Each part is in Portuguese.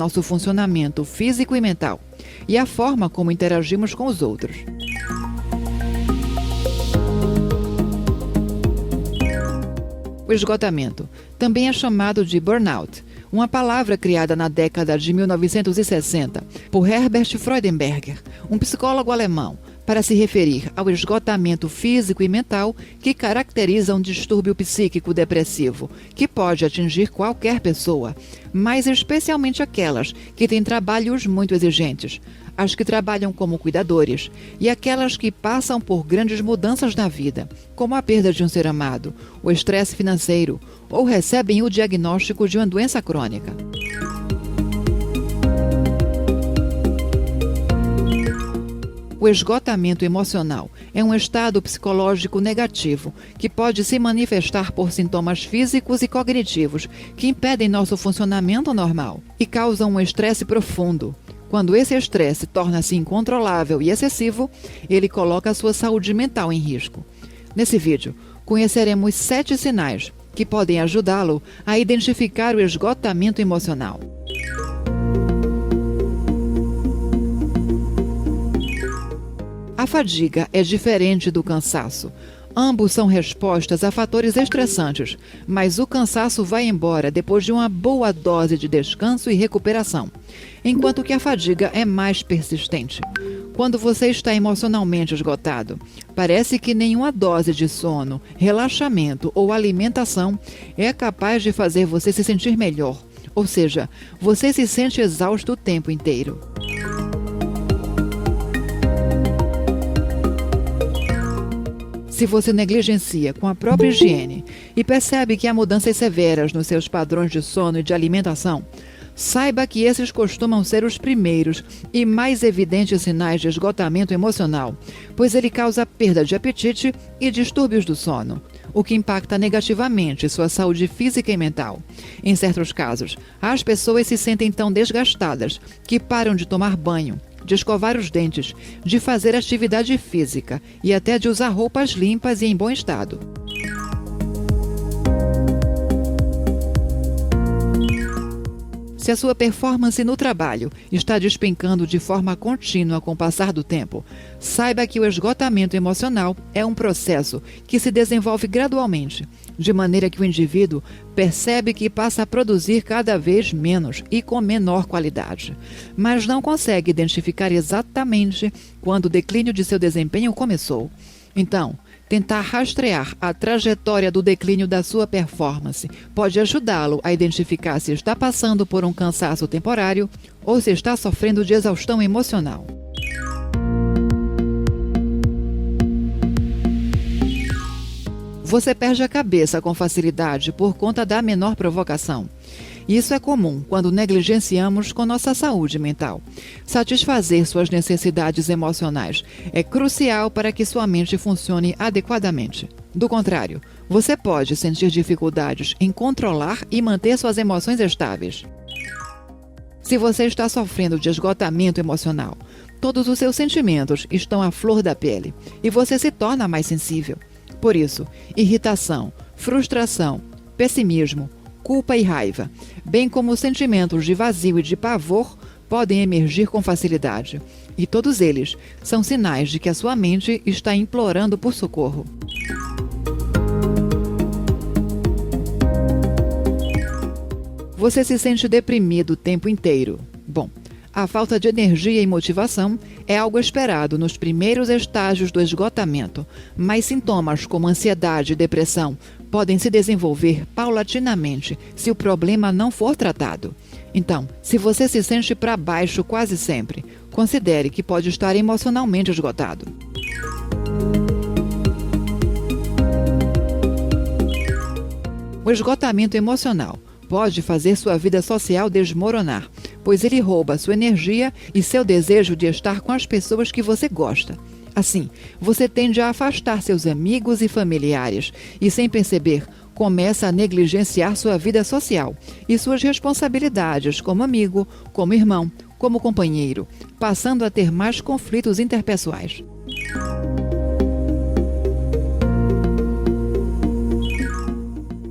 nosso funcionamento físico e mental e a forma como interagimos com os outros. O esgotamento também é chamado de burnout, uma palavra criada na década de 1960 por Herbert Freudenberger, um psicólogo alemão, para se referir ao esgotamento físico e mental que caracteriza um distúrbio psíquico depressivo, que pode atingir qualquer pessoa, mas especialmente aquelas que têm trabalhos muito exigentes, as que trabalham como cuidadores e aquelas que passam por grandes mudanças na vida, como a perda de um ser amado, o estresse financeiro ou recebem o diagnóstico de uma doença crônica. O esgotamento emocional é um estado psicológico negativo que pode se manifestar por sintomas físicos e cognitivos que impedem nosso funcionamento normal e causam um estresse profundo. Quando esse estresse torna-se incontrolável e excessivo, ele coloca a sua saúde mental em risco. Nesse vídeo, conheceremos 7 sinais que podem ajudá-lo a identificar o esgotamento emocional. A fadiga é diferente do cansaço. Ambos são respostas a fatores estressantes, mas o cansaço vai embora depois de uma boa dose de descanso e recuperação, enquanto que a fadiga é mais persistente. Quando você está emocionalmente esgotado, parece que nenhuma dose de sono, relaxamento ou alimentação é capaz de fazer você se sentir melhor, ou seja, você se sente exausto o tempo inteiro. Se você negligencia com a própria higiene e percebe que há mudanças severas nos seus padrões de sono e de alimentação, saiba que esses costumam ser os primeiros e mais evidentes sinais de esgotamento emocional, pois ele causa perda de apetite e distúrbios do sono, o que impacta negativamente sua saúde física e mental. Em certos casos, as pessoas se sentem tão desgastadas que param de tomar banho, de escovar os dentes, de fazer atividade física e até de usar roupas limpas e em bom estado. Se a sua performance no trabalho está despencando de forma contínua com o passar do tempo, saiba que o esgotamento emocional é um processo que se desenvolve gradualmente, de maneira que o indivíduo percebe que passa a produzir cada vez menos e com menor qualidade, mas não consegue identificar exatamente quando o declínio de seu desempenho começou. Então, tentar rastrear a trajetória do declínio da sua performance pode ajudá-lo a identificar se está passando por um cansaço temporário ou se está sofrendo de exaustão emocional. Você perde a cabeça com facilidade por conta da menor provocação. Isso é comum quando negligenciamos com nossa saúde mental. Satisfazer suas necessidades emocionais é crucial para que sua mente funcione adequadamente. Do contrário, você pode sentir dificuldades em controlar e manter suas emoções estáveis. Se você está sofrendo de esgotamento emocional, todos os seus sentimentos estão à flor da pele e você se torna mais sensível. Por isso, irritação, frustração, pessimismo, culpa e raiva, bem como sentimentos de vazio e de pavor, podem emergir com facilidade. E todos eles são sinais de que a sua mente está implorando por socorro. Você se sente deprimido o tempo inteiro. Bom, a falta de energia e motivação é algo esperado nos primeiros estágios do esgotamento, mas sintomas como ansiedade e depressão podem se desenvolver paulatinamente se o problema não for tratado. Então, se você se sente para baixo quase sempre, considere que pode estar emocionalmente esgotado. O esgotamento emocional pode fazer sua vida social desmoronar, pois ele rouba sua energia e seu desejo de estar com as pessoas que você gosta. Assim, você tende a afastar seus amigos e familiares e, sem perceber, começa a negligenciar sua vida social e suas responsabilidades como amigo, como irmão, como companheiro, passando a ter mais conflitos interpessoais.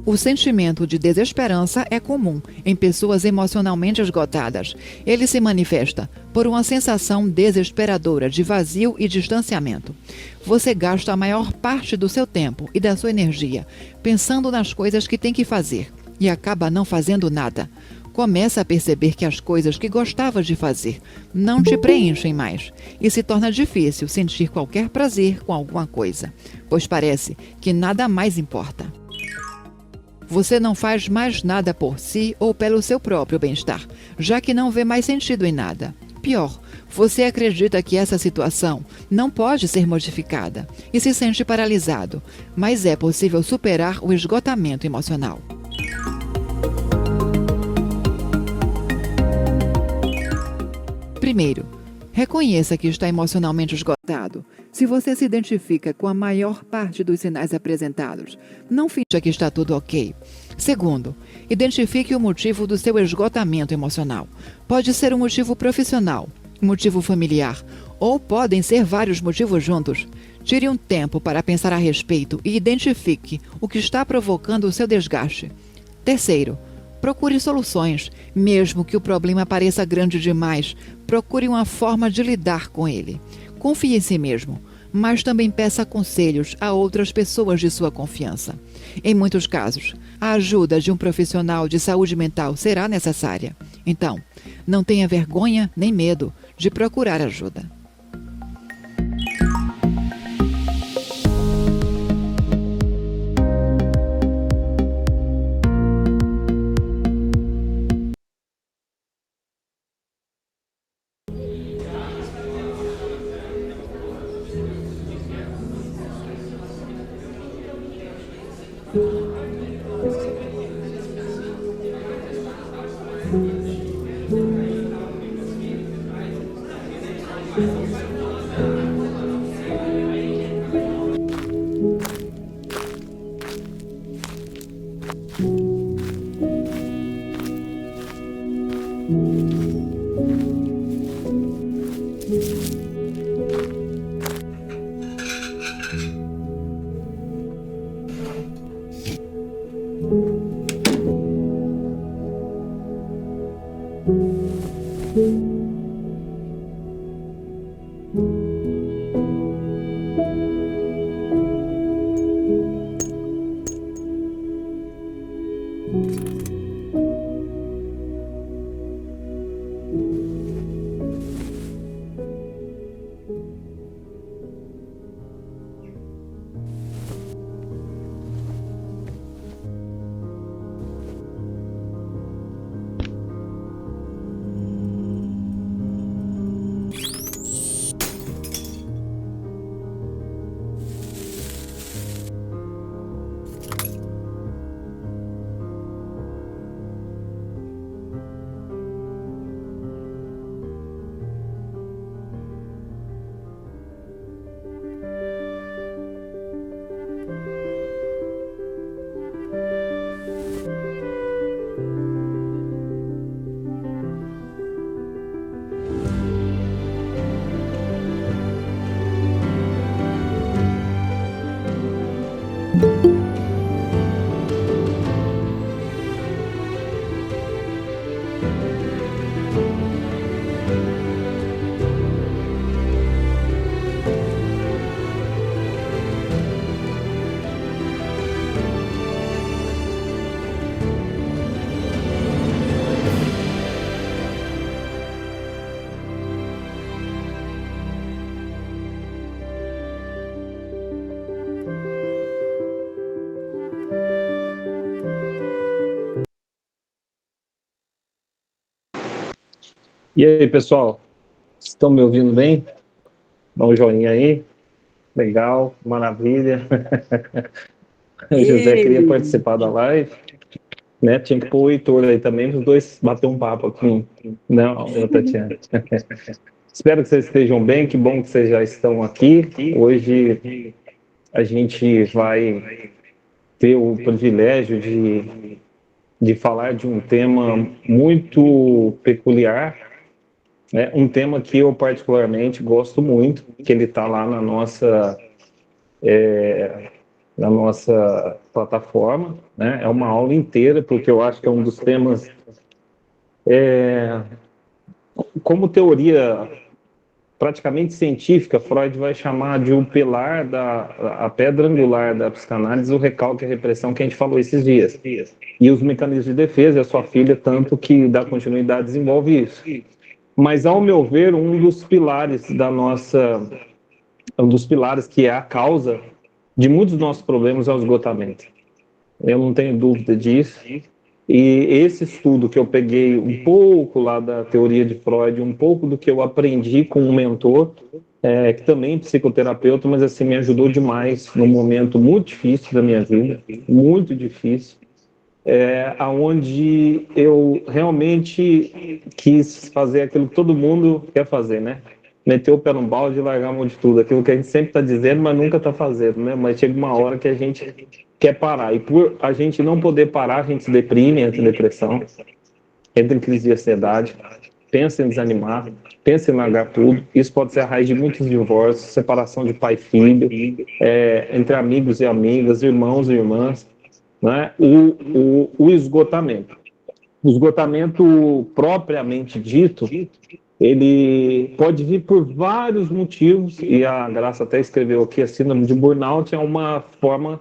O sentimento de desesperança é comum em pessoas emocionalmente esgotadas. Ele se manifesta por uma sensação desesperadora de vazio e distanciamento. Você gasta a maior parte do seu tempo e da sua energia pensando nas coisas que tem que fazer e acaba não fazendo nada. Começa a perceber que as coisas que gostava de fazer não te preenchem mais e se torna difícil sentir qualquer prazer com alguma coisa, pois parece que nada mais importa. Você não faz mais nada por si ou pelo seu próprio bem-estar, já que não vê mais sentido em nada. Pior, você acredita que essa situação não pode ser modificada e se sente paralisado, mas é possível superar o esgotamento emocional. Primeiro, reconheça que está emocionalmente esgotado. Se você se identifica com a maior parte dos sinais apresentados, não finja que está tudo ok. Segundo, identifique o motivo do seu esgotamento emocional. Pode ser um motivo profissional, um motivo familiar, ou podem ser vários motivos juntos. Tire um tempo para pensar a respeito e identifique o que está provocando o seu desgaste. Terceiro, procure soluções, mesmo que o problema pareça grande demais. Procure uma forma de lidar com ele. Confie em si mesmo, mas também peça conselhos a outras pessoas de sua confiança. Em muitos casos, a ajuda de um profissional de saúde mental será necessária. Então, não tenha vergonha nem medo de procurar ajuda. E aí, pessoal, estão me ouvindo bem? Dá um joinha aí. Legal, maravilha. O José queria participar da live, né? Tinha que pôr o Heitor aí também, os dois bater um papo aqui. Não, Tatiana. Espero que vocês estejam bem, que bom que vocês já estão aqui. Hoje a gente vai ter o privilégio de falar de um tema muito peculiar, né? Um tema que eu particularmente gosto muito, que ele está lá na nossa na nossa plataforma, né? É uma aula inteira, porque eu acho que é um dos temas, como teoria praticamente científica, Freud vai chamar de um pilar a pedra angular da psicanálise, o recalque e a repressão que a gente falou esses dias. E os mecanismos de defesa, e a sua filha, tanto que dá continuidade, desenvolve isso. Mas, ao meu ver, um dos pilares que é a causa de muitos dos nossos problemas é o esgotamento. Eu não tenho dúvida disso. E esse estudo que eu peguei um pouco lá da teoria de Freud, um pouco do que eu aprendi com um mentor, que também é psicoterapeuta, mas assim me ajudou demais num momento muito difícil da minha vida, muito difícil, aonde eu realmente quis fazer aquilo que todo mundo quer fazer, né? Meter o pé no balde e largar a mão de tudo, aquilo que a gente sempre está dizendo, mas nunca está fazendo, né? Mas chega uma hora que a gente quer parar, e por a gente não poder parar, a gente se deprime, entra em depressão, entra em crise de ansiedade, pensa em desanimar, pensa em largar tudo. Isso pode ser a raiz de muitos divórcios, separação de pai e filho, entre amigos e amigas, irmãos e irmãs, né? O esgotamento. O esgotamento propriamente dito, ele pode vir por vários motivos, e a Graça até escreveu aqui, a síndrome de burnout é uma forma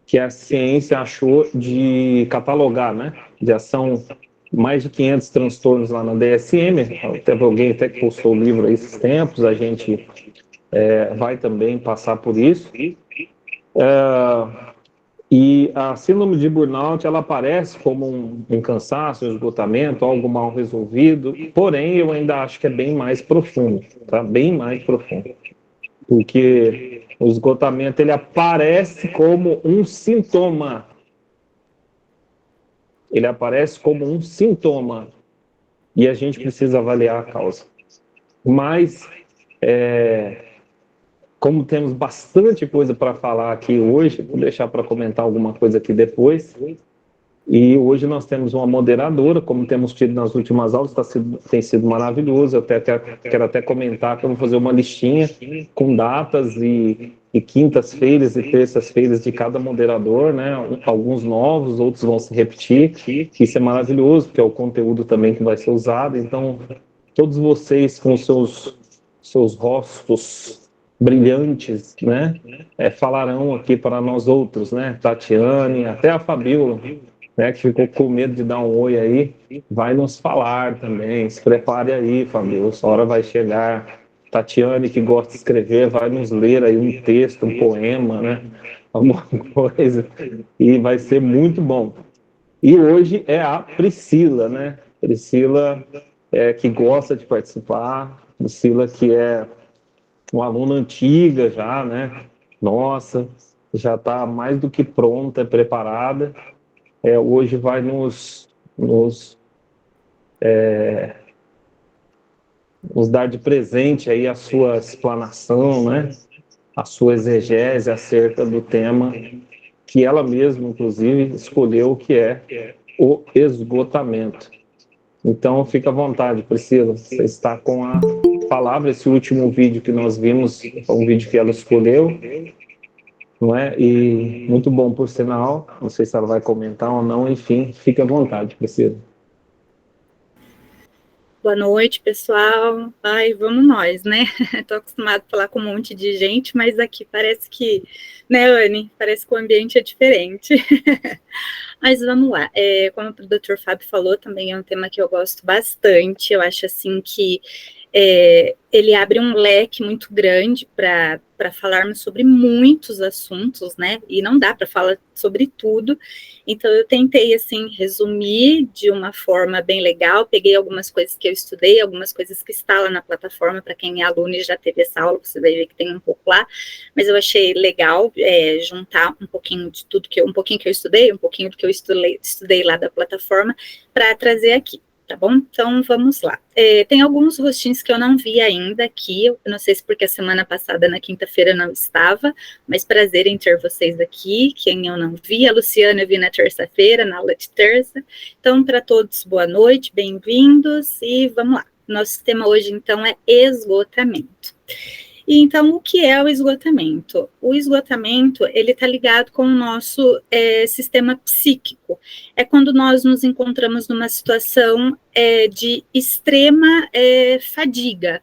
que a ciência achou de catalogar, né? Já são mais de 500 transtornos lá na DSM, teve alguém até que postou o livro aí esses tempos, a gente vai também passar por isso. E a síndrome de burnout, ela aparece como um cansaço, um esgotamento, algo mal resolvido, porém eu ainda acho que é bem mais profundo, tá? Bem mais profundo. Porque o esgotamento, ele aparece como um sintoma. Ele aparece como um sintoma e a gente precisa avaliar a causa. Mas, como temos bastante coisa para falar aqui hoje, vou deixar para comentar alguma coisa aqui depois. E hoje nós temos uma moderadora, como temos tido nas últimas aulas, tem sido maravilhoso. Eu quero até comentar que eu vou fazer uma listinha com datas e quintas-feiras e terças-feiras de cada moderador, né? Alguns novos, outros vão se repetir. Isso é maravilhoso, porque é o conteúdo também que vai ser usado. Então, todos vocês com seus rostos brilhantes, né? Falarão aqui para nós outros, né? Tatiane, até a Fabíola, né, que ficou com medo de dar um oi aí, vai nos falar também. Se prepare aí, Fabíola, sua hora vai chegar. Tatiane, que gosta de escrever, vai nos ler aí um texto, um poema, né? Alguma coisa. E vai ser muito bom. E hoje é a Priscila, né? Priscila que gosta de participar, Priscila que é uma aluna antiga já, né? Nossa, já está mais do que pronta, preparada. Hoje vai nos dar de presente aí a sua explanação, né? A sua exegese acerca do tema que ela mesma, inclusive, escolheu, que é o esgotamento. Então, fica à vontade, Priscila, você está com a palavra. Esse último vídeo que nós vimos foi um vídeo que ela escolheu, não é? E muito bom, por sinal. Não sei se ela vai comentar ou não, enfim, fique à vontade, Priscila. Boa noite, pessoal. Ai, vamos nós, né? Tô acostumada a falar com um monte de gente, mas aqui parece que, né, Anne? Parece que o ambiente é diferente. Mas vamos lá. Como o Dr. Fábio falou, também é um tema que eu gosto bastante. Eu acho, assim, que ele abre um leque muito grande para falarmos sobre muitos assuntos, né? E não dá para falar sobre tudo. Então, eu tentei, assim, resumir de uma forma bem legal. Peguei algumas coisas que eu estudei, algumas coisas que está lá na plataforma. Para quem é aluno e já teve essa aula, você vai ver que tem um pouco lá. Mas eu achei legal juntar um pouquinho de tudo um pouquinho que eu estudei, um pouquinho do que eu estudei lá da plataforma, para trazer aqui. Tá bom? Então, vamos lá. Tem alguns rostinhos que eu não vi ainda aqui, eu não sei se porque a semana passada, na quinta-feira, não estava, mas prazer em ter vocês aqui, quem eu não vi, a Luciana eu vi na terça-feira, na aula de terça. Então, para todos, boa noite, bem-vindos, e vamos lá. Nosso tema hoje, então, é esgotamento. E então, o que é o esgotamento? O esgotamento, ele está ligado com o nosso sistema psíquico. É quando nós nos encontramos numa situação de extrema fadiga,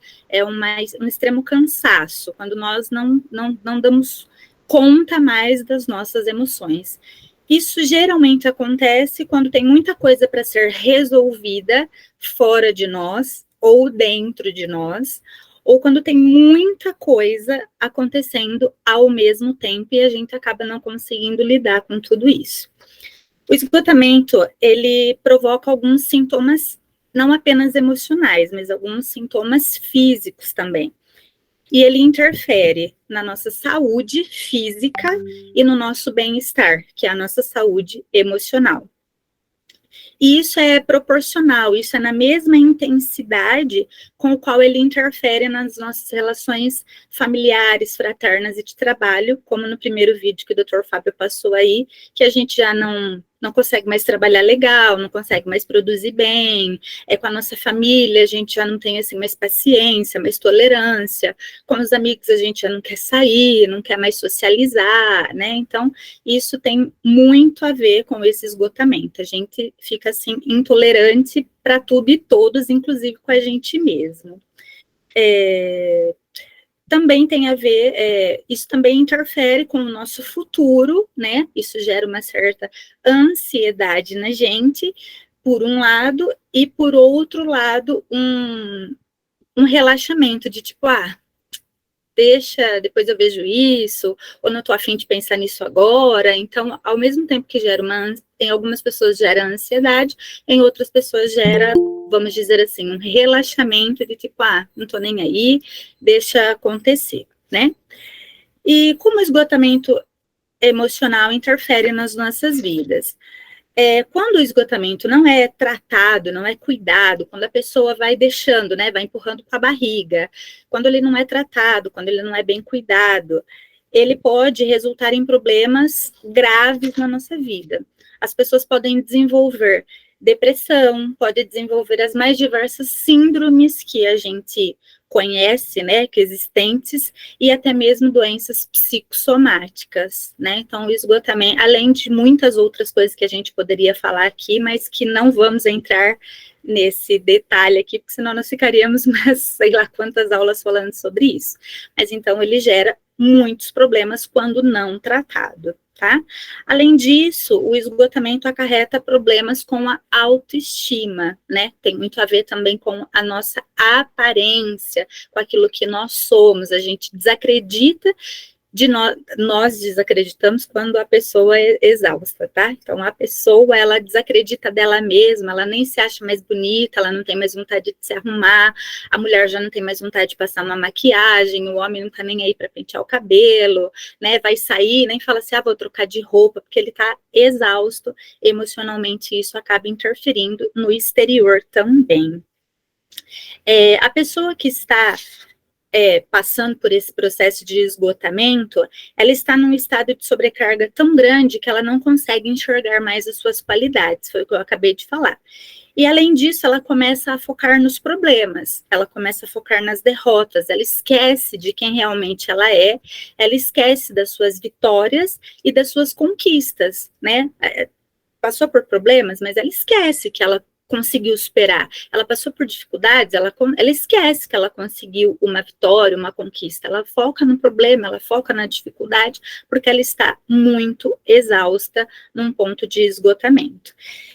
um extremo cansaço, quando nós não damos conta mais das nossas emoções. Isso geralmente acontece quando tem muita coisa para ser resolvida fora de nós ou dentro de nós, ou quando tem muita coisa acontecendo ao mesmo tempo e a gente acaba não conseguindo lidar com tudo isso. O esgotamento, ele provoca alguns sintomas, não apenas emocionais, mas alguns sintomas físicos também. E ele interfere na nossa saúde física e no nosso bem-estar, que é a nossa saúde emocional. E isso é proporcional, isso é na mesma intensidade com o qual ele interfere nas nossas relações familiares, fraternas e de trabalho, como no primeiro vídeo que o Dr. Fábio passou aí, que a gente já não consegue mais trabalhar legal, não consegue mais produzir bem, com a nossa família a gente já não tem assim mais paciência, mais tolerância, com os amigos a gente já não quer sair, não quer mais socializar, né? Então, isso tem muito a ver com esse esgotamento, a gente fica assim intolerante para tudo e todos, inclusive com a gente mesmo. Também tem a ver, isso também interfere com o nosso futuro, né? Isso gera uma certa ansiedade na gente, por um lado, e por outro lado, um relaxamento de tipo, deixa, depois eu vejo isso, ou não estou afim de pensar nisso agora. Então, ao mesmo tempo que gera em algumas pessoas gera ansiedade, em outras pessoas gera, vamos dizer assim, um relaxamento de tipo, não estou nem aí, deixa acontecer, né? E como o esgotamento emocional interfere nas nossas vidas? Quando o esgotamento não é tratado, não é cuidado, quando a pessoa vai deixando, né, vai empurrando com a barriga, quando ele não é tratado, quando ele não é bem cuidado, ele pode resultar em problemas graves na nossa vida. As pessoas podem desenvolver depressão, pode desenvolver as mais diversas síndromes que a gente conhece, né, que existentes, e até mesmo doenças psicossomáticas, né, então o esgotamento, além de muitas outras coisas que a gente poderia falar aqui, mas que não vamos entrar nesse detalhe aqui, porque senão nós ficaríamos umas, sei lá quantas aulas falando sobre isso, mas então ele gera muitos problemas quando não tratado, tá? Além disso, o esgotamento acarreta problemas com a autoestima, né? Tem muito a ver também com a nossa aparência, com aquilo que nós somos. A gente desacredita de nós desacreditamos quando a pessoa é exausta, tá? Então, a pessoa, ela desacredita dela mesma, ela nem se acha mais bonita, ela não tem mais vontade de se arrumar, a mulher já não tem mais vontade de passar uma maquiagem, o homem não tá nem aí para pentear o cabelo, né? Vai sair, nem fala assim, vou trocar de roupa, porque ele tá exausto emocionalmente, isso acaba interferindo no exterior também. A pessoa que está passando por esse processo de esgotamento, ela está num estado de sobrecarga tão grande que ela não consegue enxergar mais as suas qualidades, foi o que eu acabei de falar. E, além disso, ela começa a focar nos problemas, ela começa a focar nas derrotas, ela esquece de quem realmente ela esquece das suas vitórias e das suas conquistas, né? Passou por problemas, mas ela esquece que ela conseguiu superar, ela passou por dificuldades, ela esquece que ela conseguiu uma vitória, uma conquista, ela foca no problema, ela foca na dificuldade, porque ela está muito exausta num ponto de esgotamento.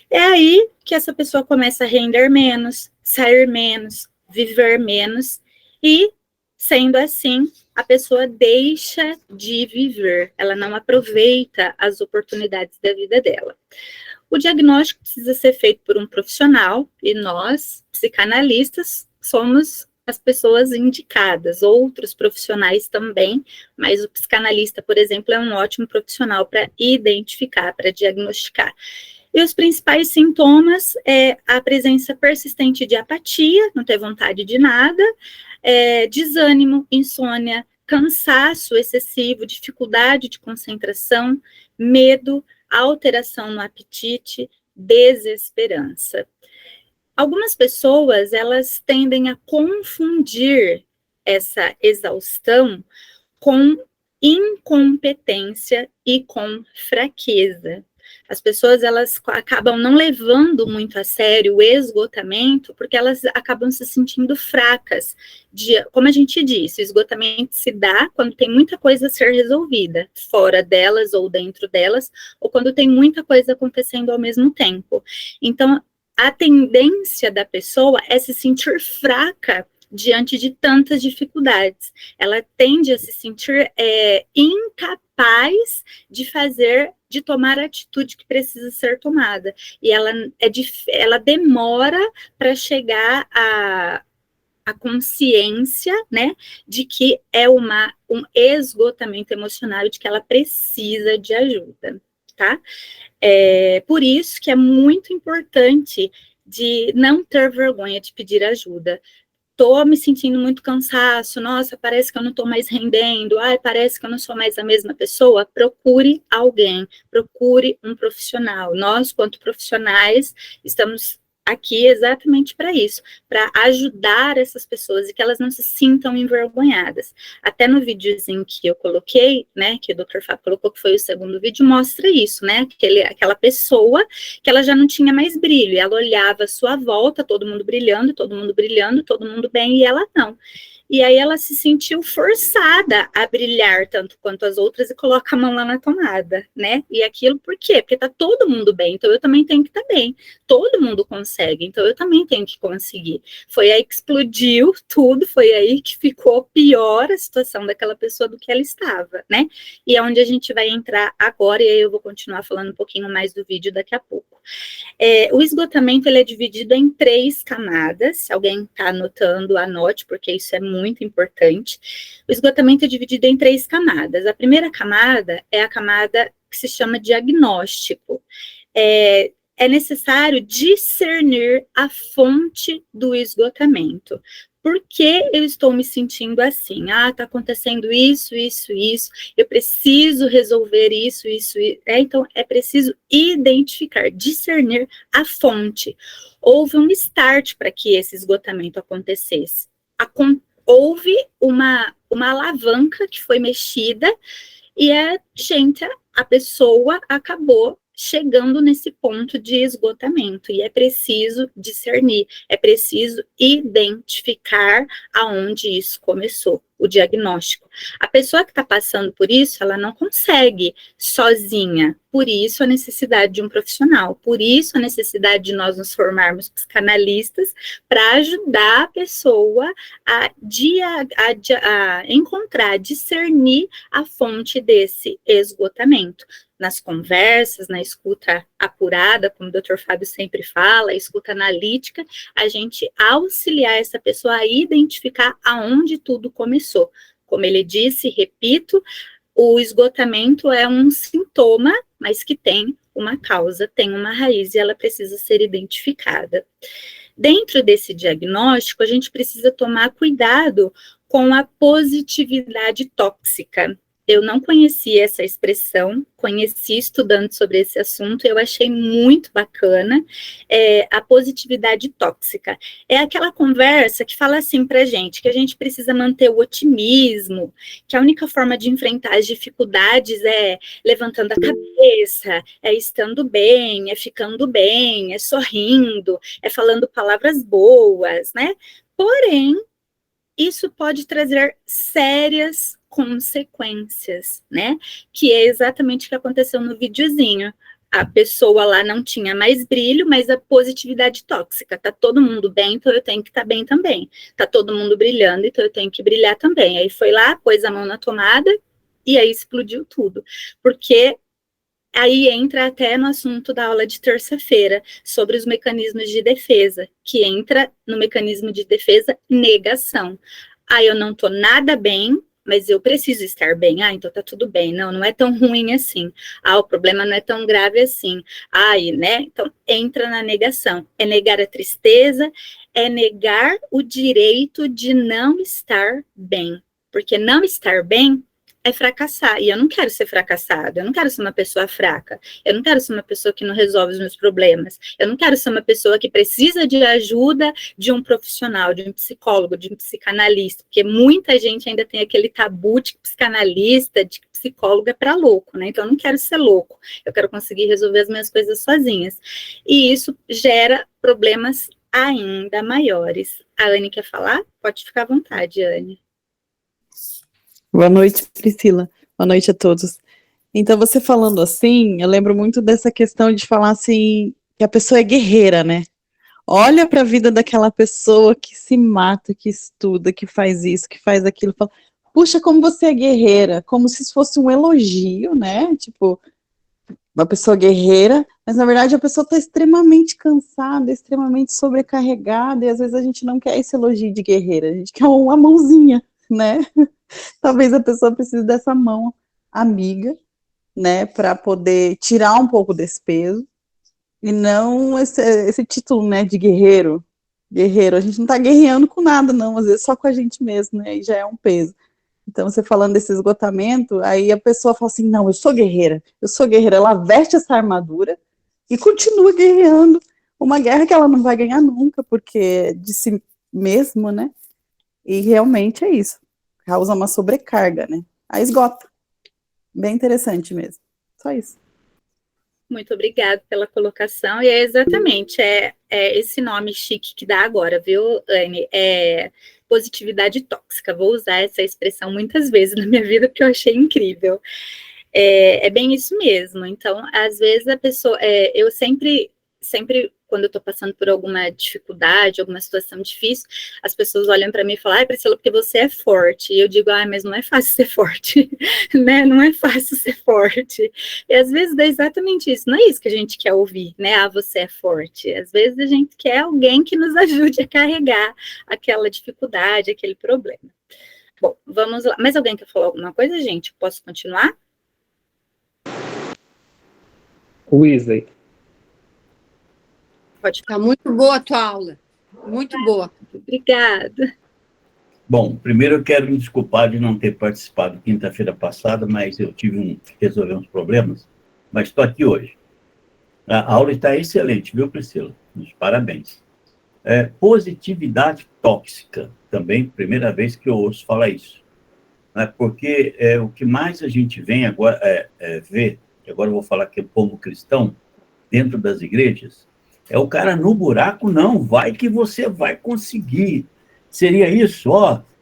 É aí que essa pessoa começa a render menos, sair menos, viver menos, e, sendo assim, a pessoa deixa de viver, ela não aproveita as oportunidades da vida dela. O diagnóstico precisa ser feito por um profissional e nós, psicanalistas, somos as pessoas indicadas, outros profissionais também, mas o psicanalista, por exemplo, é um ótimo profissional para identificar, para diagnosticar. E os principais sintomas é a presença persistente de apatia, não ter vontade de nada, desânimo, insônia, cansaço excessivo, dificuldade de concentração, medo, alteração no apetite, desesperança. Algumas pessoas, elas tendem a confundir essa exaustão com incompetência e com fraqueza. As pessoas, elas acabam não levando muito a sério o esgotamento, porque elas acabam se sentindo fracas. Como a gente disse, o esgotamento se dá quando tem muita coisa a ser resolvida, fora delas ou dentro delas, ou quando tem muita coisa acontecendo ao mesmo tempo. Então, a tendência da pessoa é se sentir fraca diante de tantas dificuldades. Ela tende a se sentir incapaz de tomar a atitude que precisa ser tomada. E ela demora para chegar à consciência, né, de que é um esgotamento emocional, de que ela precisa de ajuda, tá? Por isso que é muito importante de não ter vergonha de pedir ajuda. Estou me sentindo muito cansaço, nossa, parece que eu não estou mais rendendo, parece que eu não sou mais a mesma pessoa. Procure alguém, procure um profissional. Nós, quanto profissionais, estamos aqui exatamente para isso, para ajudar essas pessoas e que elas não se sintam envergonhadas. Até no videozinho que eu coloquei, né, que o Dr. Fábio colocou, que foi o segundo vídeo, mostra isso, né, aquela pessoa que ela já não tinha mais brilho, ela olhava à sua volta, todo mundo brilhando, todo mundo bem, e ela não. E aí ela se sentiu forçada a brilhar tanto quanto as outras e coloca a mão lá na tomada, né? E aquilo por quê? Porque tá todo mundo bem, então eu também tenho que estar bem. Todo mundo consegue, então eu também tenho que conseguir. Foi aí que explodiu tudo, foi aí que ficou pior a situação daquela pessoa do que ela estava, né? E é onde a gente vai entrar agora, e aí eu vou continuar falando um pouquinho mais do vídeo daqui a pouco. O esgotamento, ele é dividido em 3 camadas. Se alguém está anotando, anote, porque isso é muito importante. O esgotamento é dividido em 3 camadas. A primeira camada é a camada que se chama diagnóstico. É necessário discernir a fonte do esgotamento. Por que eu estou me sentindo assim? Está acontecendo isso, eu preciso resolver isso. Então, é preciso identificar, discernir a fonte. Houve um start para que esse esgotamento acontecesse. Houve uma alavanca que foi mexida e a pessoa acabou chegando nesse ponto de esgotamento, e é preciso discernir, é preciso identificar aonde isso começou, o diagnóstico. A pessoa que está passando por isso, ela não consegue sozinha, por isso a necessidade de um profissional, por isso a necessidade de nós nos formarmos psicanalistas para ajudar a pessoa a encontrar, discernir a fonte desse esgotamento. Nas conversas, na escuta apurada, como o Dr. Fábio sempre fala, a escuta analítica, a gente auxiliar essa pessoa a identificar aonde tudo começou. Como ele disse, repito, o esgotamento é um sintoma, mas que tem uma causa, tem uma raiz e ela precisa ser identificada. Dentro desse diagnóstico, a gente precisa tomar cuidado com a positividade tóxica. Eu não conhecia essa expressão, conheci estudando sobre esse assunto, eu achei muito bacana. A positividade tóxica é aquela conversa que fala assim pra gente, que a gente precisa manter o otimismo, que a única forma de enfrentar as dificuldades é levantando a cabeça, é estando bem, é ficando bem, é sorrindo, é falando palavras boas, né? Porém, isso pode trazer sérias consequências, né? Que é exatamente o que aconteceu no videozinho. A pessoa lá não tinha mais brilho, mas a positividade tóxica. Tá todo mundo bem, então eu tenho que estar bem também. Tá todo mundo brilhando, então eu tenho que brilhar também. Aí foi lá, pôs a mão na tomada e aí explodiu tudo. Porque aí entra até no assunto da aula de terça-feira, sobre os mecanismos de defesa, que entra no mecanismo de defesa negação. Eu não tô nada bem, mas eu preciso estar bem. Então tá tudo bem. Não é tão ruim assim. O problema não é tão grave assim. Né? Então entra na negação. É negar a tristeza, é negar o direito de não estar bem. Porque não estar bem é fracassar. E eu não quero ser fracassada, eu não quero ser uma pessoa fraca, eu não quero ser uma pessoa que não resolve os meus problemas, eu não quero ser uma pessoa que precisa de ajuda de um profissional, de um psicólogo, de um psicanalista, porque muita gente ainda tem aquele tabu de psicanalista, de que psicólogo é para louco, né? Então eu não quero ser louco, eu quero conseguir resolver as minhas coisas sozinhas. E isso gera problemas ainda maiores. A Anne quer falar? Pode ficar à vontade, Anne. Boa noite, Priscila. Boa noite a todos. Então, você falando assim, eu lembro muito dessa questão de falar assim, que a pessoa é guerreira, né? Olha para a vida daquela pessoa que se mata, que estuda, que faz isso, que faz aquilo. Fala, puxa, como você é guerreira, como se isso fosse um elogio, né? Tipo, uma pessoa guerreira, mas na verdade a pessoa está extremamente cansada, extremamente sobrecarregada, e às vezes a gente não quer esse elogio de guerreira, a gente quer uma mãozinha, né? Talvez a pessoa precise dessa mão amiga, né, para poder tirar um pouco desse peso, e não esse título, né, de guerreiro. Guerreiro, a gente não está guerreando com nada, não, às vezes só com a gente mesmo, né, e já é um peso. Então, você falando desse esgotamento, aí a pessoa fala assim, não, eu sou guerreira, ela veste essa armadura e continua guerreando uma guerra que ela não vai ganhar nunca, porque é de si mesmo, né, e realmente é isso. Causa uma sobrecarga, né? Aí esgota. Bem interessante mesmo. Só isso. Muito obrigada pela colocação. E é exatamente esse nome chique que dá agora, viu, Anne? É positividade tóxica. Vou usar essa expressão muitas vezes na minha vida, porque eu achei incrível. É bem isso mesmo. Então, às vezes a pessoa... eu sempre, quando eu estou passando por alguma dificuldade, alguma situação difícil, as pessoas olham para mim e falam, Priscila, porque você é forte. E eu digo, mas não é fácil ser forte, né? Não é fácil ser forte. E às vezes é exatamente isso. Não é isso que a gente quer ouvir, né? Você é forte. Às vezes a gente quer alguém que nos ajude a carregar aquela dificuldade, aquele problema. Bom, vamos lá. Mais alguém quer falar alguma coisa, gente? Posso continuar? Weasley. Pode ficar. Tá muito boa a tua aula. Muito boa. Obrigada. Bom, primeiro eu quero me desculpar de não ter participado quinta-feira passada, mas eu tive que resolver uns problemas, mas estou aqui hoje. A aula está excelente, viu, Priscila? Parabéns. Positividade tóxica, também, primeira vez que eu ouço falar isso. Porque o que mais a gente vem agora ver, agora eu vou falar que é como cristão, dentro das igrejas, é o cara no buraco, não, vai que você vai conseguir. Seria isso,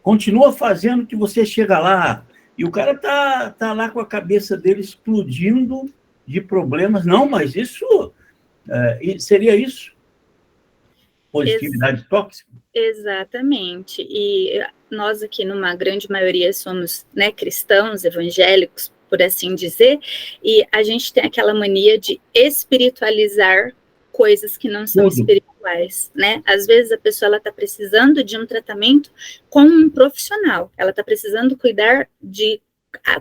continua fazendo que você chega lá. E o cara tá lá com a cabeça dele explodindo de problemas. Não, mas isso seria isso. Positividade tóxica. Exatamente. E nós aqui, numa grande maioria, somos, né, cristãos, evangélicos, por assim dizer, e a gente tem aquela mania de espiritualizar coisas que não são espirituais, né? Às vezes a pessoa está precisando de um tratamento com um profissional, ela está precisando cuidar de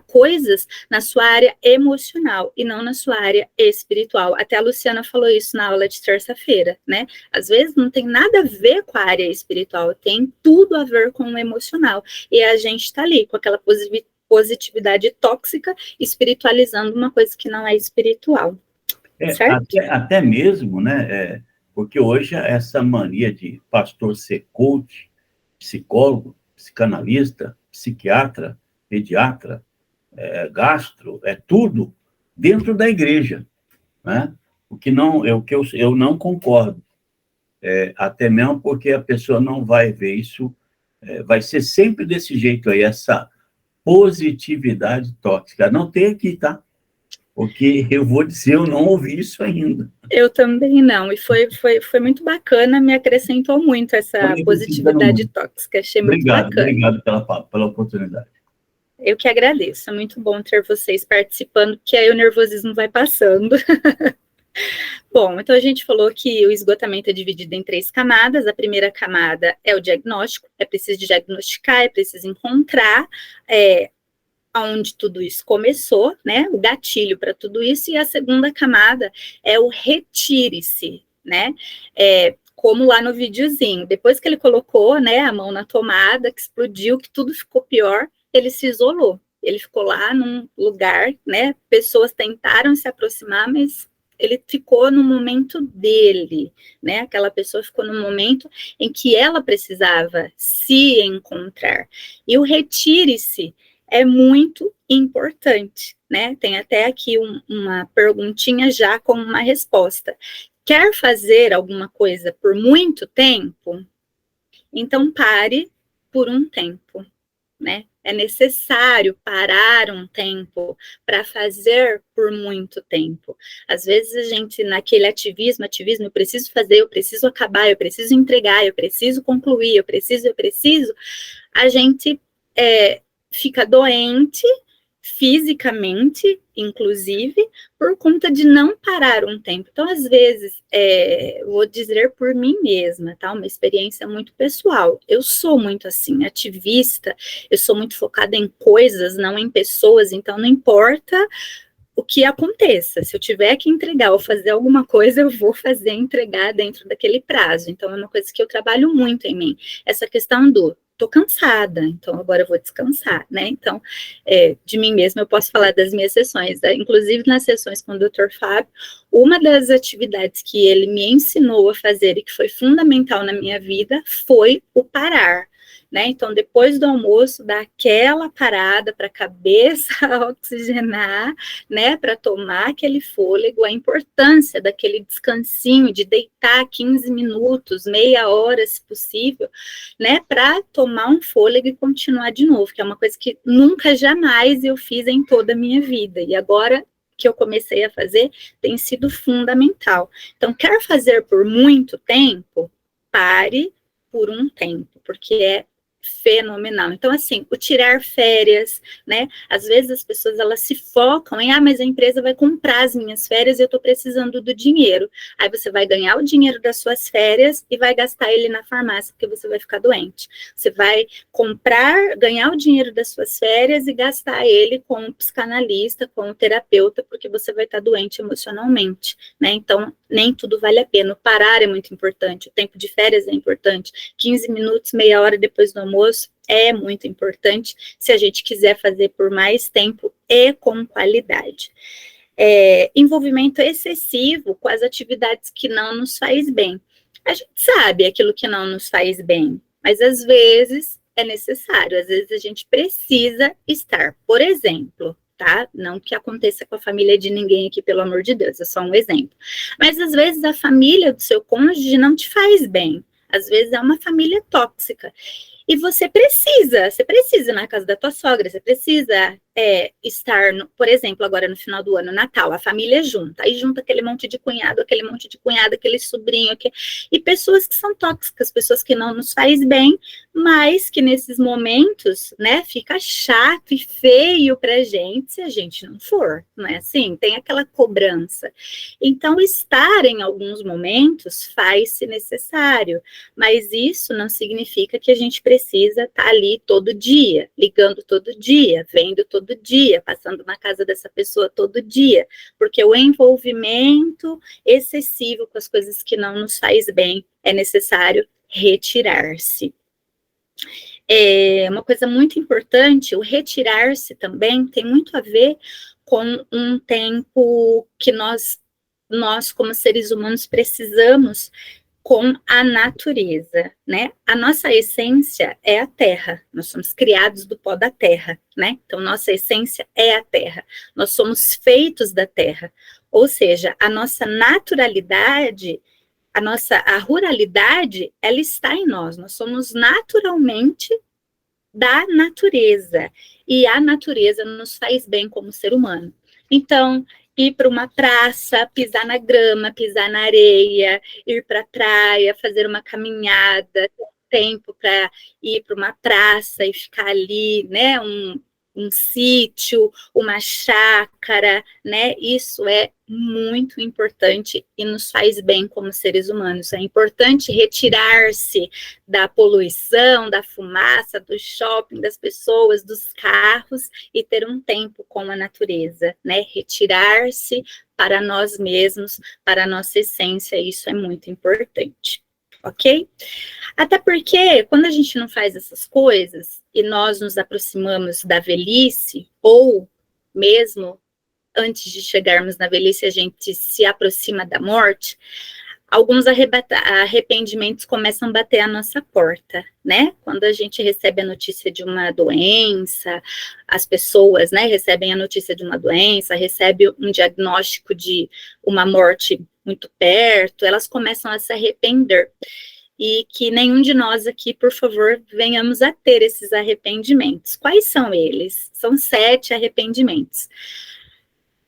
coisas na sua área emocional e não na sua área espiritual. Até a Luciana falou isso na aula de terça-feira, né? Às vezes não tem nada a ver com a área espiritual, tem tudo a ver com o emocional. E a gente está ali com aquela positividade tóxica, espiritualizando uma coisa que não é espiritual. Até mesmo, né? Porque hoje essa mania de pastor ser coach, psicólogo, psicanalista, psiquiatra, pediatra, gastro, tudo dentro da igreja, né? O que eu não concordo, até mesmo porque a pessoa não vai ver isso, vai ser sempre desse jeito aí, essa positividade tóxica. Não tem aqui, tá? Porque eu vou dizer, eu não ouvi isso ainda. Eu também não, e foi muito bacana, me acrescentou muito essa positividade tóxica, achei muito bacana. Obrigado pela oportunidade. Eu que agradeço, é muito bom ter vocês participando, porque aí o nervosismo vai passando. Bom, então a gente falou que o esgotamento é dividido em 3 camadas. A primeira camada é o diagnóstico, é preciso diagnosticar, é preciso encontrar onde tudo isso começou, né, o gatilho para tudo isso, e a segunda camada é o retire-se, né, como lá no videozinho, depois que ele colocou, né, a mão na tomada, que explodiu, que tudo ficou pior, ele se isolou, Ele ficou lá num lugar, né? Pessoas tentaram se aproximar, mas ele ficou no momento dele, né? Aquela pessoa ficou no momento em que ela precisava se encontrar. E o retire-se é muito importante, né? Tem até aqui uma perguntinha já como uma resposta. Quer fazer alguma coisa por muito tempo? Então pare por um tempo, né? É necessário parar um tempo para fazer por muito tempo. Às vezes a gente, naquele ativismo, eu preciso fazer, eu preciso acabar, eu preciso entregar, eu preciso concluir, eu preciso, a gente fica doente, fisicamente, inclusive, por conta de não parar um tempo. Então, às vezes, vou dizer por mim mesma, tá? Uma experiência muito pessoal. Eu sou muito assim, ativista, eu sou muito focada em coisas, não em pessoas, então não importa o que aconteça. Se eu tiver que entregar ou fazer alguma coisa, eu vou fazer entregar dentro daquele prazo. Então, é uma coisa que eu trabalho muito em mim. Essa questão do tô cansada, então agora eu vou descansar, né? Então, de mim mesma eu posso falar das minhas sessões, né? Inclusive nas sessões com o Dr. Fábio, uma das atividades que ele me ensinou a fazer e que foi fundamental na minha vida foi o parar. Né? Então, depois do almoço, dar aquela parada para a cabeça oxigenar, né? Para tomar aquele fôlego, a importância daquele descansinho, de deitar 15 minutos, meia hora, se possível, né? Para tomar um fôlego e continuar de novo, que é uma coisa que nunca, jamais eu fiz em toda a minha vida. E agora que eu comecei a fazer, tem sido fundamental. Então, quer fazer por muito tempo? Pare por um tempo, porque é fenomenal. Então, assim, o tirar férias, né? Às vezes as pessoas, elas se focam em, mas a empresa vai comprar as minhas férias e eu tô precisando do dinheiro. Aí você vai ganhar o dinheiro das suas férias e vai gastar ele na farmácia, porque você vai ficar doente. Você vai ganhar o dinheiro das suas férias e gastar ele com um psicanalista, com um terapeuta, porque você vai estar doente emocionalmente, né? Então, nem tudo vale a pena. O parar é muito importante, o tempo de férias é importante. 15 minutos, meia hora depois do almoço é muito importante se a gente quiser fazer por mais tempo e com qualidade. Envolvimento excessivo com as atividades que não nos faz bem. A gente sabe aquilo que não nos faz bem, mas às vezes é necessário, às vezes a gente precisa estar, por exemplo, tá? Não que aconteça com a família de ninguém aqui, pelo amor de Deus, é só um exemplo. Mas às vezes a família do seu cônjuge não te faz bem, às vezes é uma família tóxica. E você precisa ir na casa da tua sogra, você precisa estar, por exemplo, agora no final do ano, Natal, a família junta, aí junta aquele monte de cunhado, aquele sobrinho, e pessoas que são tóxicas, pessoas que não nos faz bem, mas que nesses momentos, né, fica chato e feio pra gente se a gente não for, não é assim? Tem aquela cobrança. Então, estar em alguns momentos faz-se necessário, mas isso não significa que a gente precisa estar ali todo dia, ligando todo dia, vendo todo dia, passando na casa dessa pessoa todo dia, porque o envolvimento excessivo com as coisas que não nos faz bem é necessário retirar-se. Uma coisa muito importante, o retirar-se também tem muito a ver com um tempo que nós como seres humanos precisamos com a natureza, né? A nossa essência é a terra, nós somos criados do pó da terra, né? Então, nossa essência é a terra, nós somos feitos da terra, ou seja, a nossa naturalidade, a ruralidade, ela está em nós somos naturalmente da natureza, e a natureza nos faz bem como ser humano. Então, ir para uma praça, pisar na grama, pisar na areia, ir para a praia, fazer uma caminhada, ter tempo para ir para uma praça e ficar ali, né, um sítio, uma chácara, né? Isso é muito importante e nos faz bem como seres humanos. É importante retirar-se da poluição, da fumaça, do shopping, das pessoas, dos carros e ter um tempo com a natureza, né? Retirar-se para nós mesmos, para a nossa essência, isso é muito importante. ok? Até porque, quando a gente não faz essas coisas, e nós nos aproximamos da velhice, ou mesmo antes de chegarmos na velhice, a gente se aproxima da morte, alguns arrependimentos começam a bater à nossa porta, né? Quando a gente recebe a notícia de uma doença, as pessoas, né, recebem a notícia de uma doença, recebem um diagnóstico de uma morte muito perto, elas começam a se arrepender. E que nenhum de nós aqui, por favor, venhamos a ter esses arrependimentos. Quais são eles? São 7 arrependimentos.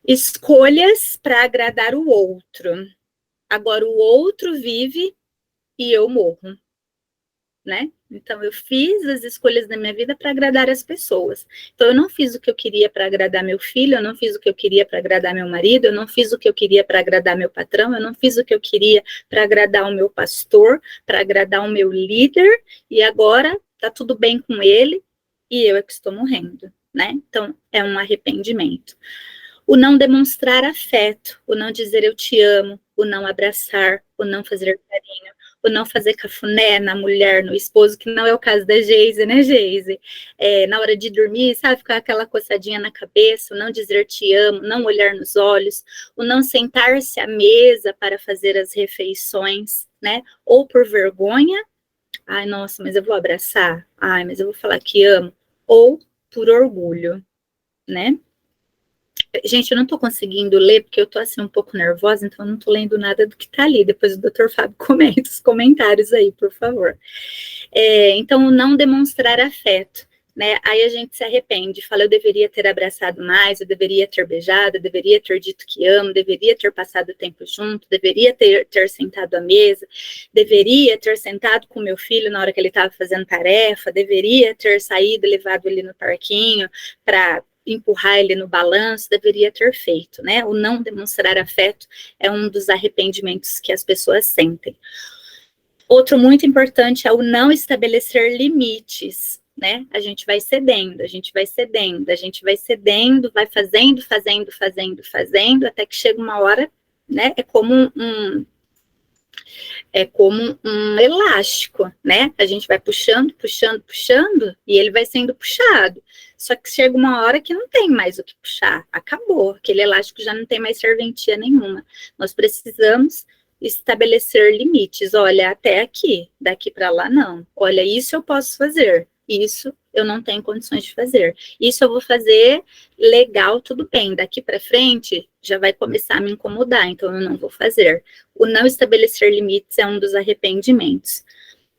Escolhas para agradar o outro. Agora o outro vive e eu morro, né? Então eu fiz as escolhas da minha vida para agradar as pessoas. Então eu não fiz o que eu queria para agradar meu filho, eu não fiz o que eu queria para agradar meu marido, eu não fiz o que eu queria para agradar meu patrão, eu não fiz o que eu queria para agradar o meu pastor, para agradar o meu líder, e agora tá tudo bem com ele e eu é que estou morrendo, né? Então é um arrependimento. O não demonstrar afeto, o não dizer eu te amo, o não abraçar, o não fazer carinho, o não fazer cafuné na mulher, no esposo, que não é o caso da Geise, né, Geise? Na hora de dormir, sabe, ficar aquela coçadinha na cabeça, o não dizer te amo, não olhar nos olhos, o não sentar-se à mesa para fazer as refeições, né? Ou por vergonha, ai, nossa, mas eu vou abraçar, ai, mas eu vou falar que amo, ou por orgulho, né? Gente, eu não tô conseguindo ler, porque eu tô assim um pouco nervosa, então eu não tô lendo nada do que tá ali. Depois o Dr. Fábio comenta os comentários aí, por favor. Então, não demonstrar afeto, né? Aí a gente se arrepende, fala, eu deveria ter abraçado mais, eu deveria ter beijado, eu deveria ter dito que amo, deveria ter passado tempo junto, deveria ter sentado à mesa, deveria ter sentado com meu filho na hora que ele estava fazendo tarefa, deveria ter saído e levado ele no parquinho para empurrar ele no balanço, deveria ter feito, né? O não demonstrar afeto é um dos arrependimentos que as pessoas sentem. Outro muito importante é o não estabelecer limites, né? A gente vai cedendo, a gente vai cedendo, a gente vai cedendo, vai fazendo, até que chega uma hora, né? É como um elástico, né? A gente vai puxando, e ele vai sendo puxado. Só que chega uma hora que não tem mais o que puxar, acabou. Aquele elástico já não tem mais serventia nenhuma. Nós precisamos estabelecer limites. Olha, até aqui, daqui para lá não. Olha, isso eu posso fazer, isso eu não tenho condições de fazer. Isso eu vou fazer legal, tudo bem. Daqui para frente já vai começar a me incomodar, então eu não vou fazer. O não estabelecer limites é um dos arrependimentos.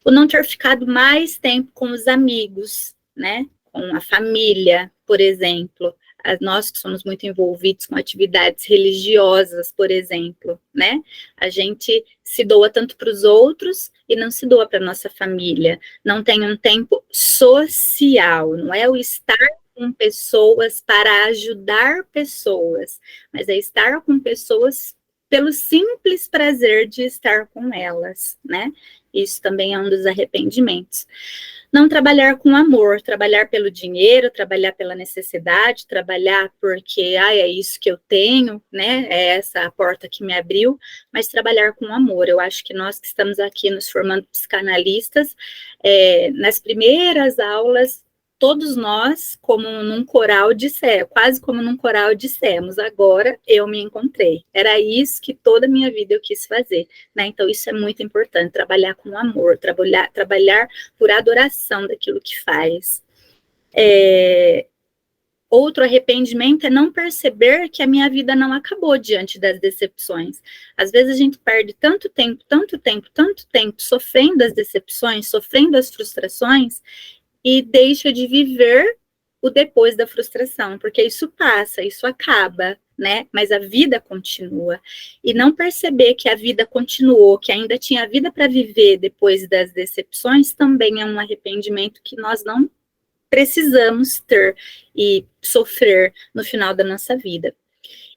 O não ter ficado mais tempo com os amigos, né? Com a família, por exemplo. Nós que somos muito envolvidos com atividades religiosas, por exemplo, né? A gente se doa tanto para os outros e não se doa para a nossa família. Não tem um tempo social, não é o estar com pessoas para ajudar pessoas, mas é estar com pessoas pelo simples prazer de estar com elas, né? Isso também é um dos arrependimentos. Não trabalhar com amor, trabalhar pelo dinheiro, trabalhar pela necessidade, trabalhar porque, é isso que eu tenho, né? É essa a porta que me abriu, mas trabalhar com amor. Eu acho que nós que estamos aqui nos formando psicanalistas, nas primeiras aulas, todos nós, como num coral, quase como num coral dissemos, agora eu me encontrei. Era isso que toda a minha vida eu quis fazer, né? Então isso é muito importante, trabalhar com amor, trabalhar por adoração daquilo que faz. Outro arrependimento é não perceber que a minha vida não acabou diante das decepções. Às vezes a gente perde tanto tempo sofrendo as decepções, sofrendo as frustrações, e deixa de viver o depois da frustração, porque isso passa, isso acaba, né? Mas a vida continua. E não perceber que a vida continuou, que ainda tinha vida para viver depois das decepções, também é um arrependimento que nós não precisamos ter e sofrer no final da nossa vida.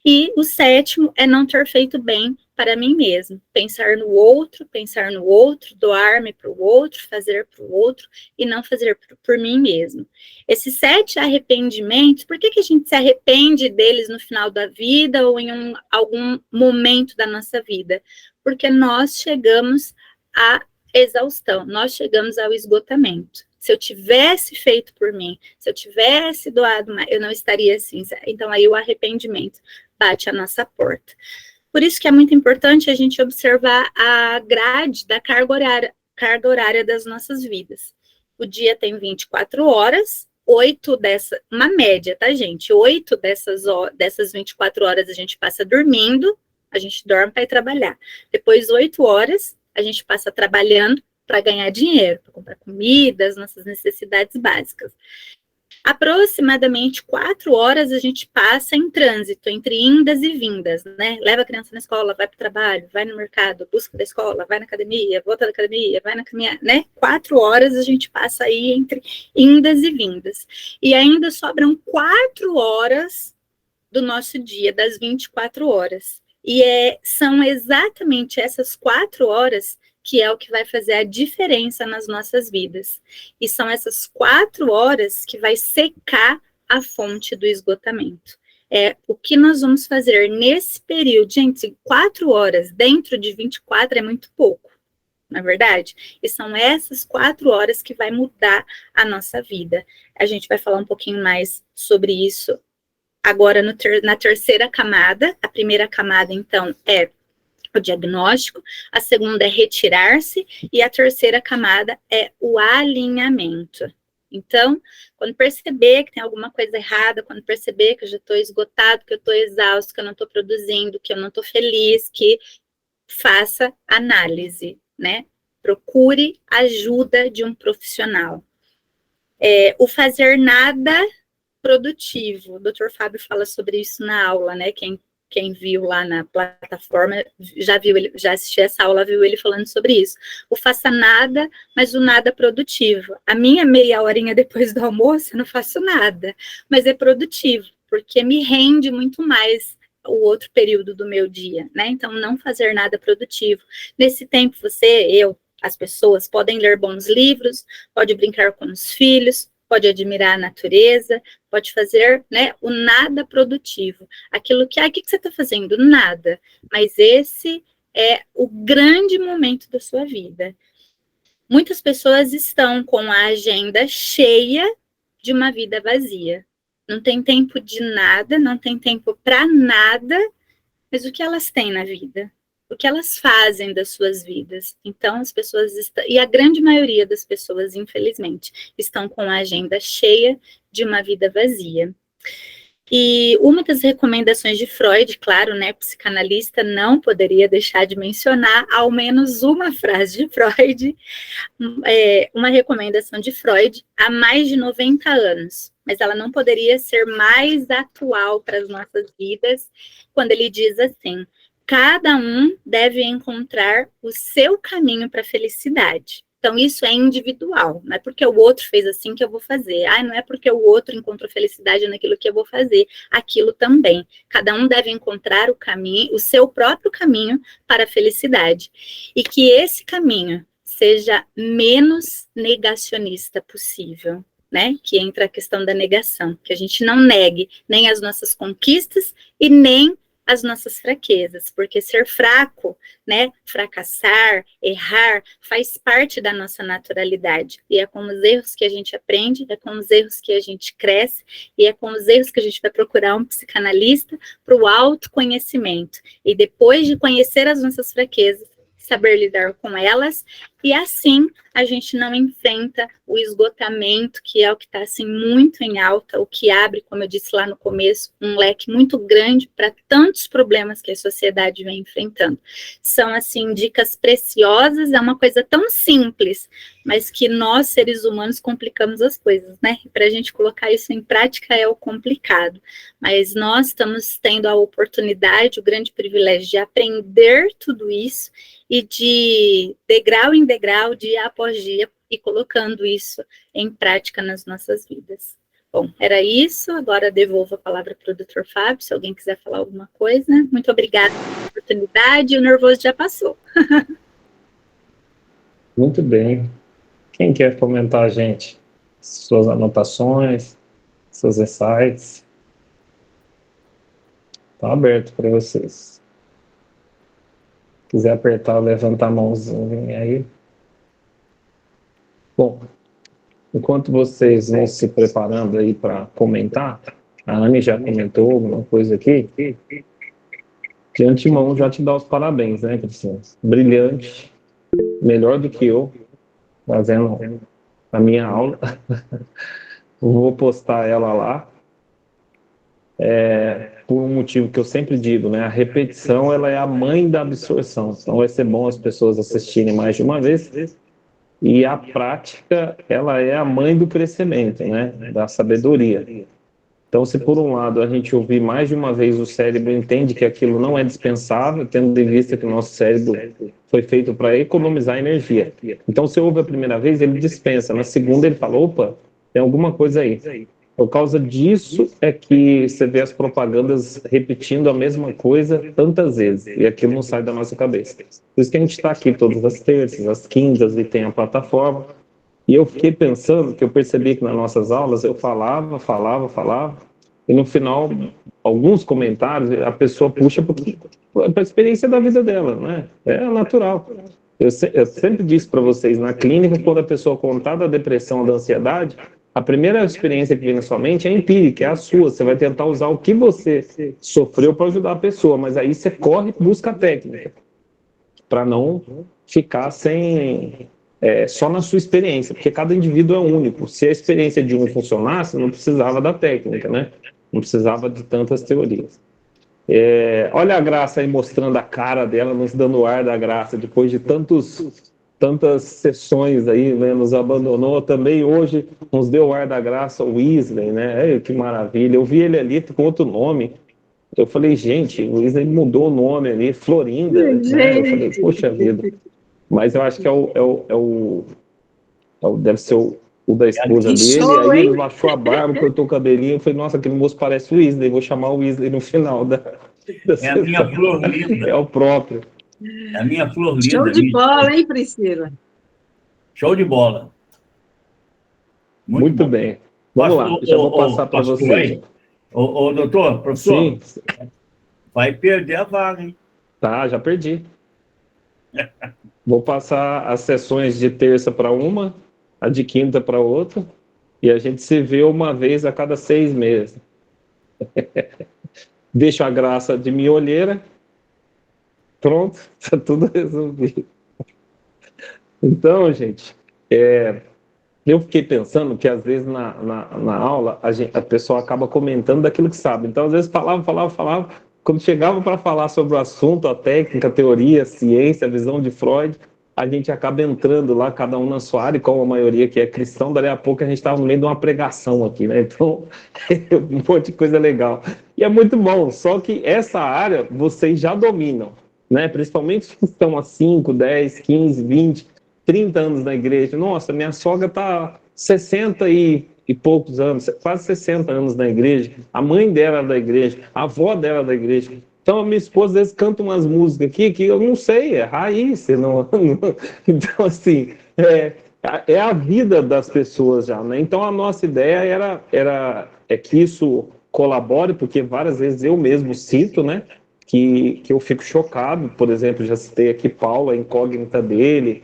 E o 7º é não ter feito bem para mim mesmo. Pensar no outro, doar-me para o outro, fazer para o outro e não fazer por mim mesmo. Esses 7 arrependimentos, por que a gente se arrepende deles no final da vida ou em algum momento da nossa vida? Porque nós chegamos a exaustão, nós chegamos ao esgotamento. Se eu tivesse feito por mim, se eu tivesse doado mais, eu não estaria assim. Então, aí o arrependimento bate à nossa porta. Por isso que é muito importante a gente observar a grade da carga horária das nossas vidas. O dia tem 24 horas, 8 dessas, uma média, tá, gente? 8 dessas 24 horas a gente passa dormindo, a gente dorme para ir trabalhar. Depois, 8 horas, a gente passa trabalhando para ganhar dinheiro, para comprar comida, as nossas necessidades básicas. Aproximadamente 4 horas a gente passa em trânsito, entre indas e vindas, né? Leva a criança na escola, vai para o trabalho, vai no mercado, busca da escola, vai na academia, volta da academia, vai na caminhada, né? 4 horas a gente passa aí entre indas e vindas. E ainda sobram 4 horas do nosso dia, das 24 horas. E são exatamente essas 4 horas que é o que vai fazer a diferença nas nossas vidas. E são essas 4 horas que vai secar a fonte do esgotamento. O que nós vamos fazer nesse período? Gente, 4 horas dentro de 24 é muito pouco, não é verdade? E são essas 4 horas que vai mudar a nossa vida. A gente vai falar um pouquinho mais sobre isso agora na terceira camada. A primeira camada, então, é o diagnóstico, a segunda é retirar-se, e a terceira camada é o alinhamento. Então, quando perceber que tem alguma coisa errada, quando perceber que eu já estou esgotado, que eu estou exausto, que eu não estou produzindo, que eu não estou feliz, que faça análise, né? Procure ajuda de um profissional. O fazer nada produtivo, o Dr. Fábio fala sobre isso na aula, né? Quem viu lá na plataforma, já assistiu essa aula, viu ele falando sobre isso. O faça nada, mas o nada produtivo. A minha meia horinha depois do almoço, eu não faço nada, mas é produtivo, porque me rende muito mais o outro período do meu dia, né? Então, não fazer nada produtivo. Nesse tempo, as pessoas podem ler bons livros, pode brincar com os filhos, pode admirar a natureza, pode fazer, né, o nada produtivo. Aquilo que, o que você está fazendo? Nada. Mas esse é o grande momento da sua vida. Muitas pessoas estão com a agenda cheia de uma vida vazia. Não tem tempo de nada, não tem tempo para nada, mas o que elas têm na vida? O que elas fazem das suas vidas? Então, as pessoas e a grande maioria das pessoas, infelizmente, estão com a agenda cheia de uma vida vazia. E uma das recomendações de Freud, claro, né, psicanalista, não poderia deixar de mencionar ao menos uma frase de Freud, uma recomendação de Freud há mais de 90 anos, mas ela não poderia ser mais atual para as nossas vidas, quando ele diz assim: cada um deve encontrar o seu caminho para a felicidade. Então, isso é individual. Não é porque o outro fez assim que eu vou fazer. Não é porque o outro encontrou felicidade naquilo que eu vou fazer. Aquilo também. Cada um deve encontrar o seu próprio caminho para a felicidade. E que esse caminho seja menos negacionista possível, né? Que entra a questão da negação. Que a gente não negue nem as nossas conquistas e nem as nossas fraquezas, porque ser fraco, né, fracassar, errar, faz parte da nossa naturalidade, e é com os erros que a gente aprende, é com os erros que a gente cresce, e é com os erros que a gente vai procurar um psicanalista para o autoconhecimento, e depois de conhecer as nossas fraquezas, saber lidar com elas, e assim a gente não enfrenta o esgotamento, que é o que está assim muito em alta, o que abre, como eu disse lá no começo, um leque muito grande para tantos problemas que a sociedade vem enfrentando. São assim dicas preciosas, é uma coisa tão simples, mas que nós, seres humanos, complicamos as coisas, né? E para a gente colocar isso em prática é o complicado. Mas nós estamos tendo a oportunidade, o grande privilégio de aprender tudo isso e de degrau em degrau, dia após dia, e colocando isso em prática nas nossas vidas. Bom, era isso. Agora devolvo a palavra para o Dr. Fábio, se alguém quiser falar alguma coisa. Muito obrigada pela oportunidade, o nervoso já passou. Muito bem. Quem quer comentar, gente? Suas anotações, seus insights? Está aberto para vocês. Se quiser apertar, levantar a mãozinha aí. Bom, enquanto vocês vão se preparando aí para comentar, a Anne já comentou alguma coisa aqui. De antemão, já te dá os parabéns, né, Cristina? Brilhante, melhor do que eu, fazendo a minha aula. Vou postar ela lá. Por um motivo que eu sempre digo, né? A repetição, ela é a mãe da absorção. Então, vai ser bom as pessoas assistirem mais de uma vez. E a prática, ela é a mãe do crescimento, né? Da sabedoria. Então, se por um lado a gente ouvir mais de uma vez, o cérebro entende que aquilo não é dispensável, tendo em vista que o nosso cérebro foi feito para economizar energia. Então, se ouve a primeira vez, ele dispensa. Na segunda, ele fala, opa, tem alguma coisa aí. Por causa disso é que você vê as propagandas repetindo a mesma coisa tantas vezes, e aquilo não sai da nossa cabeça. Por isso que a gente está aqui todas as terças, as quintas, e tem a plataforma. E eu fiquei pensando que eu percebi que nas nossas aulas eu falava, e no final, alguns comentários, a pessoa puxa para a experiência da vida dela, né? É natural. Eu sempre disse para vocês, na clínica, quando a pessoa contar da depressão, da ansiedade, a primeira experiência que vem na sua mente é empírica, é a sua. Você vai tentar usar o que você sofreu para ajudar a pessoa, mas aí você corre e busca a técnica, para não ficar só na sua experiência, porque cada indivíduo é único. Se a experiência de um funcionasse, não precisava da técnica, né? Não precisava de tantas teorias. Olha a Graça aí mostrando a cara dela, nos dando o ar da Graça, depois de tantas sessões aí, né? Nos abandonou também. Hoje nos deu o ar da Graça, o Weasley, né? Que maravilha. Eu vi ele ali com outro nome. Eu falei, gente, o Weasley mudou o nome ali, Florinda, né? Eu falei, poxa vida. Mas eu acho que deve ser o da esposa dele. show, Aí hein? ele baixou a barba, cortou o cabelinho. Eu falei, nossa, aquele moço parece o Weasley. Vou chamar o Weasley no final da É a minha flor linda. É o próprio. É a minha flor linda. Show de bola, hein, Priscila? Show de bola. Muito bem. Vamos lá, já vou passar para você. Ô, doutor, professor. Sim. Vai perder a vaga, hein? Tá, já perdi. Vou passar as sessões de terça para uma, a de quinta para outra, e a gente se vê uma vez a cada 6 meses. Deixo a Graça de minha olheira. Pronto, está tudo resolvido. Então, gente, eu fiquei pensando que às vezes na aula a pessoa acaba comentando daquilo que sabe. Então, às vezes falava. Quando chegava para falar sobre o assunto, a técnica, a teoria, a ciência, a visão de Freud, a gente acaba entrando lá, cada um na sua área, e como a maioria que é cristão, dali a pouco a gente estava no meio de uma pregação aqui, né? Então, um monte de coisa legal. E é muito bom, só que essa área vocês já dominam, né? Principalmente os que estão há 5, 10, 15, 20, 30 anos na igreja. Nossa, minha sogra está 60 e poucos anos, quase 60 anos na igreja. A mãe dela era da igreja, a avó dela era da igreja. Então, a minha esposa, às vezes, canta umas músicas aqui que eu não sei, é raiz. Então, assim, é a vida das pessoas já, né? Então, a nossa ideia é que isso colabore, porque várias vezes eu mesmo cito, né? Que eu fico chocado. Por exemplo, já citei aqui Paulo, a incógnita dele,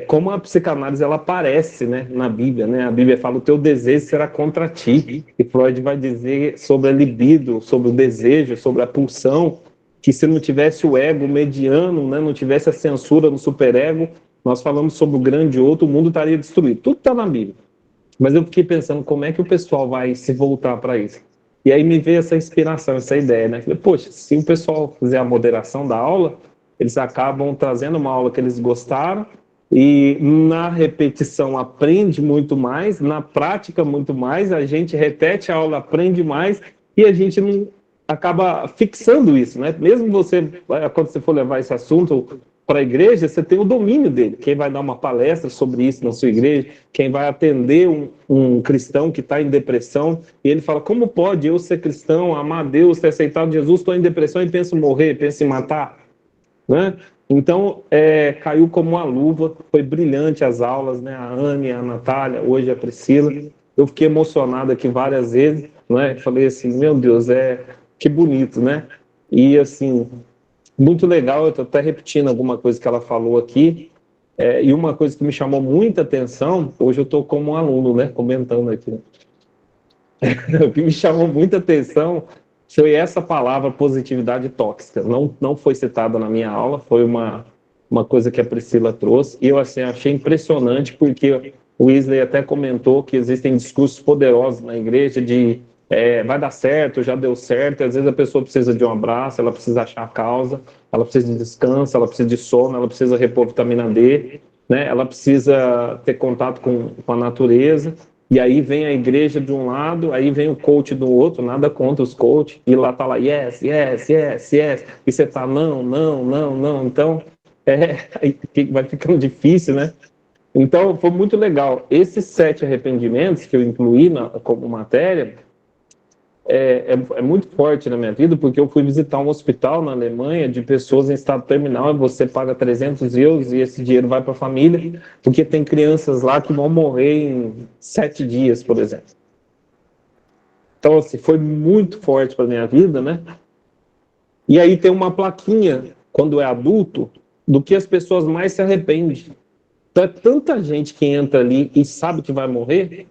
como a psicanálise ela aparece, né, na Bíblia, né? A Bíblia fala, o teu desejo será contra ti, e Freud vai dizer sobre a libido, sobre o desejo, sobre a pulsão, que se não tivesse o ego mediano, né, não tivesse a censura no superego, nós falamos sobre o grande outro, o mundo estaria destruído. Tudo está na Bíblia. Mas eu fiquei pensando, como é que o pessoal vai se voltar para isso? E aí me veio essa inspiração, essa ideia, né? Falei, poxa, se o pessoal fizer a moderação da aula, eles acabam trazendo uma aula que eles gostaram, e na repetição aprende muito mais, na prática muito mais, a gente repete a aula, aprende mais, e a gente não acaba fixando isso, né? Mesmo você, quando você for levar esse assunto para a igreja, você tem o domínio dele. Quem vai dar uma palestra sobre isso na sua igreja, quem vai atender um cristão que está em depressão, e ele fala, como pode eu ser cristão, amar Deus, ter aceitado Jesus, estou em depressão e penso em morrer, penso em matar, né? Então, caiu como uma luva, foi brilhante as aulas, né? A Anne, a Natália, hoje a Priscila. Eu fiquei emocionado aqui várias vezes, né? Falei assim, meu Deus, que bonito, né? E, assim, muito legal, eu estou até repetindo alguma coisa que ela falou aqui. E uma coisa que me chamou muita atenção, hoje eu estou como um aluno, né, comentando aqui. O que me chamou muita atenção foi essa palavra positividade tóxica. Não foi citada na minha aula, foi uma coisa que a Priscila trouxe, e eu assim, achei impressionante, porque o Wesley até comentou que existem discursos poderosos na igreja de vai dar certo, já deu certo, e às vezes a pessoa precisa de um abraço, ela precisa achar a causa, ela precisa de descanso, ela precisa de sono, ela precisa repor vitamina D, né? Ela precisa ter contato com a natureza, e aí vem a igreja de um lado, aí vem o coach do outro, nada contra os coaches, e lá tá lá, yes, yes, yes, yes, e você tá, não, não, não, não, então, aí vai ficando difícil, né? Então, foi muito legal. Esses 7 arrependimentos que eu incluí como matéria, é muito forte na minha vida, porque eu fui visitar um hospital na Alemanha de pessoas em estado terminal, e você paga 300 euros e esse dinheiro vai para a família, porque tem crianças lá que vão morrer em 7 dias, por exemplo. Então, assim, foi muito forte para a minha vida, né? E aí tem uma plaquinha, quando é adulto, do que as pessoas mais se arrependem. Então, é tanta gente que entra ali e sabe que vai morrer,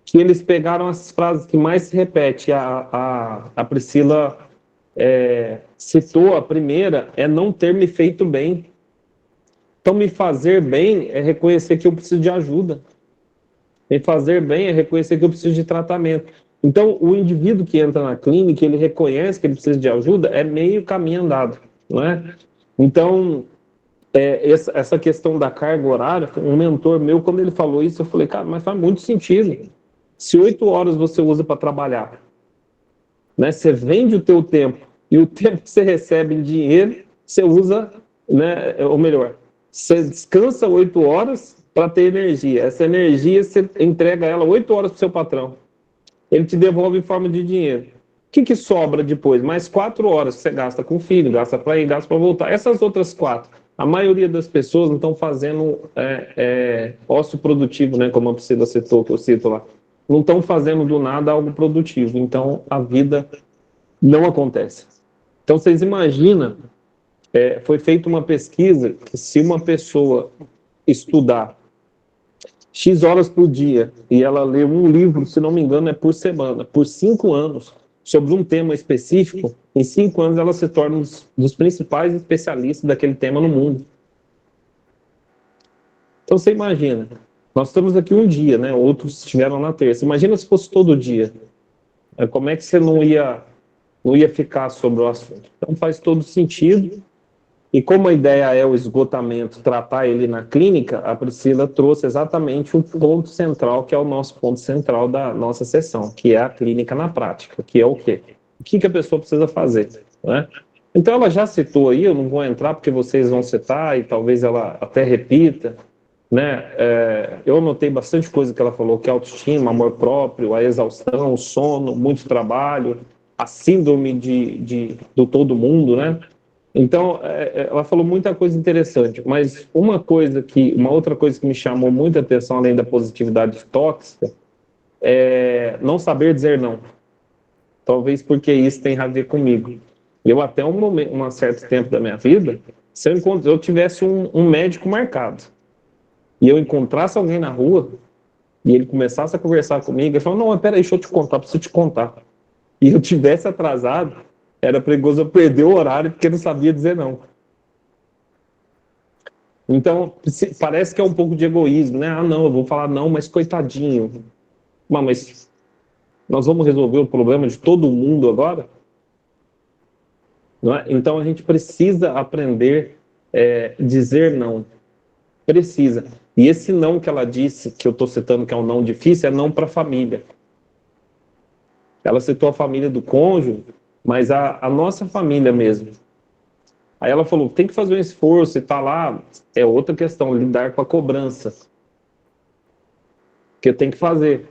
que eles pegaram as frases que mais se repete. A Priscila citou a primeira, é não ter me feito bem. Então, me fazer bem é reconhecer que eu preciso de ajuda. Me fazer bem é reconhecer que eu preciso de tratamento. Então, o indivíduo que entra na clínica, ele reconhece que ele precisa de ajuda, é meio caminho andado, não é? Então, essa questão da carga horária, um mentor meu, quando ele falou isso, eu falei, cara, mas faz muito sentido. Se 8 horas você usa para trabalhar, né, você vende o teu tempo, e o tempo que você recebe em dinheiro, você usa, né, ou melhor, você descansa 8 horas para ter energia. Essa energia, você entrega ela 8 horas para o seu patrão. Ele te devolve em forma de dinheiro. O que sobra depois? Mais 4 horas que você gasta com o filho, gasta para ir, gasta para voltar. Essas outras 4, a maioria das pessoas não estão fazendo ócio produtivo, né, como a Priscila citou, que eu cito lá. Não estão fazendo do nada algo produtivo. Então, a vida não acontece. Então, vocês imaginam, foi feita uma pesquisa que se uma pessoa estudar X horas por dia e ela lê um livro, se não me engano, é por semana, por 5 anos, sobre um tema específico, em 5 anos ela se torna um dos principais especialistas daquele tema no mundo. Então, você imagina, nós estamos aqui um dia, né? Outros estiveram na terça. Imagina se fosse todo dia. Como é que você não ia ficar sobre o assunto? Então, faz todo sentido. E como a ideia é o esgotamento, tratar ele na clínica, a Priscila trouxe exatamente o ponto central, que é o nosso ponto central da nossa sessão, que é a clínica na prática, que é o quê? O que a pessoa precisa fazer, né? Então, ela já citou aí, eu não vou entrar porque vocês vão citar e talvez ela até repita, né? Eu anotei bastante coisa que ela falou, que é autoestima, amor próprio, a exaustão, o sono, muito trabalho, a síndrome do todo mundo, né? Então, ela falou muita coisa interessante, mas uma outra coisa que me chamou muita atenção, além da positividade tóxica, não saber dizer não. Talvez porque isso tem a ver comigo. Eu até um certo tempo da minha vida, se eu tivesse um médico marcado, e eu encontrasse alguém na rua, e ele começasse a conversar comigo, ele falou, não, peraí, deixa eu te contar, preciso te contar. E eu tivesse atrasado, era perigoso eu perder o horário, porque eu não sabia dizer não. Então, parece que é um pouco de egoísmo, né? Ah, não, eu vou falar não, mas coitadinho. Mas nós vamos resolver o problema de todo mundo agora? Não é? Então, a gente precisa aprender a dizer não. Precisa. E esse não que ela disse, que eu estou citando que é um não difícil, é não para a família. Ela citou a família do cônjuge, mas a nossa família mesmo. Aí ela falou, tem que fazer um esforço e tá lá, é outra questão, lidar com a cobrança. Que eu tenho que fazer.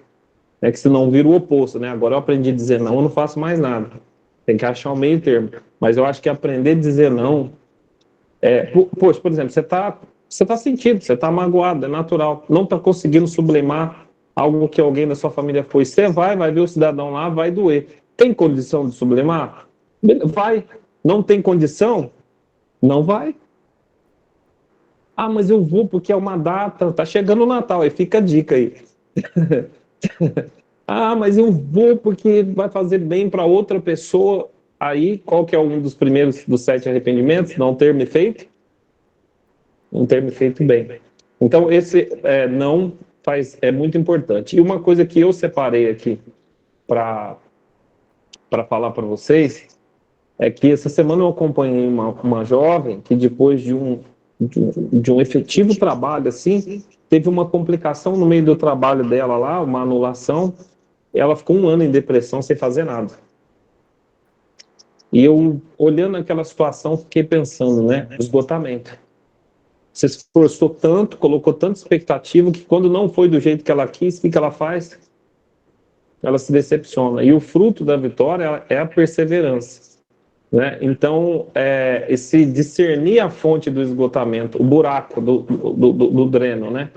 É que senão vira o oposto, né? Agora eu aprendi a dizer não, eu não faço mais nada. Tem que achar um meio termo. Mas eu acho que aprender a dizer não... Poxa, por exemplo, você tá sentindo, você tá magoado, é natural. Não tá conseguindo sublimar algo que alguém da sua família foi. Você vai ver o cidadão lá, vai doer. Tem condição de sublimar? Vai. Não tem condição? Não vai. Ah, mas eu vou porque é uma data, tá chegando o Natal, aí fica a dica aí. Ah, mas eu vou porque vai fazer bem para outra pessoa. Aí, qual que é um dos primeiros dos 7 arrependimentos? Não ter me feito? Não ter me feito bem. Então, esse não faz, é muito importante. E uma coisa que eu separei aqui para falar para vocês é que essa semana eu acompanhei uma jovem que depois de um efetivo trabalho assim, teve uma complicação no meio do trabalho dela lá, uma anulação. Ela ficou 1 ano em depressão sem fazer nada. E eu, olhando aquela situação, fiquei pensando, né? Esgotamento. Você se esforçou tanto, colocou tanta expectativa, que quando não foi do jeito que ela quis, o que ela faz? Ela se decepciona. E o fruto da vitória é a perseverança. Né? Então, esse discernir a fonte do esgotamento, o buraco do dreno, né?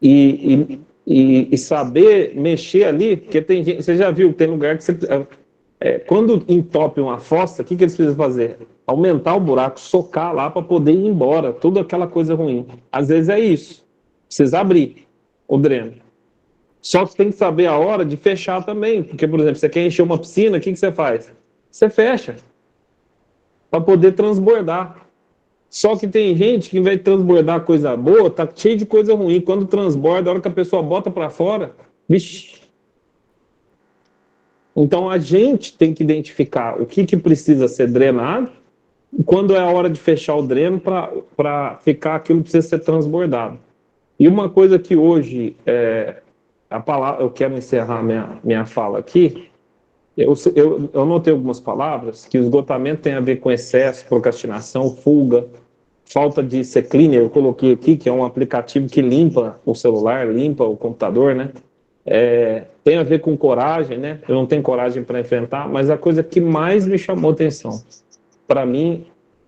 E saber mexer ali, porque tem gente, você já viu, tem lugar que você... quando entope uma fossa, o que eles precisam fazer? Aumentar o buraco, socar lá para poder ir embora, toda aquela coisa ruim. Às vezes é isso. Precisa abrir o dreno. Só que tem que saber a hora de fechar também. Porque, por exemplo, você quer encher uma piscina, o que você faz? Você fecha para poder transbordar. Só que tem gente que, em vez de transbordar coisa boa, tá cheio de coisa ruim. Quando transborda, a hora que a pessoa bota para fora, vixe. Então, a gente tem que identificar o que precisa ser drenado e quando é a hora de fechar o dreno para ficar aquilo que precisa ser transbordado. E uma coisa que hoje, a palavra, eu quero encerrar minha fala aqui, eu anotei algumas palavras, que o esgotamento tem a ver com excesso, procrastinação, fuga, falta de ser cleaner, eu coloquei aqui, que é um aplicativo que limpa o celular, limpa o computador, né? Tem a ver com coragem, né? Eu não tenho coragem para enfrentar, mas a coisa que mais me chamou atenção, para mim,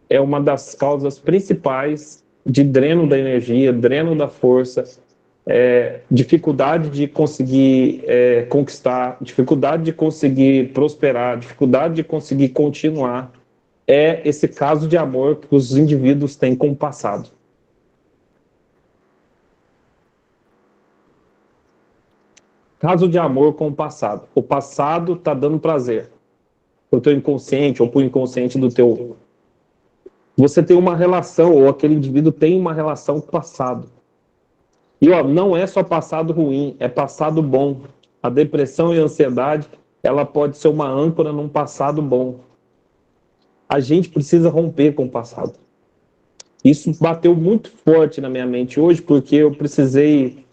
é uma das causas principais de dreno da energia, dreno da força, dificuldade de conseguir conquistar, dificuldade de conseguir prosperar, dificuldade de conseguir continuar, é esse caso de amor que os indivíduos têm com o passado. Caso de amor com o passado. O passado está dando prazer para o teu inconsciente ou para o inconsciente do teu... Você tem uma relação, ou aquele indivíduo tem uma relação com o passado. E não é só passado ruim, é passado bom. A depressão e a ansiedade, ela pode ser uma âncora num passado bom. A gente precisa romper com o passado. Isso bateu muito forte na minha mente hoje, porque eu precisei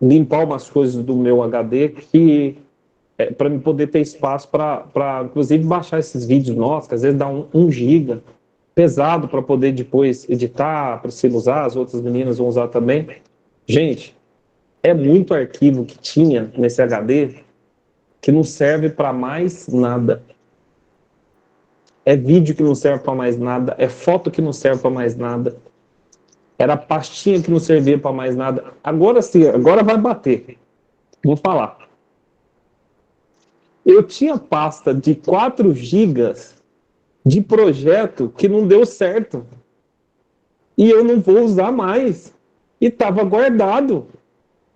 limpar umas coisas do meu HD que para me poder ter espaço para inclusive baixar esses vídeos nossos, que às vezes dá 1 giga, pesado para poder depois editar, para você usar, as outras meninas vão usar também. Gente, é muito arquivo que tinha nesse HD que não serve para mais nada. É vídeo que não serve para mais nada, é foto que não serve para mais nada. Era pastinha que não servia para mais nada. Agora sim, agora vai bater. Vou falar. Eu tinha pasta de 4 gigas de projeto que não deu certo. E eu não vou usar mais. E estava guardado.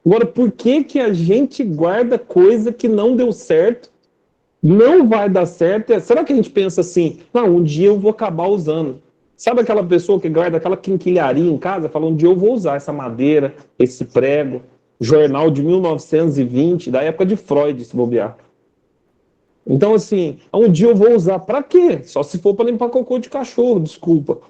Agora, por que a gente guarda coisa que não deu certo? Não vai dar certo? Será que a gente pensa assim, não, um dia eu vou acabar usando? Sabe aquela pessoa que guarda aquela quinquilharia em casa, fala, um dia eu vou usar essa madeira, esse prego, jornal de 1920, da época de Freud, se bobear. Então, assim, um dia eu vou usar. Pra quê? Só se for para limpar cocô de cachorro, desculpa.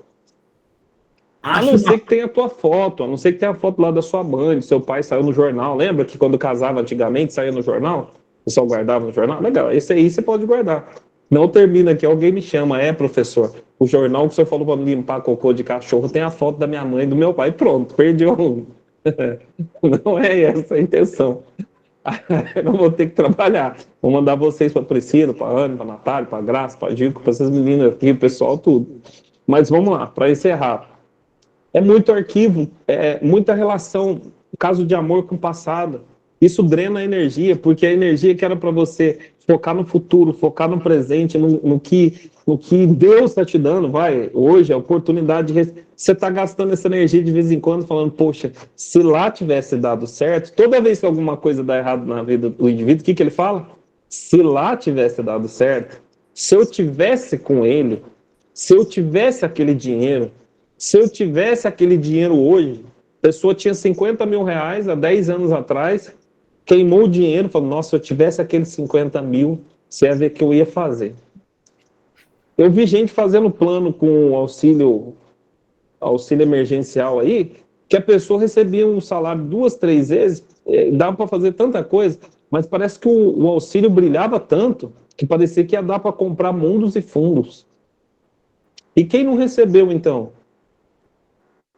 A não ser que tenha a tua foto, a não ser que tenha a foto lá da sua mãe, do seu pai, saiu no jornal. Lembra que quando casava antigamente, saía no jornal? O pessoal guardava no jornal? Legal, esse aí você pode guardar. Não termina aqui, alguém me chama, professor, o jornal que o senhor falou para limpar cocô de cachorro tem a foto da minha mãe e do meu pai. Pronto, perdi o aluno. Não é essa a intenção. Eu não vou ter que trabalhar. Vou mandar vocês para a Priscila, para a Ana, para a Natália, para a Graça, para a Dico, para essas meninas aqui, o pessoal, tudo. Mas vamos lá, para encerrar. É muito arquivo, muita relação, caso de amor com o passado. Isso drena a energia, porque a energia que era para você focar no futuro, focar no presente, no que Deus está te dando, vai, hoje, a oportunidade você está gastando essa energia de vez em quando, falando, poxa, se lá tivesse dado certo, toda vez que alguma coisa dá errado na vida do indivíduo, o que ele fala? Se lá tivesse dado certo, se eu tivesse com ele, se eu tivesse aquele dinheiro, se eu tivesse aquele dinheiro hoje, a pessoa tinha 50 mil reais há 10 anos atrás, queimou o dinheiro, falou, nossa, se eu tivesse aqueles 50 mil, você ia ver o que eu ia fazer. Eu vi gente fazendo plano com auxílio emergencial aí, que a pessoa recebia um salário 2, 3 vezes, dava para fazer tanta coisa, mas parece que o auxílio brilhava tanto, que parecia que ia dar para comprar mundos e fundos. E quem não recebeu, então?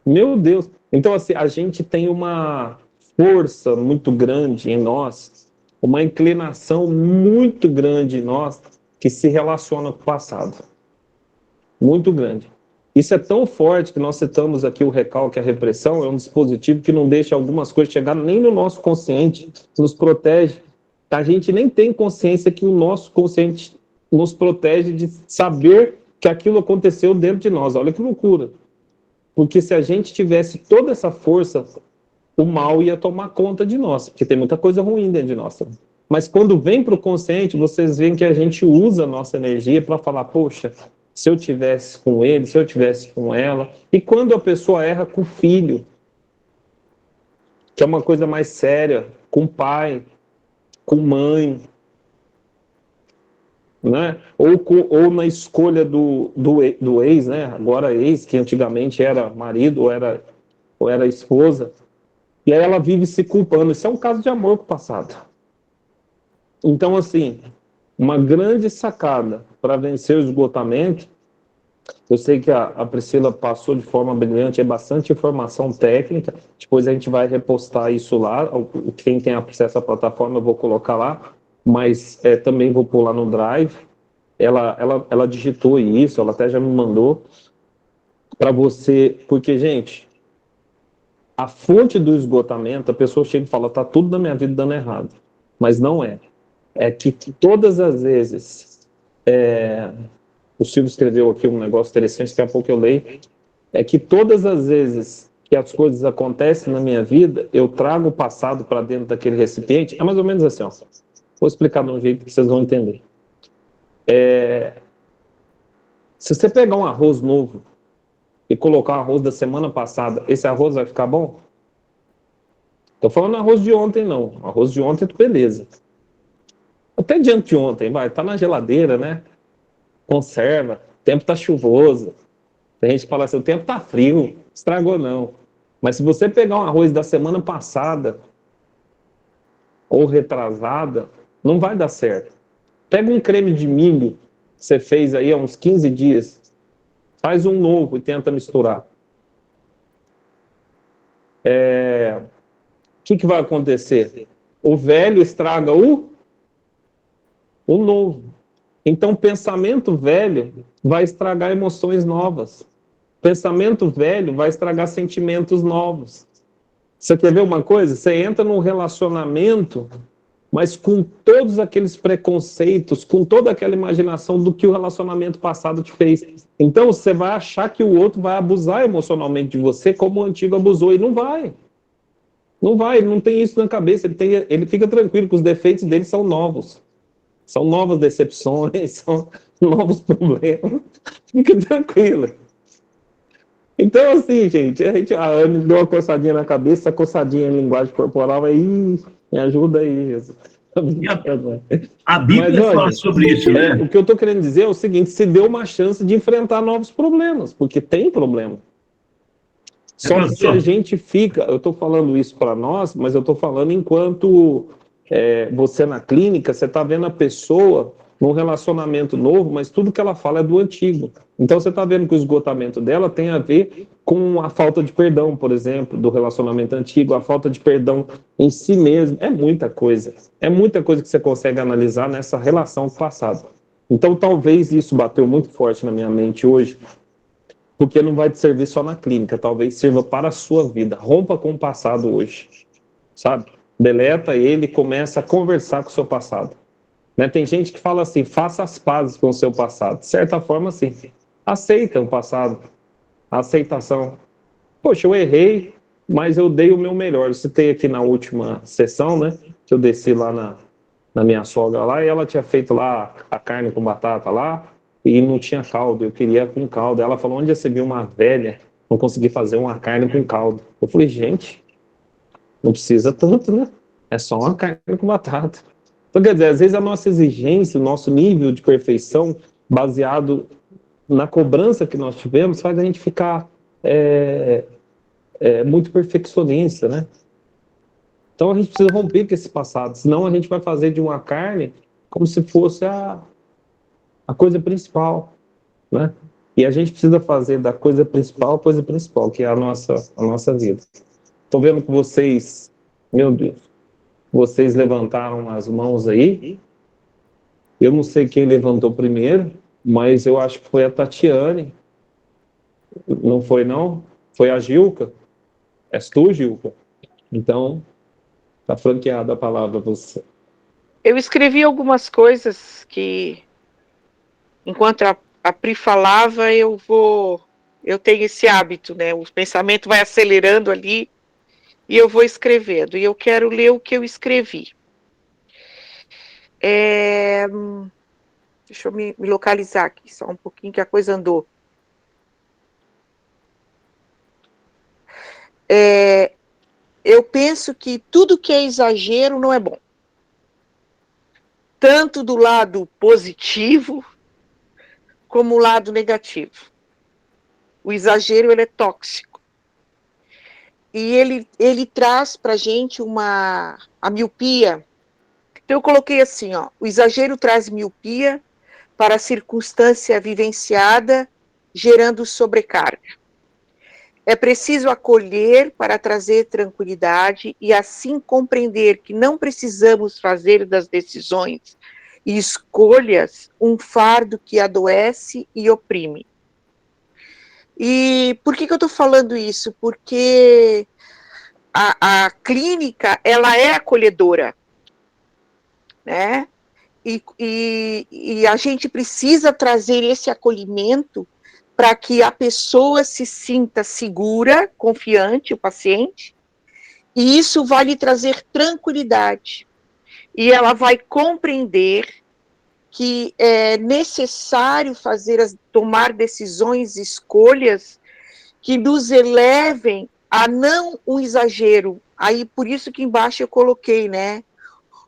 Meu Deus! Então, assim, a gente tem uma força muito grande em nós, uma inclinação muito grande em nós, que se relaciona com o passado. Muito grande. Isso é tão forte que nós citamos aqui o recalque, a repressão, é um dispositivo que não deixa algumas coisas chegar nem no nosso consciente, nos protege. A gente nem tem consciência que o nosso consciente nos protege de saber que aquilo aconteceu dentro de nós. Olha que loucura. Porque se a gente tivesse toda essa força, o mal ia tomar conta de nós, porque tem muita coisa ruim dentro de nós. Mas quando vem para o consciente, vocês veem que a gente usa a nossa energia para falar, poxa, se eu tivesse com ele, se eu tivesse com ela. E quando a pessoa erra com o filho, que é uma coisa mais séria, com o pai, com mãe, né? Ou na escolha do ex, né? Agora ex, que antigamente era marido ou era esposa, e aí ela vive se culpando. Isso é um caso de amor com o passado. Então, assim, uma grande sacada para vencer o esgotamento, eu sei que a Priscila passou de forma brilhante, é bastante informação técnica, depois a gente vai repostar isso lá, quem tem acesso à plataforma eu vou colocar lá, mas também vou pôr lá no Drive. Ela digitou isso, ela até já me mandou para você, porque, gente, a fonte do esgotamento, a pessoa chega e fala, tá tudo na minha vida dando errado, mas não é. É que todas as vezes, o Silvio escreveu aqui um negócio interessante, daqui a pouco eu leio, é que todas as vezes que as coisas acontecem na minha vida, eu trago o passado para dentro daquele recipiente, é mais ou menos assim, ó. Vou explicar de um jeito que vocês vão entender. Se você pegar um arroz novo e colocar o arroz da semana passada, esse arroz vai ficar bom? Estou falando arroz de ontem, não. Arroz de ontem, beleza. Até de anteontem, vai, tá na geladeira, né? Conserva, o tempo tá chuvoso. Tem gente que fala assim, o tempo tá frio, estragou não. Mas se você pegar um arroz da semana passada ou retrasada, não vai dar certo. Pega um creme de milho que você fez aí há uns 15 dias, faz um novo e tenta misturar. O que vai acontecer? O velho estraga o novo. Então, pensamento velho vai estragar emoções novas. Pensamento velho vai estragar sentimentos novos. Você quer ver uma coisa? Você entra num relacionamento, mas com todos aqueles preconceitos, com toda aquela imaginação do que o relacionamento passado te fez. Então, você vai achar que o outro vai abusar emocionalmente de você como o antigo abusou, e não vai. Não vai, ele não tem isso na cabeça, ele fica tranquilo que os defeitos dele são novos. São novas decepções, são novos problemas. Fica tranquilo. Então, assim, gente, a Anne deu uma coçadinha na cabeça, a coçadinha em linguagem corporal, aí, me ajuda aí, Jesus. A Bíblia fala sobre isso, né? O que eu estou querendo dizer é o seguinte, se deu uma chance de enfrentar novos problemas, porque tem problema. Só que se a gente fica, eu estou falando isso para nós, mas eu estou falando enquanto você na clínica, você está vendo a pessoa num relacionamento novo, mas tudo que ela fala é do antigo. Então você está vendo que o esgotamento dela tem a ver com a falta de perdão, por exemplo, do relacionamento antigo, a falta de perdão em si mesmo. É muita coisa. É muita coisa que você consegue analisar nessa relação com o passado. Então talvez isso bateu muito forte na minha mente hoje, porque não vai te servir só na clínica, talvez sirva para a sua vida. Rompa com o passado hoje, sabe? Deleta ele e começa a conversar com o seu passado. Né? Tem gente que fala assim, faça as pazes com o seu passado. De certa forma, assim, aceita o passado, a aceitação. Poxa, eu errei, mas eu dei o meu melhor. Eu citei aqui na última sessão, né, que eu desci lá na minha sogra lá, e ela tinha feito lá a carne com batata lá, e não tinha caldo, eu queria com caldo. Ela falou, onde você viu uma velha não conseguir fazer uma carne com caldo? Eu falei, gente, não precisa tanto, né? É só uma carne com batata. Então, quer dizer, às vezes a nossa exigência, o nosso nível de perfeição, baseado na cobrança que nós tivemos, faz a gente ficar muito perfeccionista, né? Então a gente precisa romper com esse passado, senão a gente vai fazer de uma carne como se fosse a coisa principal, né? E a gente precisa fazer da coisa principal a coisa principal, que é a nossa vida. Estou vendo que vocês, meu Deus, vocês levantaram as mãos aí. Eu não sei quem levantou primeiro, mas eu acho que foi a Tatiane. Não foi, não? Foi a Gilca? És tu, Gilca? Então, tá franqueada a palavra para você. Eu escrevi algumas coisas que, enquanto a Pri falava, eu tenho esse hábito, né? O pensamento vai acelerando ali e eu vou escrevendo. E eu quero ler o que eu escrevi. Deixa eu me localizar aqui, só um pouquinho que a coisa andou. Eu penso que tudo que é exagero não é bom. Tanto do lado positivo, como o lado negativo. O exagero, ele é tóxico. E ele traz para a gente a miopia. Então, eu coloquei assim, ó, o exagero traz miopia para a circunstância vivenciada, gerando sobrecarga. É preciso acolher para trazer tranquilidade e assim compreender que não precisamos fazer das decisões e escolhas um fardo que adoece e oprime. E por que eu estou falando isso? Porque a clínica, ela é acolhedora, né? E a gente precisa trazer esse acolhimento para que a pessoa se sinta segura, confiante, o paciente, e isso vai lhe trazer tranquilidade. E ela vai compreender que é necessário tomar decisões, escolhas que nos elevem a não um exagero. Aí, por isso que embaixo eu coloquei, né?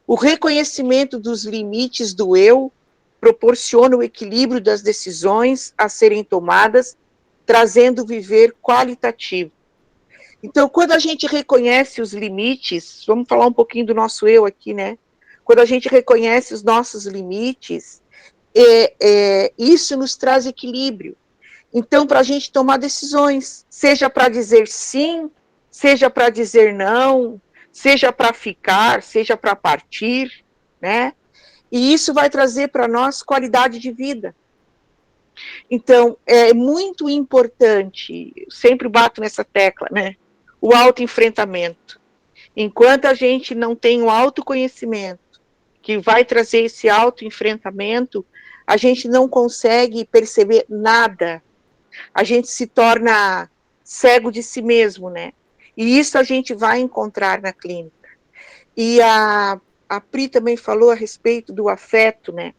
O reconhecimento dos limites do eu proporciona o equilíbrio das decisões a serem tomadas, trazendo viver qualitativo. Então, quando a gente reconhece os limites, vamos falar um pouquinho do nosso eu aqui, né? Quando a gente reconhece os nossos limites, isso nos traz equilíbrio. Então, para a gente tomar decisões, seja para dizer sim, seja para dizer não, seja para ficar, seja para partir, né? E isso vai trazer para nós qualidade de vida. Então, é muito importante, eu sempre bato nessa tecla, né? O autoenfrentamento. Enquanto a gente não tem o autoconhecimento, que vai trazer esse autoenfrentamento, a gente não consegue perceber nada. A gente se torna cego de si mesmo, né? E isso a gente vai encontrar na clínica. E a Pri também falou a respeito do afeto, né?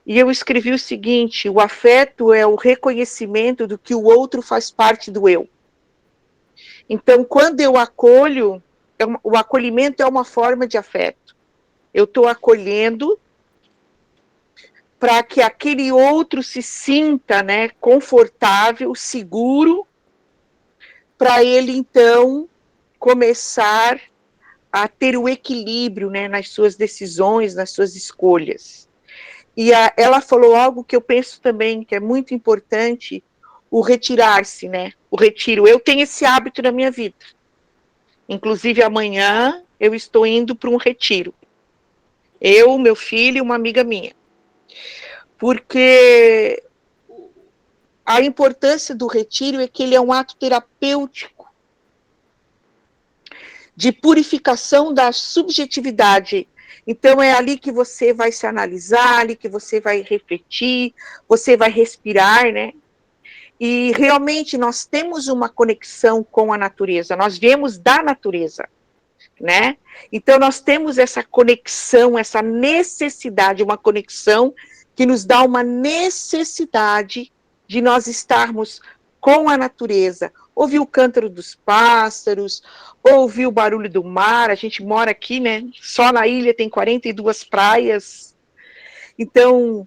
E eu escrevi o seguinte: o afeto é o reconhecimento do que o outro faz parte do eu. Então, quando eu acolho, o acolhimento é uma forma de afeto. Eu estou acolhendo para que aquele outro se sinta, né, confortável, seguro, para ele, então, começar a ter o equilíbrio, né, nas suas decisões, nas suas escolhas. E ela falou algo que eu penso também, que é muito importante, o retirar-se, né, o retiro. Eu tenho esse hábito na minha vida. Inclusive, amanhã eu estou indo para um retiro. Eu, meu filho e uma amiga minha. Porque a importância do retiro é que ele é um ato terapêutico de purificação da subjetividade. Então, é ali que você vai se analisar, ali que você vai refletir, você vai respirar, né? E realmente nós temos uma conexão com a natureza, nós viemos da natureza, né? Então, nós temos essa conexão, essa necessidade, uma conexão que nos dá uma necessidade de nós estarmos com a natureza, ouvir o cântaro dos pássaros, ouvir o barulho do mar. A gente mora aqui, né? Só na ilha tem 42 praias. Então,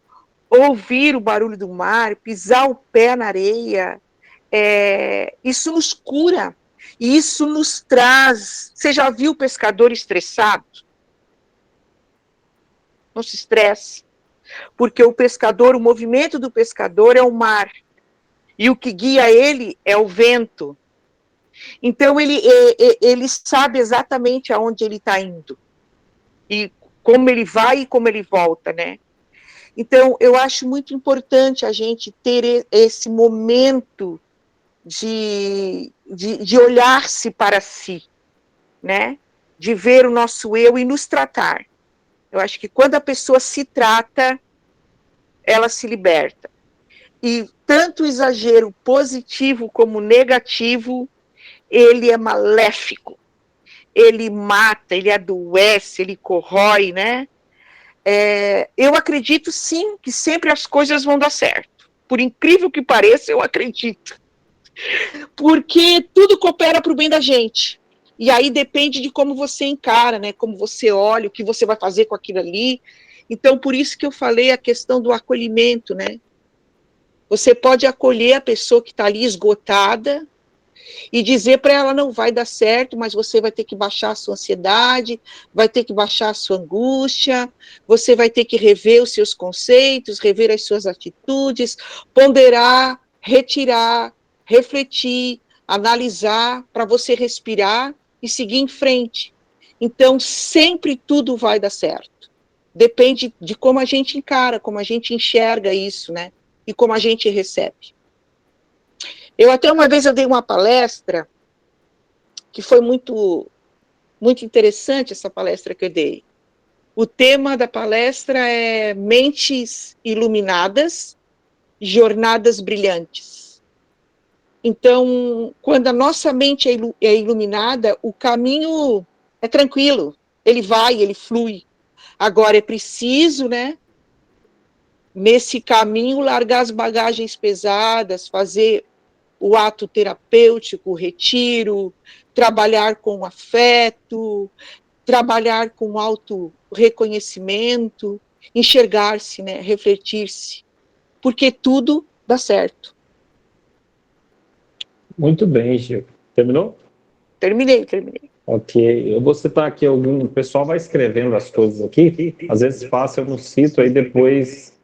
ouvir o barulho do mar, pisar o pé na areia, isso nos cura. E isso nos traz... Você já viu o pescador estressado? Não se estresse. Porque o pescador, o movimento do pescador é o mar. E o que guia ele é o vento. Então, ele sabe exatamente aonde ele está indo. E como ele vai e como ele volta, né? Então, eu acho muito importante a gente ter esse momento de olhar-se para si, né? De ver o nosso eu e nos tratar. Eu acho que quando a pessoa se trata, ela se liberta. E tanto o exagero positivo como negativo, ele é maléfico. Ele mata, ele adoece, ele corrói, né? Eu acredito, sim, que sempre as coisas vão dar certo. Por incrível que pareça, eu acredito. Porque tudo coopera para o bem da gente. E aí depende de como você encara, né? Como você olha, o que você vai fazer com aquilo ali. Então, por isso que eu falei a questão do acolhimento, né? Você pode acolher a pessoa que está ali esgotada e dizer para ela não vai dar certo, mas você vai ter que baixar a sua ansiedade, vai ter que baixar a sua angústia, você vai ter que rever os seus conceitos, rever as suas atitudes, ponderar, retirar, refletir, analisar, para você respirar e seguir em frente. Então, sempre tudo vai dar certo. Depende de como a gente encara, como a gente enxerga isso, né? E como a gente recebe. Uma vez eu dei uma palestra, que foi muito, muito interessante essa palestra que eu dei. O tema da palestra é Mentes Iluminadas, Jornadas Brilhantes. Então, quando a nossa mente é iluminada, o caminho é tranquilo, ele vai, ele flui. Agora é preciso, né, nesse caminho, largar as bagagens pesadas, fazer o ato terapêutico, o retiro, trabalhar com afeto, trabalhar com auto-reconhecimento, enxergar-se, né, refletir-se, porque tudo dá certo. Muito bem, Gil. Terminou? Terminei. Ok, eu vou citar aqui o pessoal vai escrevendo as coisas aqui, às vezes passa, eu não cito, aí depois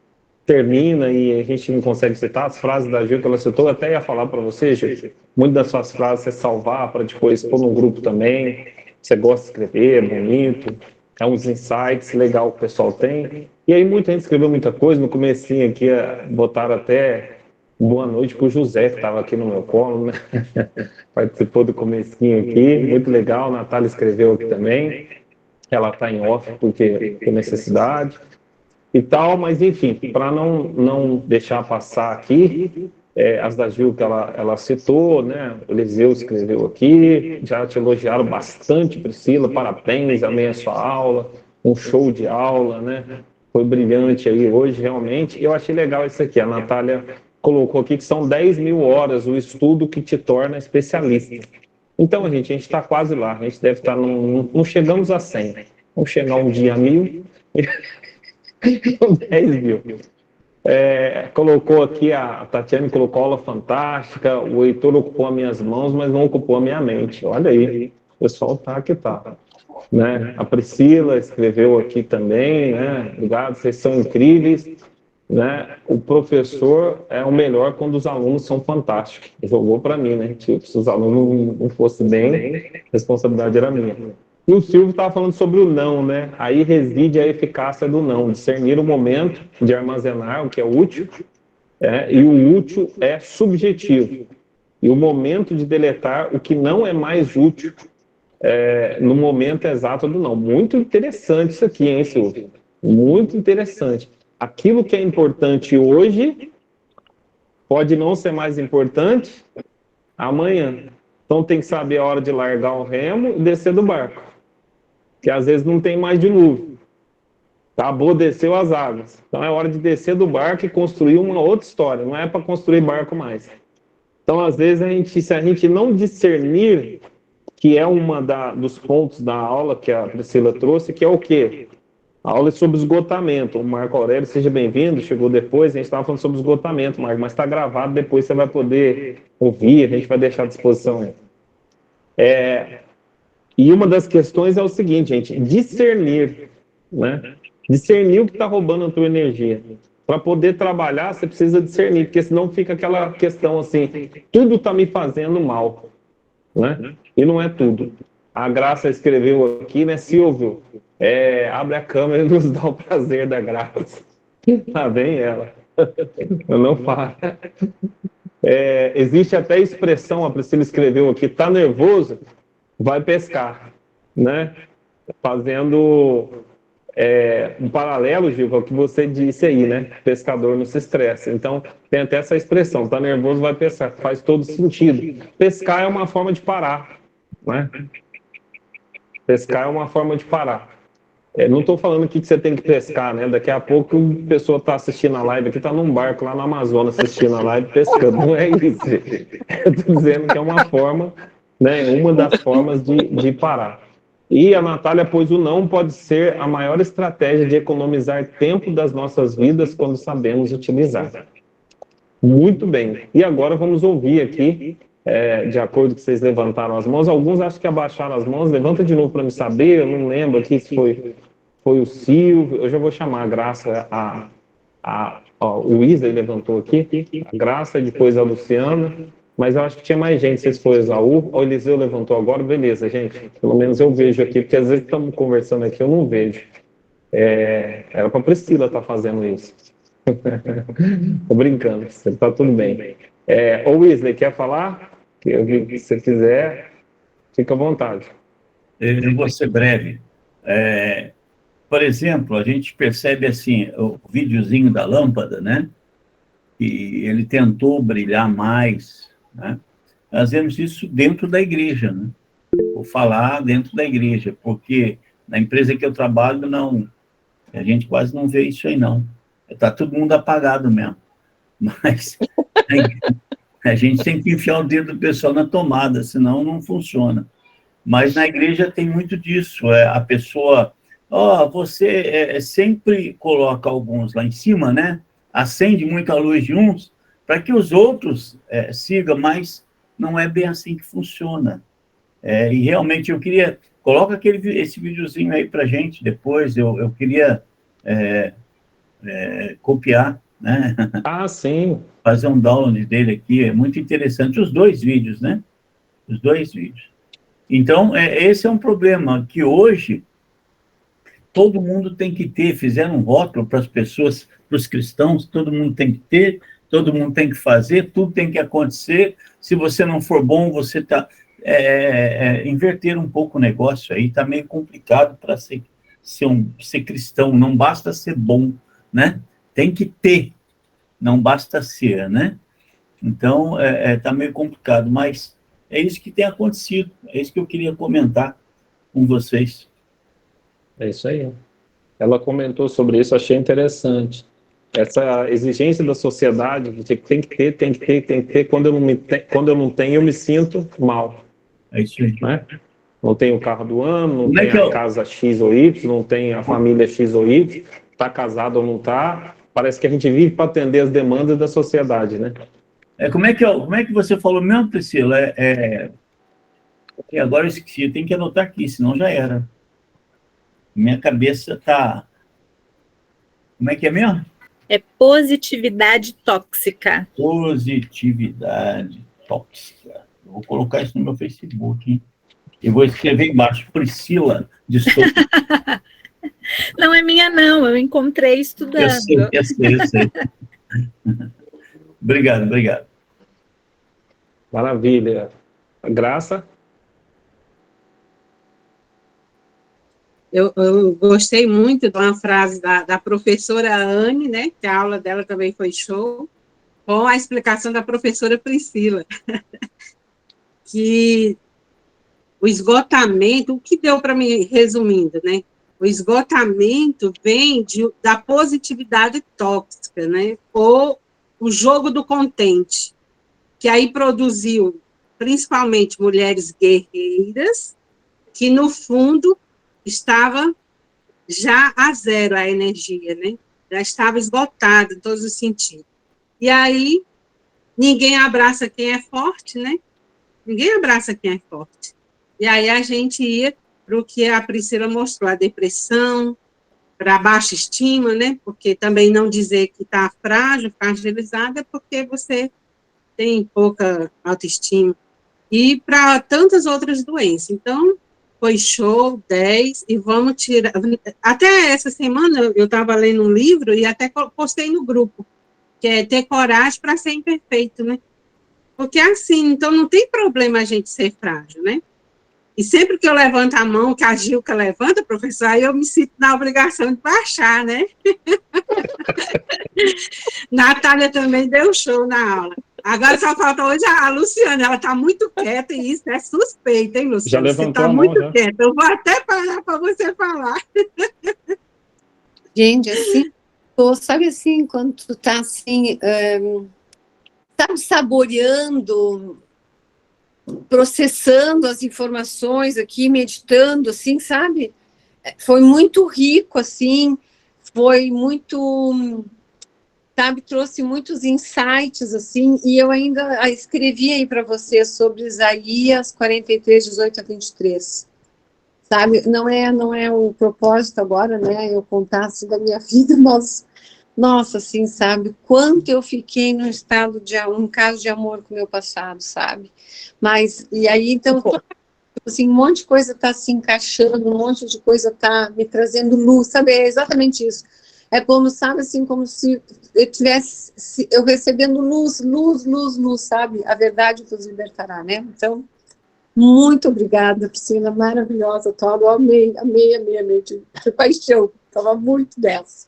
termina e a gente não consegue citar as frases da Gil que ela citou, eu até ia falar para você, Gil, muitas das suas frases você salvar para depois pôr no grupo também, você gosta de escrever, é bonito, é uns insights legal que o pessoal tem, e aí muita gente escreveu muita coisa, no comecinho aqui botaram até boa noite para o José, que estava aqui no meu colo, né? Participou do comecinho aqui, muito legal. A Natália escreveu aqui também. Ela está em off porque tem necessidade e tal, mas enfim, para não deixar passar aqui, as da Gil que ela citou, né? O Eliseu escreveu aqui, já te elogiaram bastante, Priscila, parabéns, amei a sua aula, um show de aula, né? Foi brilhante aí hoje, realmente. Eu achei legal isso aqui, a Natália colocou aqui que são 10.000 horas o estudo que te torna especialista. Então, a gente está quase lá, a gente deve estar, não chegamos a 100, vamos chegar um dia a 1.000, 10.000. Colocou aqui, a Tatiane colocou aula fantástica, o Heitor ocupou as minhas mãos, mas não ocupou a minha mente. Olha aí, o pessoal tá que tá. Né? A Priscila escreveu aqui também, né? Obrigado, vocês são incríveis. Né? O professor é o melhor quando os alunos são fantásticos. Jogou para mim, né? Tipo, se os alunos não fossem bem, a responsabilidade era minha. E o Silvio estava falando sobre o não, né? Aí reside a eficácia do não, discernir o momento de armazenar o que é útil, e o útil é subjetivo. E o momento de deletar o que não é mais útil no momento exato do não. Muito interessante isso aqui, hein, Silvio? Muito interessante. Aquilo que é importante hoje pode não ser mais importante amanhã. Então tem que saber a hora de largar o remo e descer do barco. Que às vezes não tem mais dilúvio. Acabou, desceu as águas. Então é hora de descer do barco e construir uma outra história. Não é para construir barco mais. Então, às vezes, se a gente não discernir, que é dos pontos da aula que a Priscila trouxe, que é o quê? A aula é sobre esgotamento. O Marco Aurélio, seja bem-vindo, chegou depois, a gente estava falando sobre esgotamento, Marco, mas está gravado, depois você vai poder ouvir, a gente vai deixar à disposição aí. E uma das questões é o seguinte, gente, discernir, né? Discernir o que está roubando a tua energia. Para poder trabalhar, você precisa discernir, porque senão fica aquela questão assim, tudo está me fazendo mal, né? E não é tudo. A Graça escreveu aqui, né, Silvio? Abre a câmera e nos dá o prazer da graça. Tá bem ela. Eu não falo. Existe até expressão, a Priscila escreveu aqui, tá nervoso? Vai pescar, né? Fazendo um paralelo, Gil, ao que você disse aí, né? Pescador não se estressa. Então, tem até essa expressão, tá nervoso, vai pescar. Faz todo sentido. Pescar é uma forma de parar, né? Pescar é uma forma de parar. Não estou falando aqui que você tem que pescar, né? Daqui a pouco a pessoa está assistindo a live aqui, está num barco lá no Amazonas assistindo a live pescando. Não é isso. Eu estou dizendo que é uma forma, né? Uma das formas de parar. E a Natália pôs o não pode ser a maior estratégia de economizar tempo das nossas vidas quando sabemos utilizar. Muito bem. E agora vamos ouvir aqui, de acordo com que vocês levantaram as mãos. Alguns acho que abaixaram as mãos. Levanta de novo para me saber. Eu não lembro aqui se foi o Silvio. Eu já vou chamar a Graça. O Isa levantou aqui. A Graça, depois a Luciana. Mas eu acho que tinha mais gente, se foi o Esaú, o Eliseu levantou agora, beleza, gente. Pelo menos eu vejo aqui, porque às vezes estamos conversando aqui, eu não vejo. Era para a Priscila estar fazendo isso. Tô brincando, está tudo bem. Ô Wesley, quer falar? Se você quiser, fica à vontade. Eu vou ser breve. Por exemplo, a gente percebe assim, o videozinho da lâmpada, né? E ele tentou brilhar mais, né? Nós vemos isso dentro da igreja, né? Vou falar dentro da igreja, porque na empresa que eu trabalho, a gente quase não vê isso aí, não. Está todo mundo apagado mesmo. Mas a gente tem que enfiar o dedo do pessoal na tomada, senão não funciona. Mas na igreja tem muito disso. A pessoa, você sempre coloca alguns lá em cima, né? Acende muito a luz de uns, para que os outros sigam, mas não é bem assim que funciona. E realmente eu queria... Coloca esse videozinho aí para a gente depois, eu queria copiar, né? Ah, sim. Fazer um download dele aqui, é muito interessante. Os dois vídeos, né? Os dois vídeos. Então, esse é um problema que hoje todo mundo tem que ter. Fizeram um rótulo para as pessoas, para os cristãos, todo mundo tem que ter, todo mundo tem que fazer, tudo tem que acontecer. Se você não for bom, você está... inverter um pouco o negócio aí, está meio complicado para ser cristão. Não basta ser bom, né? Tem que ter, não basta ser, né? Então, está meio complicado, mas é isso que tem acontecido, é isso que eu queria comentar com vocês. É isso aí. Ela comentou sobre isso, achei interessante. Essa exigência da sociedade, de que tem que ter, quando eu não tenho, eu me sinto mal. É isso aí. Né? Não tenho o carro do ano, não tenho a casa X ou Y, não tenho a família X ou Y, está casado ou não está. Parece que a gente vive para atender as demandas da sociedade, né? Como é que você falou mesmo, Priscila? Agora eu esqueci, eu tenho que anotar aqui, senão já era. Minha cabeça está... Como é que é mesmo? É positividade tóxica. Positividade tóxica. Eu vou colocar isso no meu Facebook, hein? Eu vou escrever embaixo, Priscila de Souza. Não é minha, não. Eu encontrei estudando. Eu sei. Obrigado. Maravilha. Graça? Eu gostei muito de uma frase da professora Anne, né, que a aula dela também foi show, com a explicação da professora Priscila, que o esgotamento, o que deu para mim, resumindo, né, o esgotamento vem da positividade tóxica, né, ou o jogo do contente, que aí produziu principalmente mulheres guerreiras, que no fundo estava já a zero a energia, né? Já estava esgotada em todos os sentidos. E aí, ninguém abraça quem é forte, né? Ninguém abraça quem é forte. E aí a gente ia para o que a Priscila mostrou, a depressão, para a baixa estima, né? Porque também não dizer que está frágil, fragilizada, é porque você tem pouca autoestima. E para tantas outras doenças. Então, foi show, 10, e vamos tirar. Até essa semana eu estava lendo um livro e até postei no grupo, que é Ter Coragem para Ser Imperfeito, né? Porque assim, então não tem problema a gente ser frágil, né? E sempre que eu levanto a mão, que a Gilca levanta, professor, aí eu me sinto na obrigação de baixar, né? Natália também deu show na aula. Agora só falta hoje a Luciana, ela está muito quieta e isso é suspeito, hein, Já Luciana? Você levantou está a mão, muito já. quieta. Eu vou até parar para você falar. Gente, assim, sabe assim, quando tu tá assim, sabe, saboreando, processando as informações aqui, meditando, assim, sabe? Foi muito rico, assim, foi muito, sabe, trouxe muitos insights, assim, e eu ainda escrevi aí para você sobre Isaías 43, 18 a 23. Sabe, não é o propósito agora, né, eu contar assim da minha vida, mas, nossa, assim, sabe, quanto eu fiquei num estado de, um caso de amor com o meu passado, sabe, mas, e aí, então, assim, um monte de coisa está se encaixando, um monte de coisa está me trazendo luz, sabe, é exatamente isso, é como, sabe, assim, como se eu tivesse, eu recebendo luz, sabe, a verdade nos libertará, né, então, muito obrigada, Priscila, maravilhosa, Toro, eu amei, de paixão, estava muito dessa.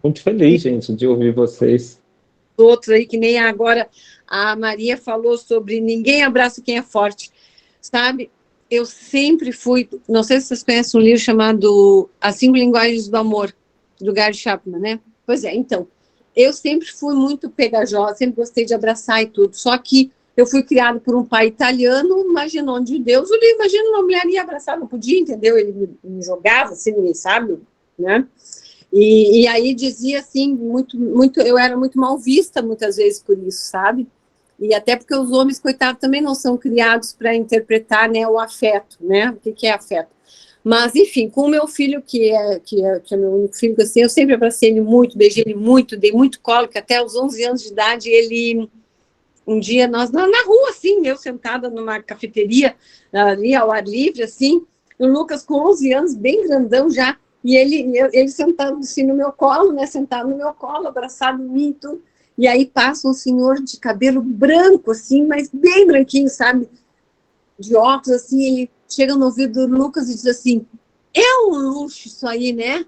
Muito feliz, gente, de ouvir vocês. Outros aí, que nem agora a Maria falou sobre ninguém abraça quem é forte, sabe? Eu sempre fui, não sei se vocês conhecem um livro chamado As 5 Linguagens do Amor, do Gary Chapman, né? Pois é, então, eu sempre fui muito pegajosa, sempre gostei de abraçar e tudo, só que eu fui criada por um pai italiano, imaginou de Deus, imagina uma mulher ia abraçar, não podia, entendeu? Ele me jogava, assim, ninguém sabe, né? E aí dizia assim, eu era muito mal vista muitas vezes por isso, sabe? E até porque os homens, coitados, também não são criados para interpretar, né, o afeto, né? O que é afeto? Mas, enfim, com o meu filho, que é meu único filho, assim, eu sempre abracei ele muito, beijei ele muito, dei muito colo, que até aos 11 anos de idade ele... Um dia, nós na rua, assim, eu sentada numa cafeteria, ali ao ar livre, assim, o Lucas com 11 anos, bem grandão já, e ele sentado assim no meu colo, né, sentado no meu colo, abraçado em mim e tudo, e aí passa um senhor de cabelo branco, assim, mas bem branquinho, sabe, de óculos, assim, ele chega no ouvido do Lucas e diz assim, é um luxo isso aí, né?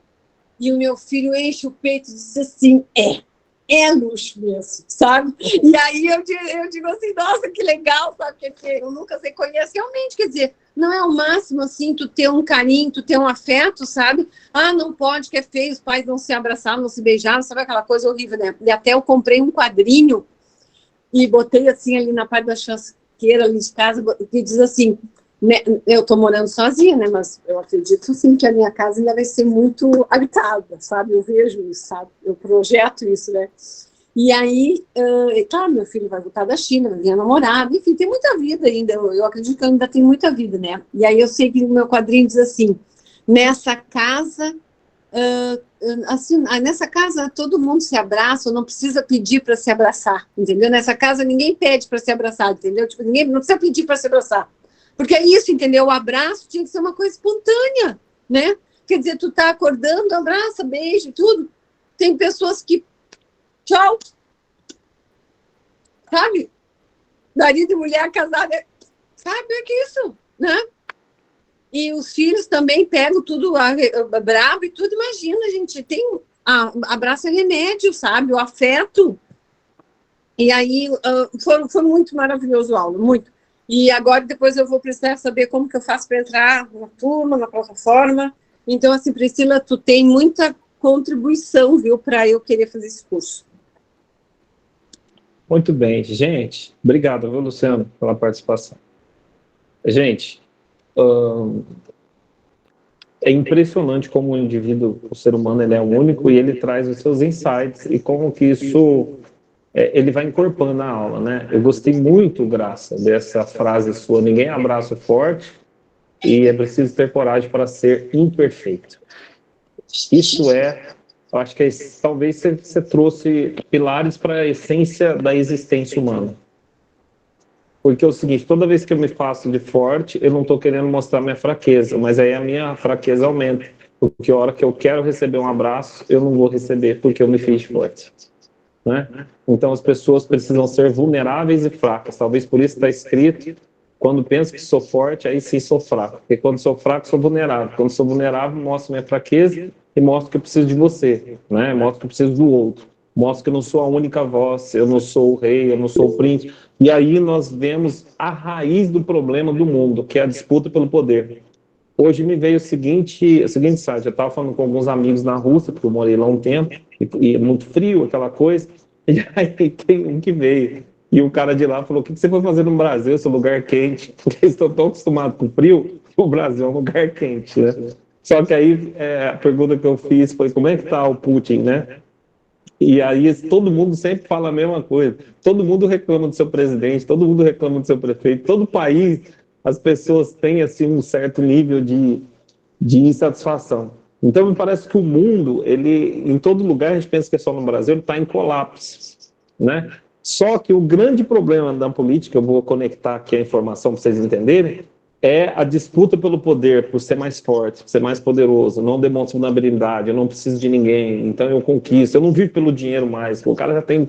E o meu filho enche o peito e diz assim, é luxo mesmo, sabe? E aí eu digo assim, nossa, que legal, sabe? Porque o Lucas reconhece realmente, quer dizer, não é o máximo, assim, tu ter um carinho, tu ter um afeto, sabe? Ah, não pode, que é feio, os pais não se abraçaram, não se beijaram, sabe aquela coisa horrível, né? E até eu comprei um quadrinho e botei, assim, ali na parte da churrasqueira ali de casa, que diz assim, né, eu tô morando sozinha, né, mas eu acredito, sim, que a minha casa ainda vai ser muito habitada, sabe, eu vejo isso, sabe, eu projeto isso, né, e aí, claro, meu filho vai voltar da China, vai vir namorado, enfim, tem muita vida ainda, eu acredito que ainda tem muita vida, né, e aí eu sei que o meu quadrinho diz assim, nessa casa, assim, nessa casa todo mundo se abraça, não precisa pedir para se abraçar, entendeu, nessa casa ninguém pede para se abraçar, entendeu, tipo, ninguém não precisa pedir para se abraçar, porque é isso, entendeu? O abraço tinha que ser uma coisa espontânea, né? Quer dizer, tu tá acordando, abraça, beijo, tudo. Tem pessoas que, tchau, sabe? Marido e mulher casada, sabe o que é isso, né? E os filhos também pegam tudo bravo e tudo. Imagina, gente, tem abraço é remédio, sabe? O afeto. E aí foi muito maravilhoso a aula, muito. E agora depois eu vou precisar saber como que eu faço para entrar na turma, na plataforma. Então, assim, Priscila, tu tem muita contribuição, viu, para eu querer fazer esse curso. Muito bem, gente. Obrigado, viu, Luciano, pela participação. Gente, é impressionante como o indivíduo, o ser humano, ele é único e ele traz os seus insights e como que isso ele vai incorporando na aula, né? Eu gostei muito, Graça, dessa frase sua: ninguém abraça o forte e é preciso ter coragem para ser imperfeito. Isso eu acho que talvez você trouxe pilares para a essência da existência humana. Porque é o seguinte, toda vez que eu me faço de forte, eu não estou querendo mostrar minha fraqueza, mas aí a minha fraqueza aumenta. Porque a hora que eu quero receber um abraço, eu não vou receber porque eu me fiz forte. Né? Então as pessoas precisam ser vulneráveis e fracas. Talvez por isso está escrito: quando penso que sou forte, aí sim sou fraco. Porque quando sou fraco, sou vulnerável. Quando sou vulnerável, mostro minha fraqueza e mostro que eu preciso de você. Né? Mostro que eu preciso do outro. Mostro que eu não sou a única voz, eu não sou o rei, eu não sou o príncipe. E aí nós vemos a raiz do problema do mundo, que é a disputa pelo poder. Hoje me veio o seguinte insight. Eu estava falando com alguns amigos na Rússia, porque eu morei lá um tempo, e é muito frio, aquela coisa, e aí tem um que veio, e o cara de lá falou: o que você foi fazer no Brasil, esse lugar quente? Porque eles estão tão acostumados com frio, o Brasil é um lugar quente, né? Só que aí a pergunta que eu fiz foi: como é que está o Putin, né? E aí todo mundo sempre fala a mesma coisa. Todo mundo reclama do seu presidente, todo mundo reclama do seu prefeito. Todo país, as pessoas têm assim um certo nível de insatisfação. Então me parece que o mundo, ele, em todo lugar, a gente pensa que é só no Brasil, ele está em colapso, né? Só que o grande problema da política, eu vou conectar aqui a informação para vocês entenderem, é a disputa pelo poder, por ser mais forte, por ser mais poderoso. Não demonstro vulnerabilidade, eu não preciso de ninguém, então eu conquisto. Eu não vivo pelo dinheiro mais. O cara já tem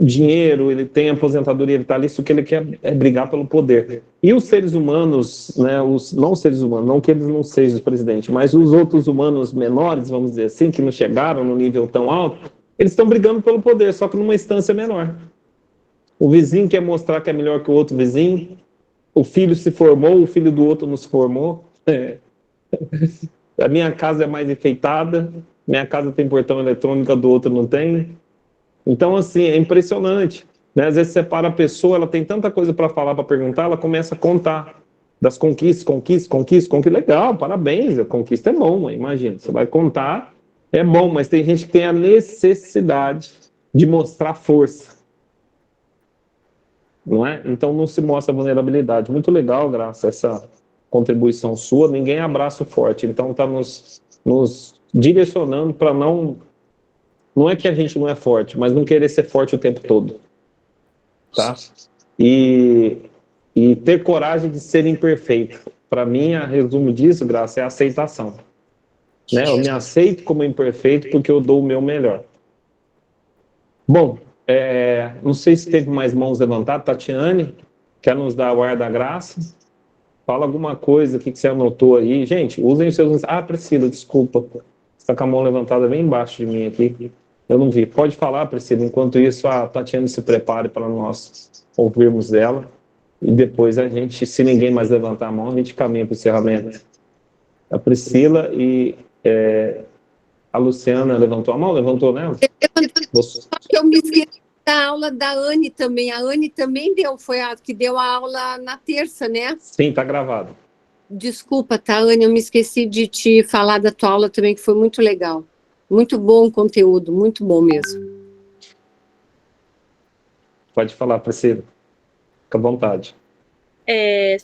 dinheiro, ele tem aposentadoria vitalícia, o que ele quer é brigar pelo poder. E os seres humanos, né, não seres humanos, não que eles não sejam os presidentes, mas os outros humanos menores, vamos dizer assim, que não chegaram no nível tão alto, eles estão brigando pelo poder, só que numa instância menor. O vizinho quer mostrar que é melhor que o outro vizinho, o filho se formou, o filho do outro não se formou. A minha casa é mais enfeitada, minha casa tem portão eletrônico, a do outro não tem. Então, assim, é impressionante. Né? Às vezes você para a pessoa, ela tem tanta coisa para falar, para perguntar, ela começa a contar das conquistas. Legal, parabéns, a conquista é bom, imagina. Você vai contar, é bom, mas tem gente que tem a necessidade de mostrar força. Não é? Então não se mostra vulnerabilidade. Muito legal, Graça, essa contribuição sua. Ninguém abraça o forte. Então está nos direcionando para não é que a gente não é forte, mas não querer ser forte o tempo todo, tá? E ter coragem de ser imperfeito. Para mim, a resumo disso, Graça, é a aceitação. Né? Eu me aceito como imperfeito porque eu dou o meu melhor. Bom, não sei se teve mais mãos levantadas. Tatiane, quer nos dar o ar da graça? Fala alguma coisa que você anotou aí. Gente, usem os seus... Priscila, desculpa. Você está com a mão levantada bem embaixo de mim aqui. Eu não vi. Pode falar, Priscila. Enquanto isso, a Tatiane se prepare para nós ouvirmos dela. E depois a gente, se ninguém mais levantar a mão, a gente caminha para o encerramento. A Priscila e a Luciana levantou a mão? Levantou, né? Eu me esqueci da aula da Anne também. A Anne também foi a que deu a aula na terça, né? Sim, está gravado. Desculpa, tá, Anne? Eu me esqueci de te falar da tua aula também, que foi muito legal. Muito bom o conteúdo, muito bom mesmo. Pode falar, Priscila. Fica à vontade.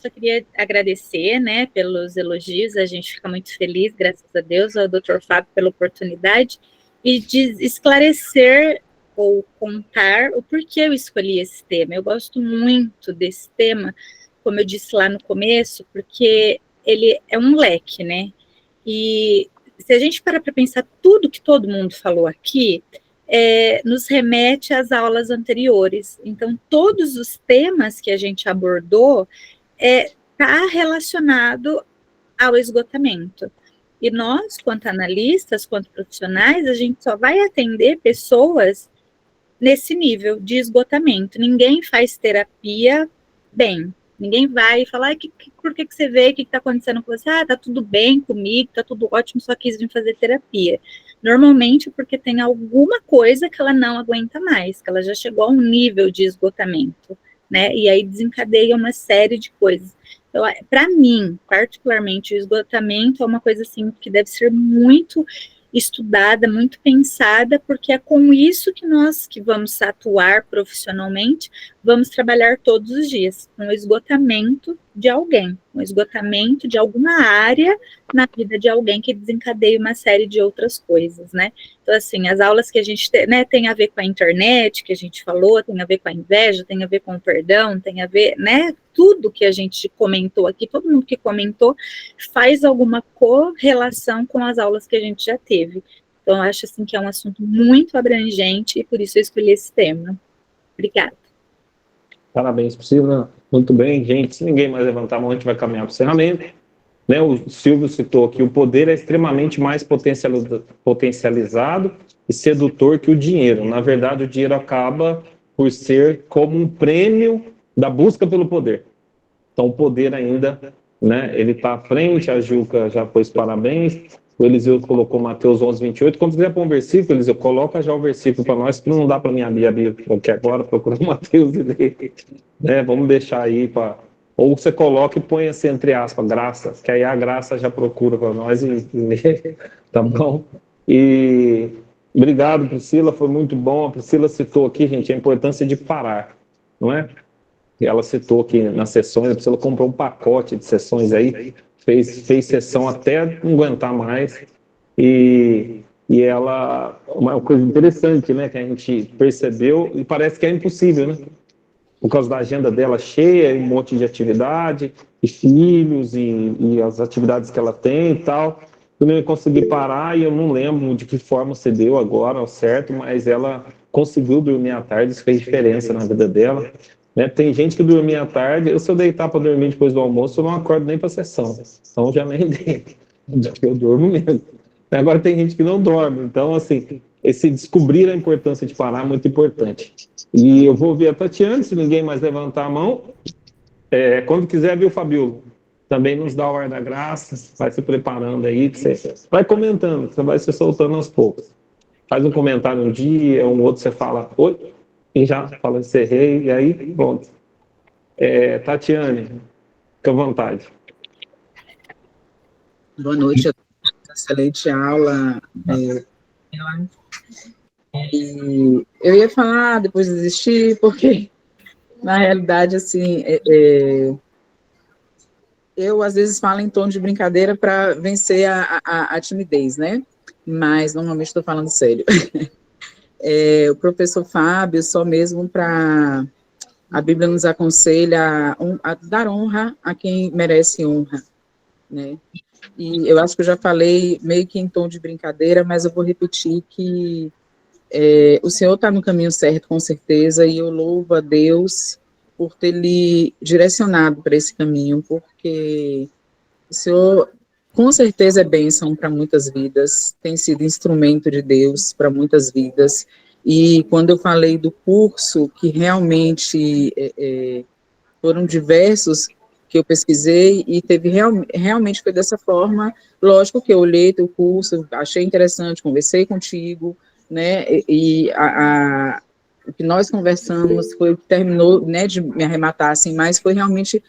Só queria agradecer, né, pelos elogios. A gente fica muito feliz, graças a Deus, ao Dr. Fábio pela oportunidade e de esclarecer ou contar o porquê eu escolhi esse tema. Eu gosto muito desse tema, como eu disse lá no começo, porque ele é um leque, né? E se a gente parar para pensar tudo que todo mundo falou aqui, nos remete às aulas anteriores. Então, todos os temas que a gente abordou tá relacionado ao esgotamento. E nós, quanto analistas, quanto profissionais, a gente só vai atender pessoas nesse nível de esgotamento. Ninguém faz terapia bem. Ninguém vai falar, por que você vê, o que está acontecendo com você? Ah, tá tudo bem comigo, tá tudo ótimo, só quis vir fazer terapia. Normalmente porque tem alguma coisa que ela não aguenta mais, que ela já chegou a um nível de esgotamento, né? E aí desencadeia uma série de coisas. Então, para mim, particularmente, o esgotamento é uma coisa assim que deve ser muito estudada, muito pensada, porque é com isso que nós que vamos atuar profissionalmente, vamos trabalhar todos os dias, com o esgotamento de alguém, um esgotamento de alguma área na vida de alguém que desencadeia uma série de outras coisas, né? Então, assim, as aulas que a gente tem, né, tem a ver com a internet, que a gente falou, tem a ver com a inveja, tem a ver com o perdão, tem a ver, né, tudo que a gente comentou aqui, todo mundo que comentou faz alguma correlação com as aulas que a gente já teve. Então, eu acho, assim, que é um assunto muito abrangente e por isso eu escolhi esse tema. Obrigada. Parabéns, Priscila. Muito bem, gente. Se ninguém mais levantar a mão, a gente vai caminhar para o encerramento. Né, o Silvio citou que o poder é extremamente mais potencializado e sedutor que o dinheiro. Na verdade, o dinheiro acaba por ser como um prêmio da busca pelo poder. Então, o poder ainda, né, ele está à frente. A Juca já pôs parabéns. O Eliseu colocou Mateus 11:28. Quando quiser pôr um versículo, Eliseu, coloca já o versículo para nós, que não dá para mim abrir a Bíblia, porque agora procura Mateus e ler. Né, vamos deixar aí para... Ou você coloca e põe assim, entre aspas, graça, que aí a graça já procura para nós e lê, tá bom? E obrigado, Priscila, foi muito bom. A Priscila citou aqui, gente, a importância de parar, não é? E ela citou aqui nas sessões, a Priscila comprou um pacote de sessões aí, fez sessão até não aguentar mais, e ela, uma coisa interessante, né, que a gente percebeu, e parece que é impossível, né? Por causa da agenda dela cheia, um monte de atividade, e filhos, e as atividades que ela tem e tal. Eu não consegui parar e eu não lembro de que forma você deu agora, ao certo, mas ela conseguiu dormir à tarde, isso fez diferença na vida dela. Né? Tem gente que dormia à tarde, se eu deitar para dormir depois do almoço, eu não acordo nem para a sessão. Então já nem deito, eu durmo mesmo. Agora tem gente que não dorme, então assim, esse descobrir a importância de parar é muito importante. E eu vou ver a Tatiana, se ninguém mais levantar a mão. Quando quiser, viu, Fabiola? Também nos dá a hora da graça, vai se preparando aí, você vai comentando, você vai se soltando aos poucos. Faz um comentário um dia, um outro você fala, oi, e já fala, encerrei, e aí, pronto. Tatiane, fica à vontade. Boa noite, excelente aula. E eu ia falar, depois desistir, porque, na realidade, assim, eu, às vezes, falo em tom de brincadeira para vencer a timidez, né? Mas, normalmente, estou falando sério. O professor Fábio, só mesmo para... A Bíblia nos aconselha a dar honra a quem merece honra, né? E eu acho que eu já falei meio que em tom de brincadeira, mas eu vou repetir que o Senhor está no caminho certo, com certeza, e eu louvo a Deus por ter lhe direcionado para esse caminho, porque o Senhor, com certeza, é bênção para muitas vidas, tem sido instrumento de Deus para muitas vidas, e quando eu falei do curso, que realmente foram diversos que eu pesquisei, e teve realmente foi dessa forma. Lógico que eu olhei teu curso, achei interessante, conversei contigo, né, e o que nós conversamos foi o que terminou, né, de me arrematar, assim, mas foi realmente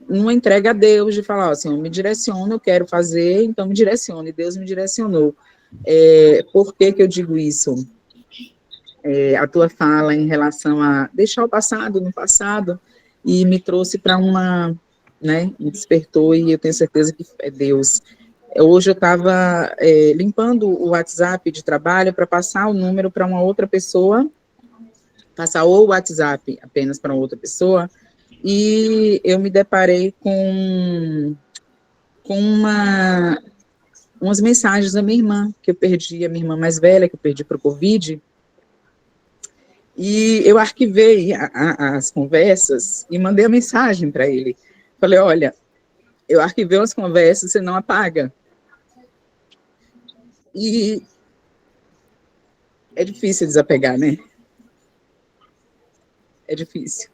uma entrega a Deus, de falar, assim, me direciona, eu quero fazer, então me direciona, e Deus me direcionou. Por que eu digo isso? A tua fala em relação a deixar o passado no passado, e me trouxe para uma, né, me despertou, e eu tenho certeza que é Deus. Hoje eu estava limpando o WhatsApp de trabalho para passar o número para uma outra pessoa, passar o WhatsApp apenas para outra pessoa, e eu me deparei com umas mensagens da minha irmã, que eu perdi, a minha irmã mais velha, que eu perdi para o Covid, e eu arquivei as conversas e mandei a mensagem para ele. Falei, olha, eu arquivei umas conversas, você não apaga. E é difícil desapegar, né? É difícil.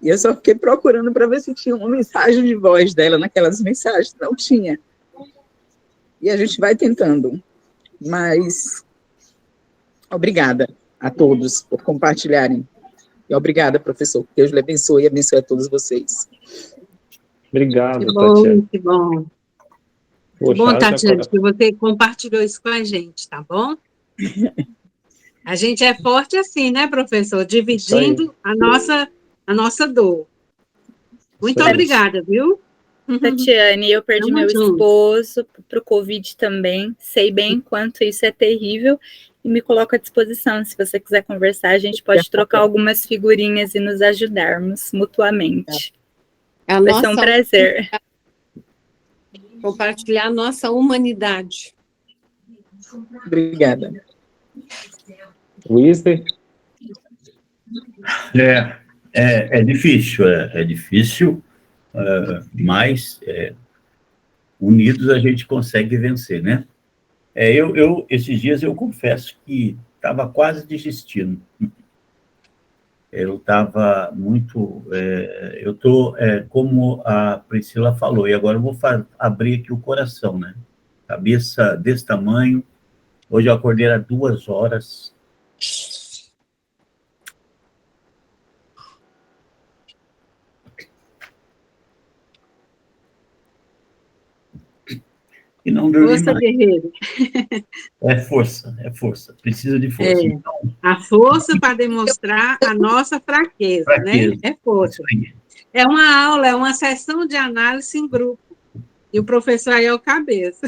E eu só fiquei procurando para ver se tinha uma mensagem de voz dela naquelas mensagens. Não tinha. E a gente vai tentando. Mas obrigada a todos por compartilharem. E obrigada, professor. Deus lhe abençoe e abençoe a todos vocês. Obrigado, Que bom, Tatiana. que bom. Que Poxa, bom, haja Tatiana, que você compartilhou isso com a gente, tá bom? A gente é forte assim, né, professor? Dividindo a nossa dor. Muito Isso aí. obrigada, viu? Tatiane, eu perdi Tamo meu junto. esposo para o Covid também. Sei bem quanto isso é terrível e me coloco à disposição. Se você quiser conversar, a gente pode trocar algumas figurinhas e nos ajudarmos mutuamente. A Vai ser um nossa prazer. compartilhar a nossa humanidade. Obrigada. Wister, É difícil, mas unidos a gente consegue vencer, né? Esses dias eu confesso que estava quase desistindo. Eu estava muito... eu estou, como a Priscila falou, e agora eu vou abrir aqui o coração, né? Cabeça desse tamanho. Hoje eu acordei às 2h. E não dormi Força, mais. guerreiro. É força. Precisa de força. Então, A força para demonstrar a nossa fraqueza, né? É força. É uma aula, é uma sessão de análise em grupo. E o professor aí é o cabeça.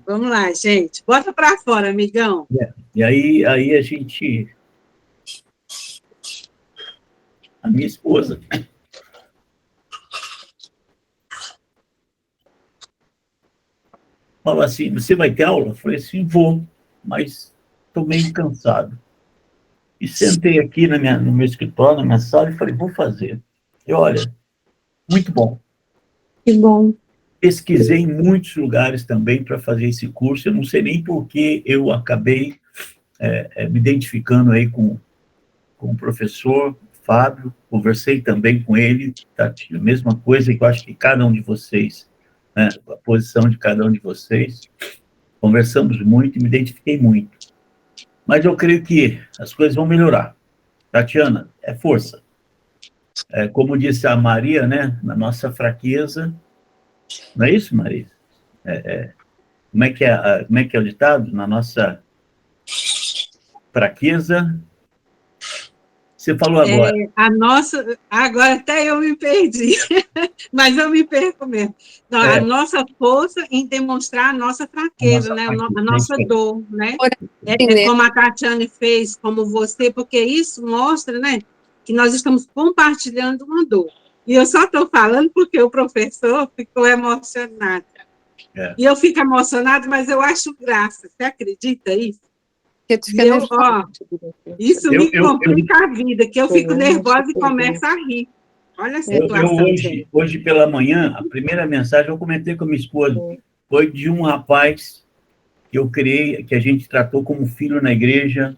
Vamos lá, gente. Bota para fora, amigão. E aí a gente... A minha esposa... falou assim, você vai ter aula? Eu falei assim, vou, mas estou meio cansado. E sentei aqui no meu escritório, na minha sala, e falei, vou fazer. E olha, muito bom. Que bom. Pesquisei em muitos lugares também para fazer esse curso, eu não sei nem por que eu acabei me identificando aí com o professor Fábio, conversei também com ele, tá, a mesma coisa que eu acho que cada um de vocês, né, a posição de cada um de vocês, conversamos muito e me identifiquei muito. Mas eu creio que as coisas vão melhorar. Tatiana, é força. Como disse a Maria, né, na nossa fraqueza, não é isso, Maria? Como é que é o ditado? Na nossa fraqueza... Você falou agora. Agora até eu me perdi, mas eu me perco mesmo. Não, a nossa força em demonstrar a nossa fraqueza, né? A nossa dor, né? Como a Tatiane fez, como você, porque isso mostra, né, que nós estamos compartilhando uma dor. E eu só estou falando porque o professor ficou emocionado. E eu fico emocionada, mas eu acho graça. Você acredita isso? Isso me complica a vida, que eu fico nervosa e começo a rir. Olha a situação. Hoje pela manhã, a primeira mensagem, eu comentei com a minha esposa, foi de um rapaz que eu criei, que a gente tratou como filho na igreja,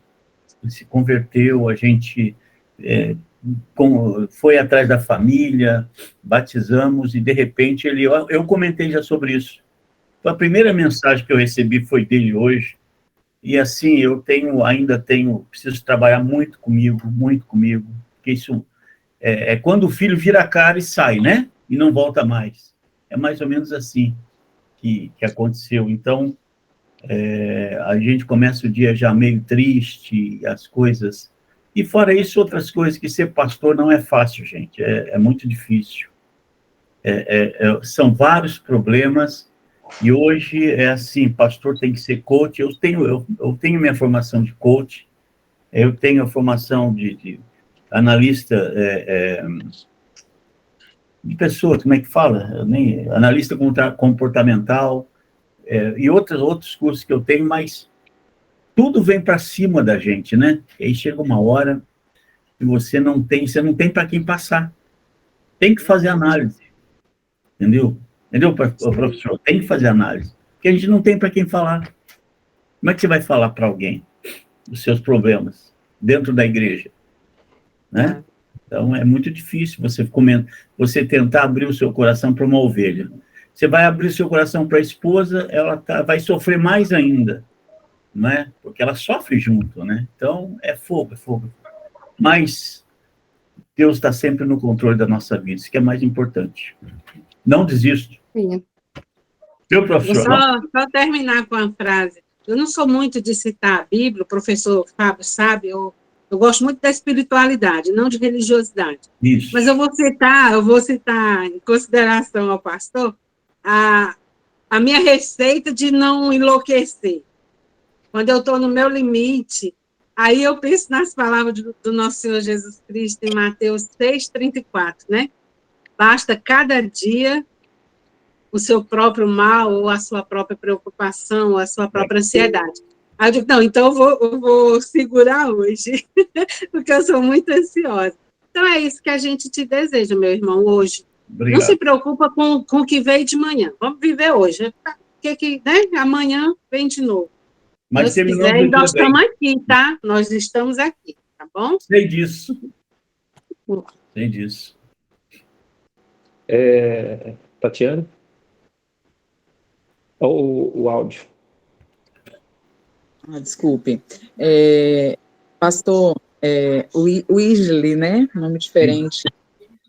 se converteu, a gente foi atrás da família, batizamos, e de repente eu comentei já sobre isso. A primeira mensagem que eu recebi foi dele hoje. E assim, eu preciso trabalhar muito comigo, porque isso é quando o filho vira a cara e sai, né? E não volta mais. É mais ou menos assim que aconteceu. Então, a gente começa o dia já meio triste, as coisas... E fora isso, outras coisas, que ser pastor não é fácil, gente, é muito difícil. São vários problemas. E hoje é assim, pastor tem que ser coach. Eu tenho minha formação de coach, eu tenho a formação de analista de pessoa, como é que fala? Analista comportamental, e outros cursos que eu tenho, mas tudo vem para cima da gente, né? E aí chega uma hora que você não tem para quem passar. Tem que fazer análise. Entendeu? Entendeu, professor? Tem que fazer análise. Porque a gente não tem para quem falar. Como é que você vai falar para alguém os seus problemas dentro da igreja? Né? Então, é muito difícil você tentar abrir o seu coração para uma ovelha. Você vai abrir o seu coração para a esposa, ela vai sofrer mais ainda, né? Porque ela sofre junto, né? Então, é fogo, é fogo. Mas Deus está sempre no controle da nossa vida, isso que é mais importante. Não desisto. Sim. Meu professor... Só terminar com uma frase. Eu não sou muito de citar a Bíblia, o professor Fábio sabe, eu gosto muito da espiritualidade, não de religiosidade. Isso. Mas eu vou citar em consideração ao pastor, a minha receita de não enlouquecer. Quando eu estou no meu limite, aí eu penso nas palavras do nosso Senhor Jesus Cristo em Mateus 6,34, né? Basta cada dia o seu próprio mal, ou a sua própria preocupação, ou a sua própria ansiedade. Aí eu digo, não, então eu vou segurar hoje, porque eu sou muito ansiosa. Então é isso que a gente te deseja, meu irmão, hoje. Obrigado. Não se preocupa com o que veio de manhã. Vamos viver hoje. Né? Amanhã vem de novo. Mas se quiser, nós estamos aqui, tá? Nós estamos aqui, tá bom? Sei disso. Sei disso. Tatiana? O áudio. Desculpe. Pastor, Weasley, né? Nome diferente.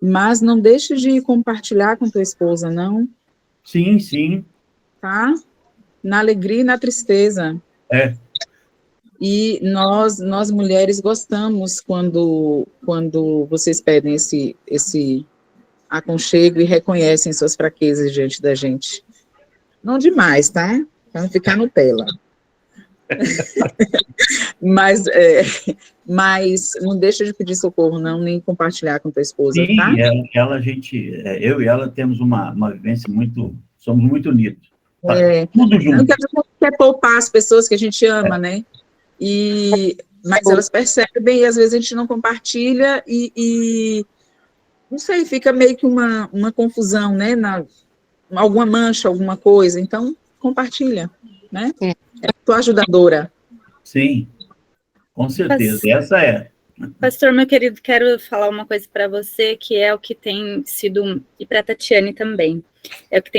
Mas não deixe de compartilhar com tua esposa, não? Sim, sim. Tá? Na alegria e na tristeza. E nós mulheres gostamos quando vocês pedem esse aconchego e reconhecem suas fraquezas diante da gente. Não demais, tá? Para não ficar Nutella. mas não deixa de pedir socorro, não, nem compartilhar com tua esposa, sim, tá? Eu e ela temos uma vivência somos muito unidos. Tudo junto. Porque a gente quer poupar as pessoas que a gente ama, né? Mas elas percebem e às vezes a gente não compartilha e não sei, fica meio que uma confusão, né? Alguma mancha, alguma coisa. Então, compartilha, né? É tua ajudadora. Sim, com certeza. Essa é. Pastor, meu querido, quero falar uma coisa para você, que é o que tem sido, e para a Tatiane também, é o que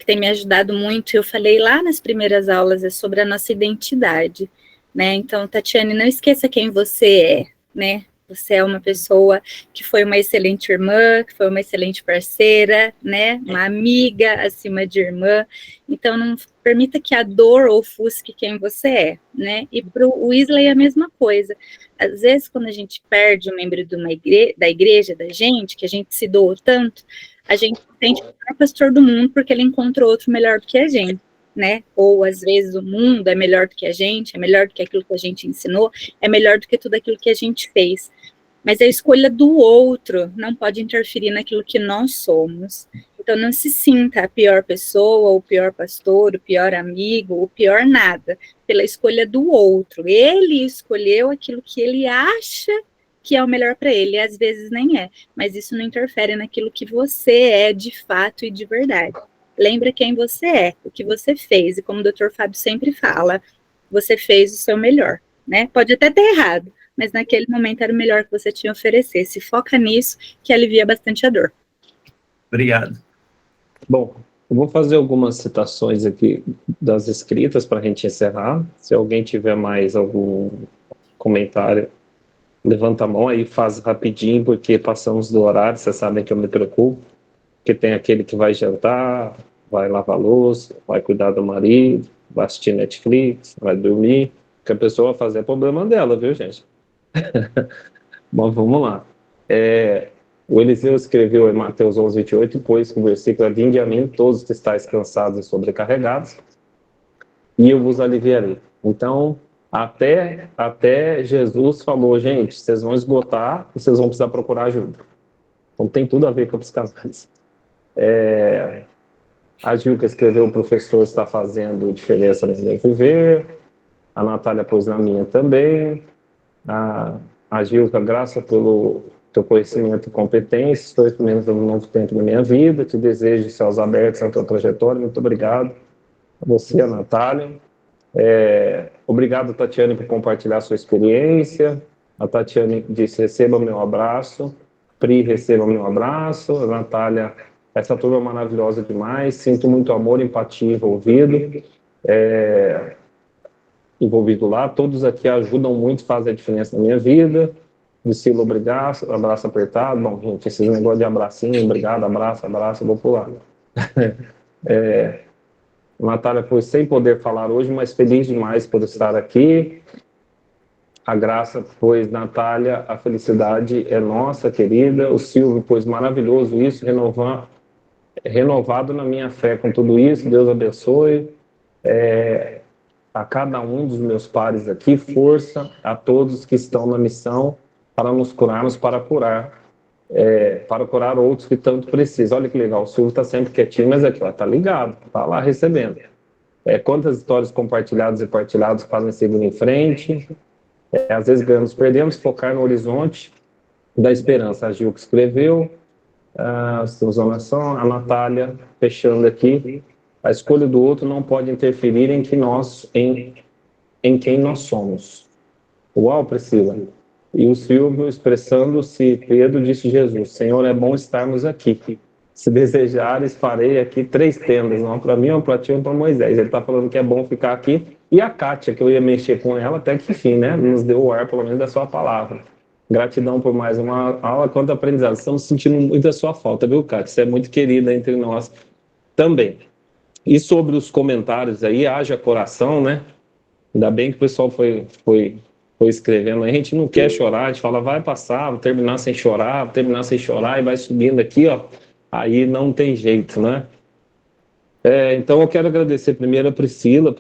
tem me ajudado muito. Eu falei lá nas primeiras aulas, é sobre a nossa identidade, né? Então, Tatiane, não esqueça quem você é, né? Você é uma pessoa que foi uma excelente irmã, que foi uma excelente parceira, né? Uma amiga acima de irmã. Então, não permita que a dor ofusque quem você é, né? E para o Weasley é a mesma coisa. Às vezes, quando a gente perde um membro da igreja da gente, que a gente se doou tanto, a gente sente o melhor pastor do mundo porque ele encontrou outro melhor do que a gente, né? Ou, às vezes, o mundo é melhor do que a gente, é melhor do que aquilo que a gente ensinou, é melhor do que tudo aquilo que a gente fez. Mas a escolha do outro não pode interferir naquilo que nós somos. Então, não se sinta a pior pessoa, o pior pastor, o pior amigo, o pior nada, pela escolha do outro. Ele escolheu aquilo que ele acha que é o melhor para ele, e às vezes nem é. Mas isso não interfere naquilo que você é de fato e de verdade. Lembra quem você é, o que você fez. E como o Dr. Fábio sempre fala, você fez o seu melhor, né? Pode até ter errado, mas naquele momento era o melhor que você tinha a oferecer. Se foca nisso, que alivia bastante a dor. Obrigado. Bom, eu vou fazer algumas citações aqui das escritas para a gente encerrar. Se alguém tiver mais algum comentário, levanta a mão aí, faz rapidinho, porque passamos do horário, vocês sabem que eu me preocupo, porque tem aquele que vai jantar, vai lavar louça, vai cuidar do marido, vai assistir Netflix, vai dormir. O que a pessoa vai fazer é problema dela, viu, gente? Bom, vamos lá. O Eliseu escreveu em Mateus 11:28, pois que o versículo é: vinde a mim, todos que estáis cansados e sobrecarregados, e eu vos aliviarei. Então, até Jesus falou, gente, vocês vão esgotar e vocês vão precisar procurar ajuda. Então, tem tudo a ver com os casais. A Gilca escreveu: o professor está fazendo diferença no meu viver. A Natália pôs na minha também. A Gilca, graça pelo teu conhecimento e competência. Estou experimentando um novo tempo na minha vida. Te desejo céus abertos na tua trajetória. Muito obrigado a você, a Natália. Obrigado, Tatiane, por compartilhar a sua experiência. A Tatiane disse: receba meu abraço. Pri, receba meu abraço. A Natália, essa turma é maravilhosa demais. Sinto muito amor, empatia envolvido lá. Todos aqui ajudam muito, fazem a diferença na minha vida. Priscila, obrigado. Abraço apertado. Bom, gente, esse negócio de abracinho, obrigado, abraço, eu vou pular. Natália foi sem poder falar hoje, mas feliz demais por estar aqui. A Graça, pois, Natália, a felicidade é nossa, querida. O Silvio, pois, maravilhoso isso, renovado na minha fé com tudo isso. Deus abençoe. A cada um dos meus pares aqui, força a todos que estão na missão para nos curarmos, para curar outros que tanto precisam. Olha que legal, o Silvio está sempre quietinho, mas aqui, ó, tá ligado, tá lá recebendo. Quantas histórias compartilhadas e partilhadas fazem seguir em frente. Às vezes ganhamos, perdemos, focar no horizonte da esperança. A Gil que escreveu, a Natália, fechando aqui, a escolha do outro não pode interferir em quem nós somos. Uau, Priscila. E o Silvio, expressando-se, Pedro disse: Jesus, Senhor, é bom estarmos aqui. Se desejares, farei aqui 3 tendas, uma para mim, uma para ti e uma para Moisés. Ele está falando que é bom ficar aqui. E a Kátia, que eu ia mexer com ela, até que enfim, né? Nos deu o ar, pelo menos, da sua palavra. Gratidão por mais uma aula, quanto aprendizado. Estamos sentindo muito a sua falta, viu, Kátia? Você é muito querida entre nós também. E sobre os comentários aí, haja coração, né? Ainda bem que o pessoal foi escrevendo. A gente não quer chorar, a gente fala, vai passar, vou terminar sem chorar, e vai subindo aqui, ó. Aí não tem jeito, né? Então eu quero agradecer primeiro a Priscila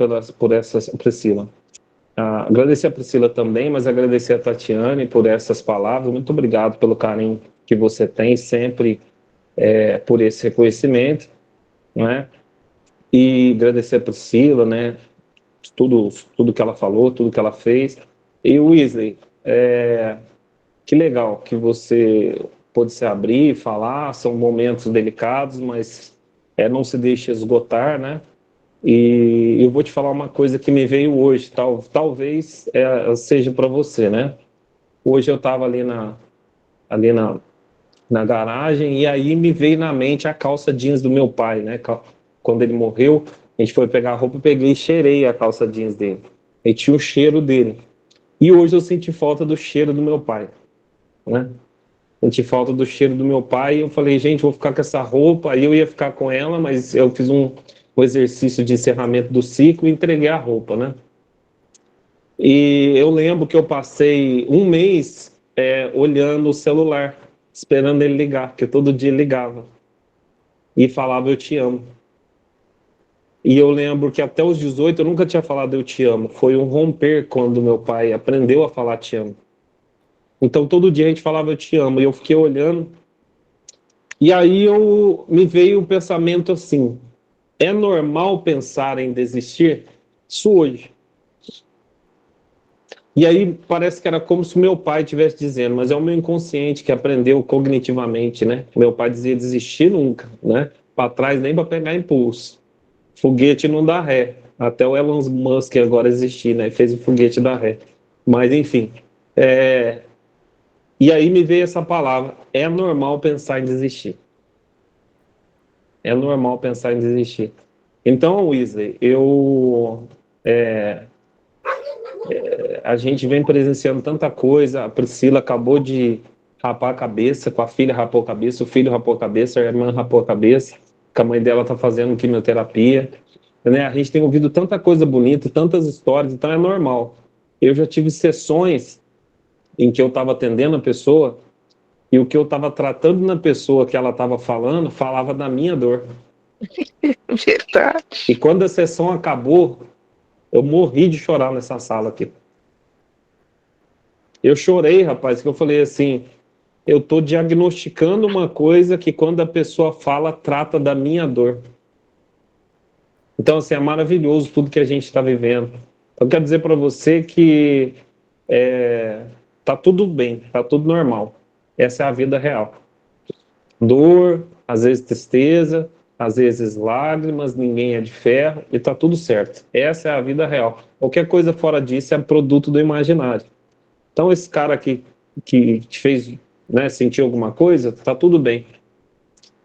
agradecer a Priscila também, mas agradecer a Tatiane por essas palavras. Muito obrigado pelo carinho que você tem sempre por esse reconhecimento, né? E agradecer a Priscila, né? Tudo que ela falou, tudo que ela fez. E o Wesley, que legal que você pôde se abrir, falar. São momentos delicados, mas não se deixe esgotar, né? E eu vou te falar uma coisa que me veio hoje, talvez seja para você, né? Hoje eu estava ali na garagem e aí me veio na mente a calça jeans do meu pai, né? Quando ele morreu, a gente foi pegar a roupa, eu peguei e cheirei a calça jeans dele. E tinha o cheiro dele. E hoje eu senti falta do cheiro do meu pai, né? Senti falta do cheiro do meu pai e eu falei, gente, vou ficar com essa roupa. Aí eu ia ficar com ela, mas eu fiz um exercício de encerramento do ciclo e entreguei a roupa, né? E eu lembro que eu passei um mês olhando o celular, esperando ele ligar, porque todo dia ele ligava e falava eu te amo. E eu lembro que até os 18 eu nunca tinha falado eu te amo. Foi um romper quando meu pai aprendeu a falar te amo. Então todo dia a gente falava eu te amo. E eu fiquei olhando. E aí me veio o pensamento assim: é normal pensar em desistir? Isso hoje. E aí parece que era como se o meu pai estivesse dizendo, mas é o meu inconsciente que aprendeu cognitivamente, né? Meu pai dizia desistir nunca, né? Para trás nem para pegar impulso. Foguete não dá ré. Até o Elon Musk agora existir, né? Fez o foguete dar ré. Mas enfim. E aí me veio essa palavra: é normal pensar em desistir. É normal pensar em desistir. Então, Wesley, a gente vem presenciando tanta coisa. A Priscila acabou de rapar a cabeça, com a filha rapou a cabeça, o filho rapou a cabeça, a irmã rapou a cabeça, que a mãe dela está fazendo quimioterapia, né? A gente tem ouvido tanta coisa bonita, tantas histórias, então é normal. Eu já tive sessões em que eu estava atendendo a pessoa e o que eu estava tratando na pessoa que ela estava falando, falava da minha dor. Verdade. E quando a sessão acabou, eu morri de chorar nessa sala aqui. Eu chorei, rapaz, que eu falei assim, eu estou diagnosticando uma coisa que quando a pessoa fala, trata da minha dor. Então, assim, é maravilhoso tudo que a gente está vivendo. Eu quero dizer para você que tá tudo bem, tá tudo normal. Essa é a vida real. Dor, às vezes tristeza, às vezes lágrimas, ninguém é de ferro, e tá tudo certo. Essa é a vida real. Qualquer coisa fora disso é produto do imaginário. Então, esse cara aqui que te fez, né, sentir alguma coisa, tá tudo bem.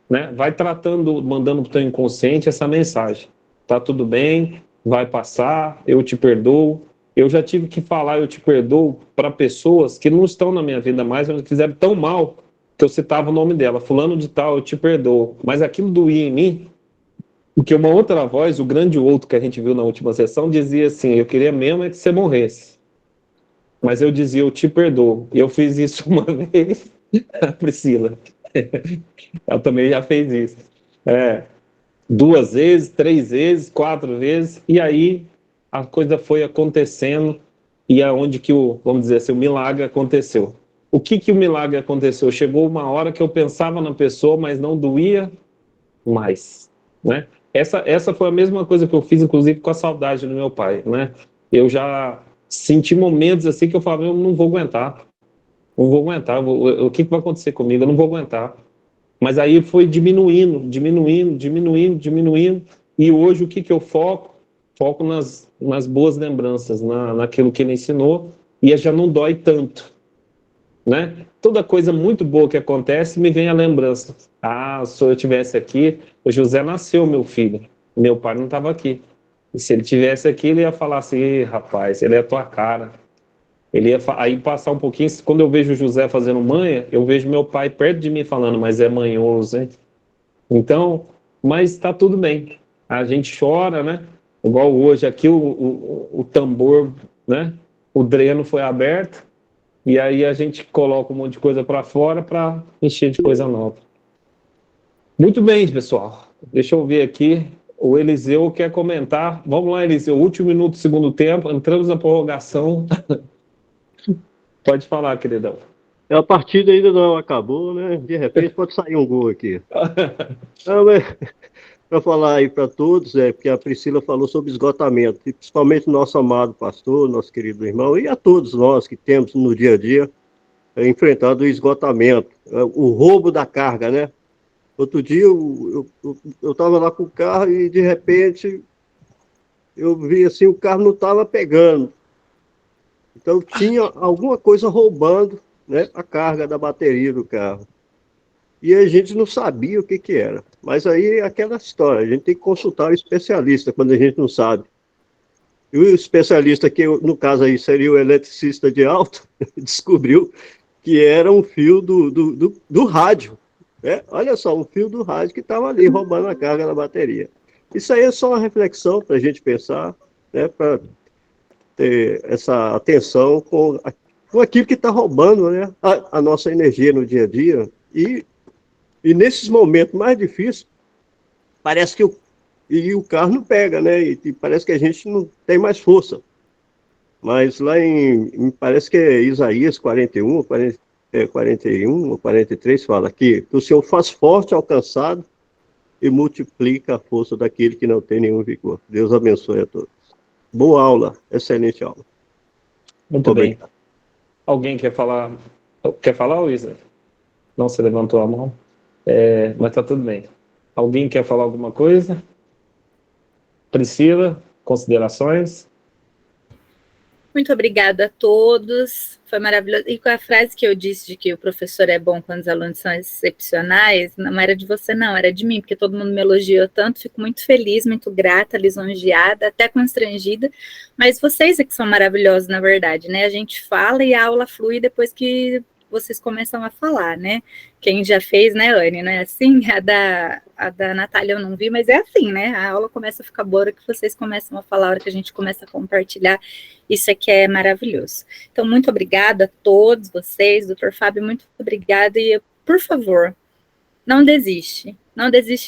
Né? Vai tratando, mandando pro teu inconsciente essa mensagem. Tá tudo bem, vai passar, eu te perdoo. Eu já tive que falar eu te perdoo para pessoas que não estão na minha vida mais, mas fizeram tão mal que eu citava o nome dela, fulano de tal, eu te perdoo. Mas aquilo doía em mim, porque uma outra voz, o grande outro que a gente viu na última sessão, dizia assim, eu queria mesmo é que você morresse. Mas eu dizia, eu te perdoo. E eu fiz isso uma vez, a Priscila. Ela também já fez isso. 2 vezes, 3 vezes, 4 vezes, e aí a coisa foi acontecendo, e é onde que vamos dizer assim, o milagre aconteceu. O que o milagre aconteceu? Chegou uma hora que eu pensava na pessoa, mas não doía mais, né? Essa foi a mesma coisa que eu fiz, inclusive, com a saudade do meu pai, né? Eu já senti momentos assim que eu falava, eu não vou aguentar, o que vai acontecer comigo? Eu não vou aguentar. Mas aí foi diminuindo, e hoje o que eu foco? Foco nas boas lembranças, naquilo que ele ensinou, e já não dói tanto, né? Toda coisa muito boa que acontece, me vem a lembrança. Se eu estivesse aqui, o José nasceu, meu filho, meu pai não estava aqui. E se ele estivesse aqui, ele ia falar assim, rapaz, ele é a tua cara. Ele ia aí passar um pouquinho, quando eu vejo o José fazendo manha, eu vejo meu pai perto de mim falando, mas é manhoso, hein? Então, mas está tudo bem. A gente chora, né? Igual hoje aqui o tambor, né? O dreno foi aberto, e aí a gente coloca um monte de coisa para fora para encher de coisa nova. Muito bem, pessoal. Deixa eu ver aqui. O Eliseu quer comentar. Vamos lá, Eliseu. Último minuto do segundo tempo. Entramos na prorrogação. Pode falar, queridão. A partida ainda não acabou, né? De repente pode sair um gol aqui. Para falar aí para todos, porque a Priscila falou sobre esgotamento, e principalmente o nosso amado pastor, nosso querido irmão, e a todos nós que temos no dia a dia enfrentado o esgotamento, o roubo da carga, né? Outro dia eu estava lá com o carro e de repente eu vi assim, o carro não estava pegando. Então tinha alguma coisa roubando, né, a carga da bateria do carro. E a gente não sabia o que era. Mas aí é aquela história, a gente tem que consultar o especialista quando a gente não sabe. E o especialista, que no caso aí seria o eletricista de alto, descobriu que era um fio do rádio. Né? Olha só, um fio do rádio que estava ali roubando a carga da bateria. Isso aí é só uma reflexão para a gente pensar, né, para ter essa atenção com aquilo que está roubando, né, a nossa energia no dia a dia. E nesses momentos mais difíceis, parece que o carro não pega, né? E parece que a gente não tem mais força. Mas lá parece que é Isaías 41 ou 43, fala que o Senhor faz forte ao cansado e multiplica a força daquele que não tem nenhum vigor. Deus abençoe a todos. Boa aula, excelente aula. Muito bem. Alguém quer falar? Quer falar, Luísa? Não, você levantou a mão. Mas tá tudo bem. Alguém quer falar alguma coisa? Priscila, considerações? Muito obrigada a todos, foi maravilhoso. E com a frase que eu disse de que o professor é bom quando os alunos são excepcionais, não era de você não, era de mim, porque todo mundo me elogiou tanto, fico muito feliz, muito grata, lisonjeada, até constrangida, mas vocês é que são maravilhosos, na verdade, né? A gente fala e a aula flui depois que vocês começam a falar, né? Quem já fez, né, Anne, não é assim? A da Natália eu não vi, mas é assim, né? A aula começa a ficar boa, a hora que vocês começam a falar, a hora que a gente começa a compartilhar, isso aqui é maravilhoso. Então, muito obrigada a todos vocês, doutor Fábio, muito obrigada, e, por favor, não desiste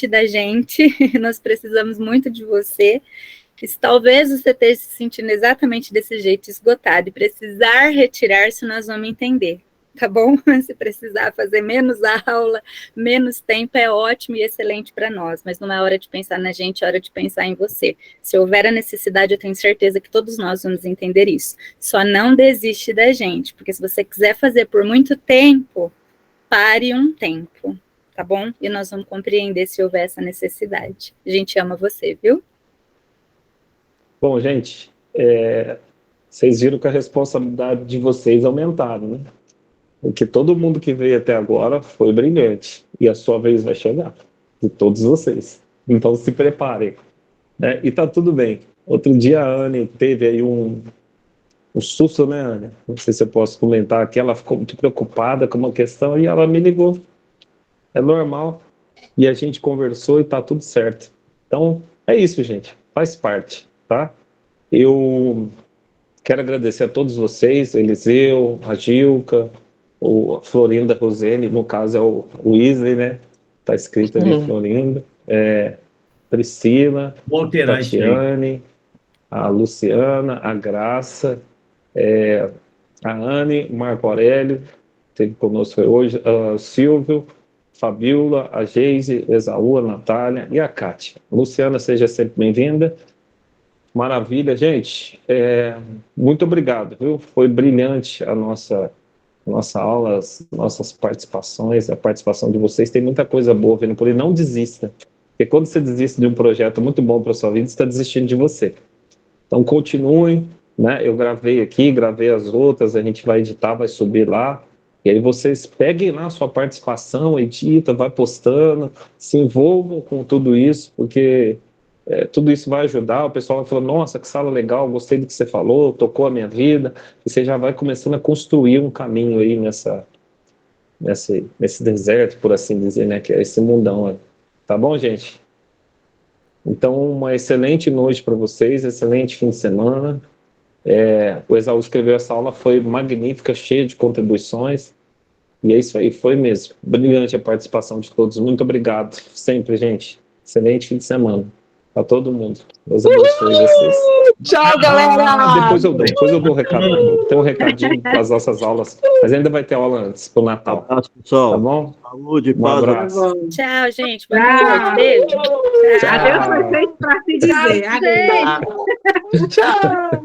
da gente, nós precisamos muito de você, e se talvez você esteja se sentindo exatamente desse jeito, esgotado, e precisar retirar-se, nós vamos entender. Tá bom? Se precisar fazer menos aula, menos tempo, é ótimo e excelente para nós, mas não é hora de pensar na gente, é hora de pensar em você. Se houver a necessidade, eu tenho certeza que todos nós vamos entender isso. Só não desiste da gente, porque se você quiser fazer por muito tempo, pare um tempo, tá bom? E nós vamos compreender se houver essa necessidade. A gente ama você, viu? Bom, gente, vocês viram que a responsabilidade de vocês aumentaram, né? Porque todo mundo que veio até agora foi brilhante. E a sua vez vai chegar. De todos vocês. Então se preparem. Né? E tá tudo bem. Outro dia a Anne teve aí um susto, né, Anne? Não sei se eu posso comentar aqui. Ela ficou muito preocupada com uma questão e ela me ligou. É normal. E a gente conversou e tá tudo certo. Então, é isso, gente. Faz parte, tá? Eu quero agradecer a todos vocês, Eliseu, a Gilca, a Florinda Rosene, no caso é o Weasley, né? Tá escrito ali Florinda. Priscila, Tatiane, a Luciana, a Graça, a Anne, o Marco Aurélio, esteve conosco hoje, a Silvio, Fabiola, a Geise, Esaú, a Natália e a Kátia. Luciana, seja sempre bem-vinda. Maravilha, gente. Muito obrigado, viu? Foi brilhante a nossa aula, as nossas participações, a participação de vocês. Tem muita coisa boa vindo por aí. Não desista. Porque quando você desiste de um projeto muito bom para a sua vida, você está desistindo de você. Então, continuem, né? Eu gravei aqui, gravei as outras, a gente vai editar, vai subir lá. E aí vocês peguem lá a sua participação, edita, vai postando, se envolvam com tudo isso, porque tudo isso vai ajudar. O pessoal vai falar, nossa, que sala legal, gostei do que você falou, tocou a minha vida. E você já vai começando a construir um caminho aí nesse deserto, por assim dizer, né? Que é esse mundão aí. Tá bom, gente? Então, uma excelente noite para vocês, excelente fim de semana. O Esaú escreveu essa aula, foi magnífica, cheia de contribuições. E é isso aí, foi mesmo. Brilhante a participação de todos. Muito obrigado. Sempre, gente. Excelente fim de semana. Para todo mundo. Deus abençoe vocês. Tchau, galera! Depois eu dou o recado. Tem um recadinho das nossas aulas, mas ainda vai ter aula antes, pro Natal. Abraço, pessoal. Tá bom? Saúde, Um paz. abraço. Tchau, gente. Boa noite. Beijo. Adeus foi feito para se dizer. Adeus. Tchau!